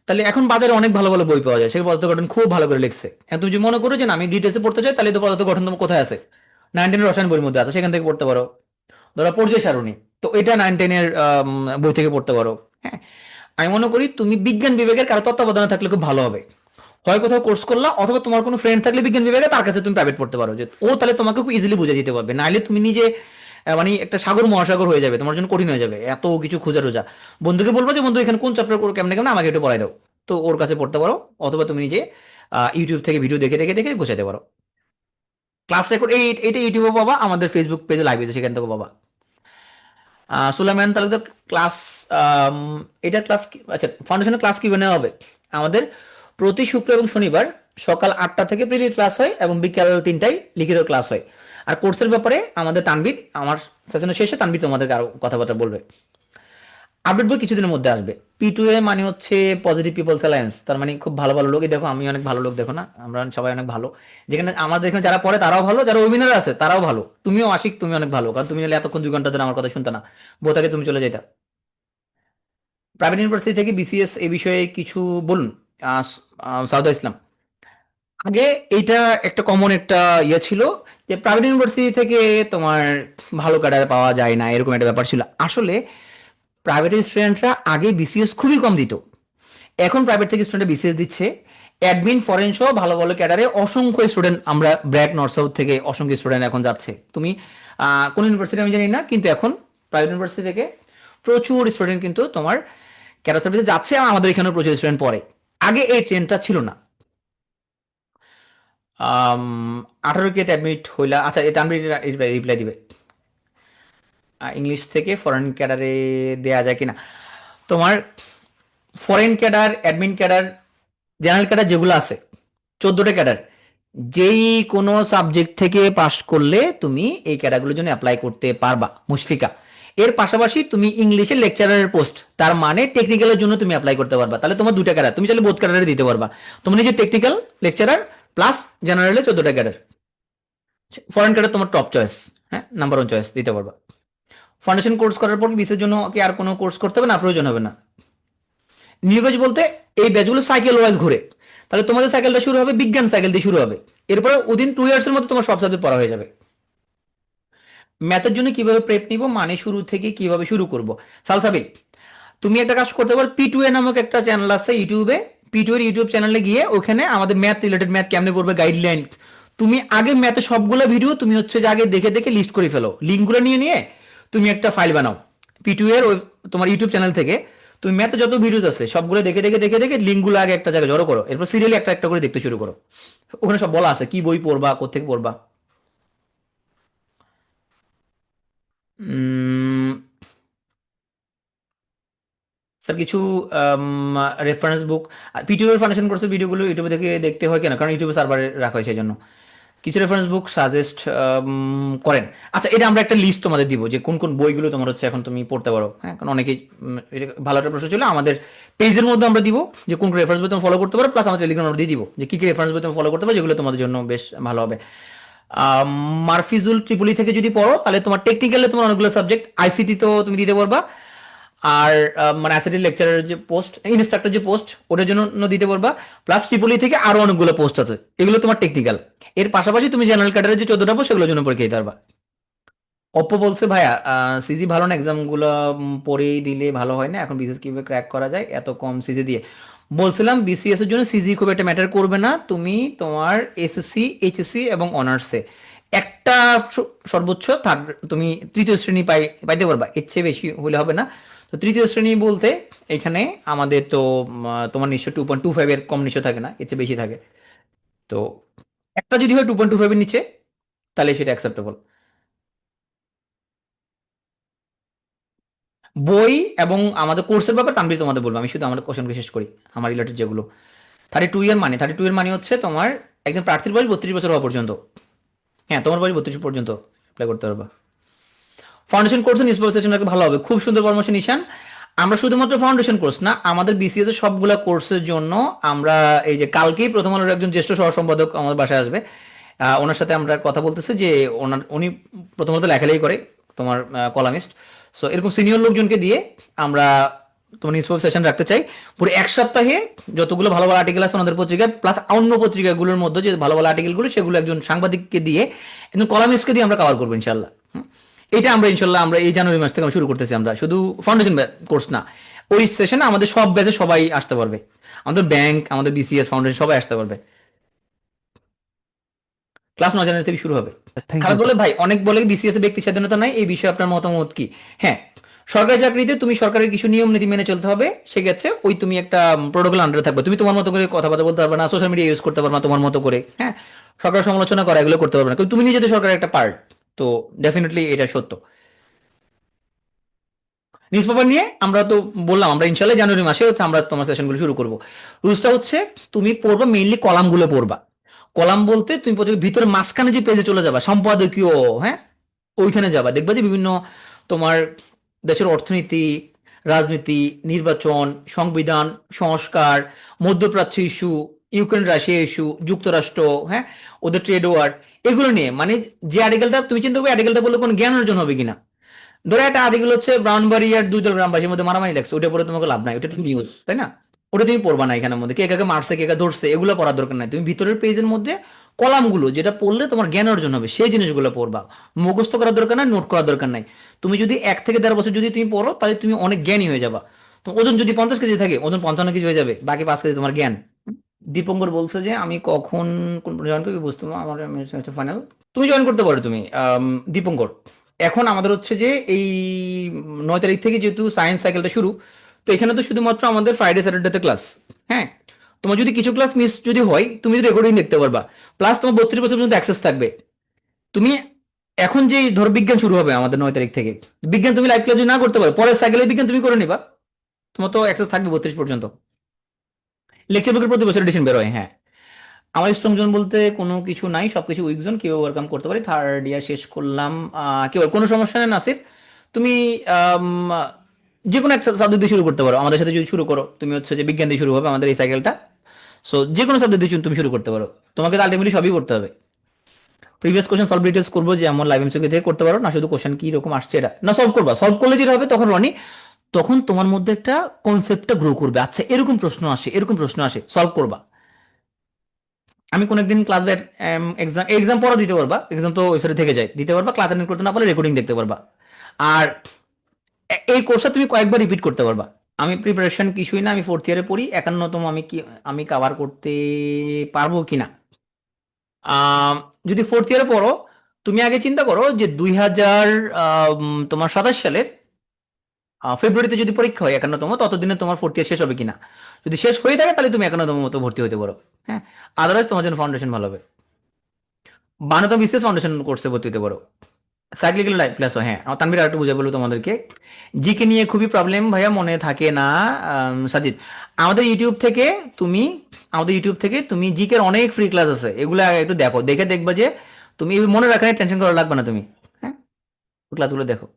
তাহলে এখন বাজারে অনেক ভালো ভালো বই পাওয়া যায়, সেই পদার্থ গঠন খুব ভালো করে লিখছে। এখন তুমি যদি মনে করো যে না, আমি ডিটেলসে পড়তে চাই, তাহলে তো পদার্থ গঠন তোমার কোথায় আছে, 9-10 রসায়ন বইয়ের মধ্যে আছে, সেখান থেকে পড়তে পারো। ধরো পর্যায় সারণী, তো এটা 9-10 বই থেকে পড়তে পারো। হ্যাঁ, আমি মনে করি তুমি বিজ্ঞান বিভাগের কারো তত্ত্বাবধানে থাকলে খুব ভালো হবে। হয় কোথাও কোর্স করলা, অথবা তোমার কোনো ফ্রেন্ড থাকলে বিজ্ঞান বিভাগে, তার কাছে তুমি প্রাইভেট পড়তে পারো, যে ও তাহলে তোমাকে খুব ইজিলি বুঝে দিতে পারবে। নাহলে তুমি নিজে মানে একটা সাগর মহাসাগর হয়ে যাবে, তোমার জন্য কঠিন হয়ে যাবে এত কিছু খোঁজা রোজা। বন্ধুকে বলবো যে বন্ধু এখানে কোন চ্যাপ্টার কেমনে কেমন আমাকে একটু পড়াই দাও, তো ওর কাছে পড়তে পারো। অথবা তুমি নিজে ইউটিউব থেকে ভিডিও দেখে দেখে দেখে গোছাতে পারো। ক্লাস রেকর্ড এইটা ইউটিউবে পাবা, আমাদের ফেসবুক পেজে লাইভ আছে, সেখান থেকে পাবা। সুলাইমান তালুকদার ক্লাস, এটা ক্লাস আচ্ছা, ফাউন্ডেশনের ক্লাস কিভাবে নেওয়া হবে? আমাদের প্রতি শুক্র এবং শনিবার সকাল 8টা থেকে প্রিলি ক্লাস হয়, এবং বিকাল 3টায় লিখিত ক্লাস হয়। আর কোর্সের ব্যাপারে আমাদের তানভীর, আমার সেশনের শেষে তানভীর তোমাদেরকে আরো কথাবার্তা বলবে। আপডেট বই কিছুদিনের মধ্যে আসবে। P2A মানে হচ্ছে পজিটিভ পিপলস অ্যালায়েন্স, তার মানে খুব ভালো ভালো লোক। দেখো আমি অনেক ভালো লোক, দেখো না আমরা সবাই অনেক ভালো, যেখানে আমাদের এখানে যারা পড়ে তারাও ভালো, যারা ওয়েবিনারে আছে তারাও ভালো। তুমিও আশিক, তুমি অনেক ভালো, কারণ তুমি হলে এতক্ষণ 2 ঘন্টা ধরে আমার কথা শুনতে না, বোতাকে তুমি চলে যেতা। প্রাইভেট ইউনিভার্সিটি থেকে বিসিএস এই বিষয়ে কিছু বলুন। সাউদা ইসলাম, আগে এইটা একটা কমন একটা ইয়ে ছিল যে প্রাইভেট ইউনিভার্সিটি থেকে তোমার ভালো ক্যাডার পাওয়া যায় না, এরকম একটা ব্যাপার ছিল। আসলে প্রাইভেট স্টুডেন্টরা আগে বিসিএস খুবই কম দিত, এখন প্রাইভেট থেকে স্টুডেন্ট বিসিএস দিচ্ছে। অ্যাডমিন ফরেন সহ ভালো ভালো ক্যাডারে অসংখ্য স্টুডেন্ট, আমরা ব্র্যাক নর্থ সাউথ থেকে অসংখ্য স্টুডেন্ট এখন যাচ্ছে। তুমি কোন ইউনিভার্সিটি আমি জানি না, কিন্তু এখন প্রাইভেট ইউনিভার্সিটি থেকে প্রচুর স্টুডেন্ট কিন্তু তোমার ক্যাডার সার্ভিসে যাচ্ছে, আর আমাদের এখানেও প্রচুর স্টুডেন্ট পড়ে। আগে এই ট্রেনটা ছিল না। 18 কে অ্যাডমিট হইলা, আচ্ছা এটা আমি রিপ্লাই দিবে। ইংলিশ থেকে ফরেন ক্যাডারে দেয়া যায় কিনা? তোমার foreign cadre, admin cadre, general cadre যেগুলো আছে, 14টা ক্যাডার, যেই কোনো সাবজেক্ট থেকে পাস করলে তুমি এই ক্যাডারগুলোর জন্য অ্যাপ্লাই করতে পারবা মুশফিকা। এর পাশাপাশি তুমি ইংলিশের লেকচারারের পোস্ট, তার মানে টেকনিক্যালের জন্য তুমি অ্যাপ্লাই করতে পারবা। তাহলে তোমার 2টা ক্যাডার, তুমি চাইলে বোথ ক্যাডারে দিতে পারবা। তোমার নিজে টেকনিক্যাল লেকচারার প্লাস জেনারেলে 14টা ক্যাডার, ফরেন ক্যাডার তোমার টপ চয়েস, হ্যাঁ নাম্বার 1 চয়েস দিতে পারবা। ফাউন্ডেশন কোর্স করার পর বিসির জন্য কি আর কোনো কোর্স করতে হবে না? প্রয়োজন হবে না। নিউ ব্যাচ বলতে এই ব্যাচগুলো সাইকেল ওয়াইজ ঘুরে, তাহলে তোমাদের সাইকেলটা শুরু হবে বিজ্ঞান সাইকেল দিয়ে শুরু হবে, এরপরে উইদিন 2 ইয়ার্স এর মধ্যে তোমার সব সাবজেক্ট পড়া হয়ে যাবে। ম্যাথের জন্য কিভাবে প্রেপ নিব, মানে শুরু থেকে কিভাবে শুরু করব? সালসাবিল, তুমি একটা কাজ করতে পারো, P2A নামক একটা চ্যানেল আছে ইউটিউবে, পিটু এর ইউটিউব চ্যানেলে গিয়ে ওখানে আমাদের ম্যাথ রিলেটেড, ম্যাথ কেমনে করবে গাইডলাইন, তুমি আগে ম্যাথে সবগুলো ভিডিও তুমি হচ্ছে যে আগে দেখে দেখে লিস্ট করে ফেলো, লিঙ্কগুলো নিয়ে নিয়ে তুমি একটা ফাইল বানাও পিটু এর তোমার ইউটিউব চ্যানেল থেকে। তুমি ম্যাথে যত ভিডিওস আছে সবগুলো দেখে দেখে দেখে দেখে লিঙ্কগুলো আগে একটা জায়গায় জড়ো করো, এরপর সিরিয়ালি একটা একটা করে দেখতে শুরু করো। ওখানে সব বলা আছে কি বই পড়বা, কোথেকে পড়বা। উম, স্যার কিছু রেফারেন্স বুক, পিটিউবের ফাউন্ডেশন কোর্সের ভিডিওগুলো ইউটিউবে থেকে দেখতে হয় কেন, কারণ ইউটিউবে সার্ভারে রাখা হয় সেই জন্য। কিছু রেফারেন্স বুক সাজেস্ট করেন। আচ্ছা, এটা আমরা একটা লিস্ট তোমাদের দিব যে কোন কোন বইগুলো তোমার হচ্ছে এখন তুমি পড়তে পারো, হ্যাঁ, কারণ অনেকেই এটা ভালো একটা প্রশ্ন ছিল। আমাদের পেজের মধ্যে আমরা দিব যে কোন কোন রেফারেন্স বই তুমি ফলো করতে পারো, প্লাস আমাদের টেলিগ্রাম আমরা দিয়ে দিব যে কী কী রেফারেন্স বই তুমি ফলো করতে পারো যেগুলো তোমাদের জন্য বেশ ভালো হবে। মারফিজুল ট্রিপলি থেকে যদি পড়ো তাহলে তোমার টেকনিক্যালে তোমার অনেকগুলো সাবজেক্ট, আইসিটি তো তুমি দিতে পারবা, আর মানে আইসিটি লেকচারের যে পোস্ট, ইনস্ট্রাক্টর যে পোস্ট ওটার জন্য দিতে পারবা, প্লাস ট্রিপলি থেকে আরো অনেকগুলো পোস্ট আছে, এগুলো তোমার টেকনিক্যাল। এর পাশাপাশি তুমি জেনারেল ক্যাডারের যে 14টা পোস্ট সেগুলোর জন্য পরীক্ষা দিতে পারবা। অপ্পো বলছে ভাইয়া সিজি ভালো না, এক্সামগুলো পড়েই দিলে ভালো হয় না, এখন বিসিএস কিভাবে ক্র্যাক করা যায় এত কম সিজি দিয়ে। বলছিলাম বিসিএস এর জন্য সিজি খুব একটা ম্যাটার করবে না, তুমি তোমার এসএসসি এইচএসসি এবং অনার্সে একটা সর্বোচ্চ থার্ড তুমি তৃতীয় শ্রেণী পাইতে পারবা, এর চেয়ে বেশি হলে হবে না। তো তৃতীয় শ্রেণী বলতে এখানে আমাদের তো তোমার নিশ্চয় 2.25 এর কম নিশ্চয় থাকে না, এর চেয়ে বেশি থাকে। তো একটা যদি হয় 2.25 এর নিচে তাহলে সেটা অ্যাকসেপ্টেবল। বই এবং আমাদের কোর্সের ব্যাপার তানভীর তোমাদের বলবো, আমি শুধু আমাদের কোশ্চেনকে শেষ করি। আমার রিলেটেড যেগুলো 32 এর মানে হচ্ছে তোমার একজন প্রার্থীর বয়স 32 বছর হওয়া পর্যন্ত। হ্যাঁ, তোমার বয়স 32 পর্যন্ত অ্যাপ্লাই করতে পারবা। ফাউন্ডেশন কোর্সে নিউজ সেশন ভালো হবে, খুব সুন্দর পরামর্শ নিশান। আমরা শুধুমাত্র ফাউন্ডেশন কোর্স না, আমাদের বিসিএস এর সবগুলা কোর্সের জন্য আমরা এই যে কালকেই প্রথম আলোর একজন জ্যেষ্ঠ সহ সম্পাদক আমাদের বাসায় আসবে, ওনার সাথে আমরা কথা বলতেছি যে উনি প্রথমত লেখালেখি করে তোমার কলামিস্ট। সো এরকম সিনিয়র লোকজনকে দিয়ে আমরা তোমার নিউজ সেশন রাখতে চাই পুরো এক সপ্তাহে। যতগুলো ভালো ভালো আর্টিকেল আছে ওনাদের পত্রিকায় প্লাস অন্য পত্রিকাগুলোর মধ্যে যে ভালো ভালো আর্টিকেলগুলো সেগুলো একজন সাংবাদিককে দিয়ে, একজন কলামিস্টকে দিয়ে আমরা কভার করবো ইনশাল্লাহ। এটা আমরা ইনশাল্লাহ আমরা এই জানুয়ারি মাস থেকে আমরা শুরু করতেছি, আমরা শুধু ফাউন্ডেশন কোর্স না, ওই সেশনে আমাদের সব ব্যাচে সবাই আসতে পারবে, আমাদের ব্যাংক, আমাদের বিসিএস ফাউন্ডেশন সবাই আসতে পারবে। ক্লাস 9 জানুয়ারি থেকে শুরু হবে। থ্যাংক ইউ খারাপ বলে স্যার। ভাই অনেক বলে বিসিএস এ ব্যক্তি স্বাধীনতা নাই, এই বিষয়ে আপনার মতামত কি? হ্যাঁ, সরকারি চাকরিতে তুমি সরকারের কিছু নিয়ম নীতি মেনে চলতে হবে, সেক্ষেত্রে ওই তুমি একটা প্রোটোকল আন্ডারে থাকবে, তুমি তোমার মতো করে কথাবার্তা বলতে পারবে না, সোশ্যাল মিডিয়া ইউজ করতে পারবে না তোমার মতো করে, হ্যাঁ, সরকার সমালোচনা করা এগুলো করতে পারবে না, কিন্তু তুমি নিজেদের সরকারের একটা পার্ট। তো ডেফিনেটলি এটা সত্য। নিউজ পেপার নিয়ে আমরা তো বললাম আমরা ইনশাল্লাহ জানুয়ারি মাসে হচ্ছে আমরা তোমার সেশনগুলো শুরু করবো। রুলসটা হচ্ছে তুমি পড়বা মেইনলি কলামগুলো পড়বা। কলাম বলতে তুমি প্রথমে ভিতরে মাঝখানে যে পেজে চলে যাবা সম্পাদকীয়, হ্যাঁ, ওইখানে যাবা, দেখবা যে বিভিন্ন তোমার দেশের অর্থনীতি, রাজনীতি, নির্বাচন, সংবিধান, সংস্কার, মধ্যপ্রাচ্য ইস্যু, ইউক্রেন রাশিয়া ইস্যু, যুক্তরাষ্ট্র, হ্যাঁ, ওদের ট্রেড ওয়ার, এগুলো নিয়ে মানে যে আর্টিকেলটা তুমি চিন্তা করবে আর্টিকেলটা বললে কোনো জ্ঞান অর্জন হবে কিনা। ধরো একটা আর্টিকেল হচ্ছে ব্রাউনবাড়িয়ার 2 দল গ্রামবাসীর মধ্যে মারামারি লাগছে, ওটা পরে তোমাকে লাভ নাই, ওটা তুমি নিউজ, তাই না? ওটা তুমি পড়বা না এখানের মধ্যে কে কাকে মারছে কে কাকে ধরছে এগুলো পড়ার দরকার নাই, তুমি ভিতরের পেজের মধ্যে কলামগুলো যেটা পড়লে তোমার জ্ঞান অর্জন হবে সেই জিনিসগুলো পড়বা। মুখস্থ করার দরকার নাই, নোট করার দরকার নাই। তুমি যদি 1 থেকে 1.5 বছর যদি তুমি পড়ো তাহলে তুমি অনেক জ্ঞানী হয়ে যাবা। তো ওজন যদি 50 কেজি থাকে ওজন 55 কেজি হয়ে যাবে, বাকি 5 কেজি তোমার জ্ঞান। দীপঙ্কর বলছে যে আমি কখন কোন জয়েন করবি বুঝতে পারবো, আমার ফাইনাল তুমি জয়েন করতে পারো তুমি দীপঙ্কর। এখন আমাদের হচ্ছে যে এই 9 তারিখ থেকে যেহেতু সায়েন্স সাইকেলটা শুরু, তো এখানে তো শুধুমাত্র আমাদের ফ্রাইডে স্যাটারডেতে ক্লাস। হ্যাঁ, তোমার যদি কিছু ক্লাস মিস যদি হয় তুমি রেকর্ডিং দেখতে পারবা, প্লাস তোমার 32 বছর পর্যন্ত অ্যাক্সেস থাকবে। তুমি এখন যে ধরো বিজ্ঞান শুরু হবে আমাদের 9 তারিখ থেকে, বিজ্ঞান তুমি লাইভ ক্লাস যদি না করতে পারো পরের সাইকেলে বিজ্ঞান তুমি করে নিবা, তোমার তো অ্যাক্সেস থাকবে 32 পর্যন্ত। লেকচার বুকের প্রতি বছর এডিশন বের হয়। হ্যাঁ, আমার স্ট্রং জোন বলতে কোনো কিছু নাই, সবকিছু উইক জোন, কেউ ওভারকাম করতে পারি। থার্ড ইয়ার শেষ করলাম, কেউ কোনো সমস্যা নেই নাসির। তুমি আম, যে কোনো একটা সাবজেক্ট দিয়ে শুরু করতে পারো, আমাদের সাথে যদি শুরু করো তুমি হচ্ছে যে বিজ্ঞান দিয়ে শুরু হবে আমাদের এই সাইকেলটা। সো যে কোনো সাবজেক্ট দিয়ে তুমি শুরু করতে পারো, তোমাকে তো আলটিমেটলি সবই করতে হবে। প্রিভিয়াস কোশ্চেন সলভ ডিটেলস করবো যে এমন লাইভ এমসিকিউ থেকে করতে পারো না, শুধু কোশ্চেন কি রকম আসছে এটা না সলভ করবা, সলভ করলে যেটা হবে তখন রনি, তখন তোমার মধ্যে একটা কনসেপ্টটা গ্রো করবে, আচ্ছা এরকম প্রশ্ন আসে এরকম প্রশ্ন আসে, সলভ করবা। আমি কোন একদিন ক্লাস এক্সাম এক্সাম পড়া দিতে পারবা, এক্সাম তো ওই থেকে যায় দিতে পারবা, ক্লাস অ্যাটেন্ড করতে না পারলে রেকর্ডিং দেখতে পারবা। আর এই কোর্সটা তুমি কয়েকবার রিপিট করতে পারবা। আমি প্রিপারেশন কিছুই না, আমি ফোর্থ ইয়ারে পড়ি, 51তম আমি কাভার করতে পারবো কিনা। যদি ফোর্থ ইয়ারে পড়ো, তুমি আগে চিন্তা করো যে 2027 সালের ফেব্রুয়ারিতে যদি পরীক্ষা হয় 51তম, ততদিনে তোমার ফোর্থ ইয়ার শেষ হবে কিনা। যদি শেষ হয়ে থাকে তাহলে তুমি 51তম মতো ভর্তি হতে পারো। হ্যাঁ, আদারওয়াইজ তোমার জন্য ফাউন্ডেশন ভালো হবে। 52তম বিসিএস ফাউন্ডেশন কোর্সে ভর্তি হতে পারো। সাইক্লিক্যাল লাইফ ক্লাস, হ্যাঁ। আমার তানভীর আরেকটু বুঝে বলবো তোমাদেরকে। জিকে নিয়ে খুবই প্রবলেম ভাইয়া, মনে থাকে না। সাজিদ, আমাদের ইউটিউব থেকে তুমি আমাদের ইউটিউব থেকে তুমি জিকের অনেক ফ্রি ক্লাস আছে, এগুলো একটু দেখো, দেখে দেখবা যে তুমি মনে রাখা টেনশন করা লাগবে না তুমি। হ্যাঁ, ক্লাসগুলো দেখো।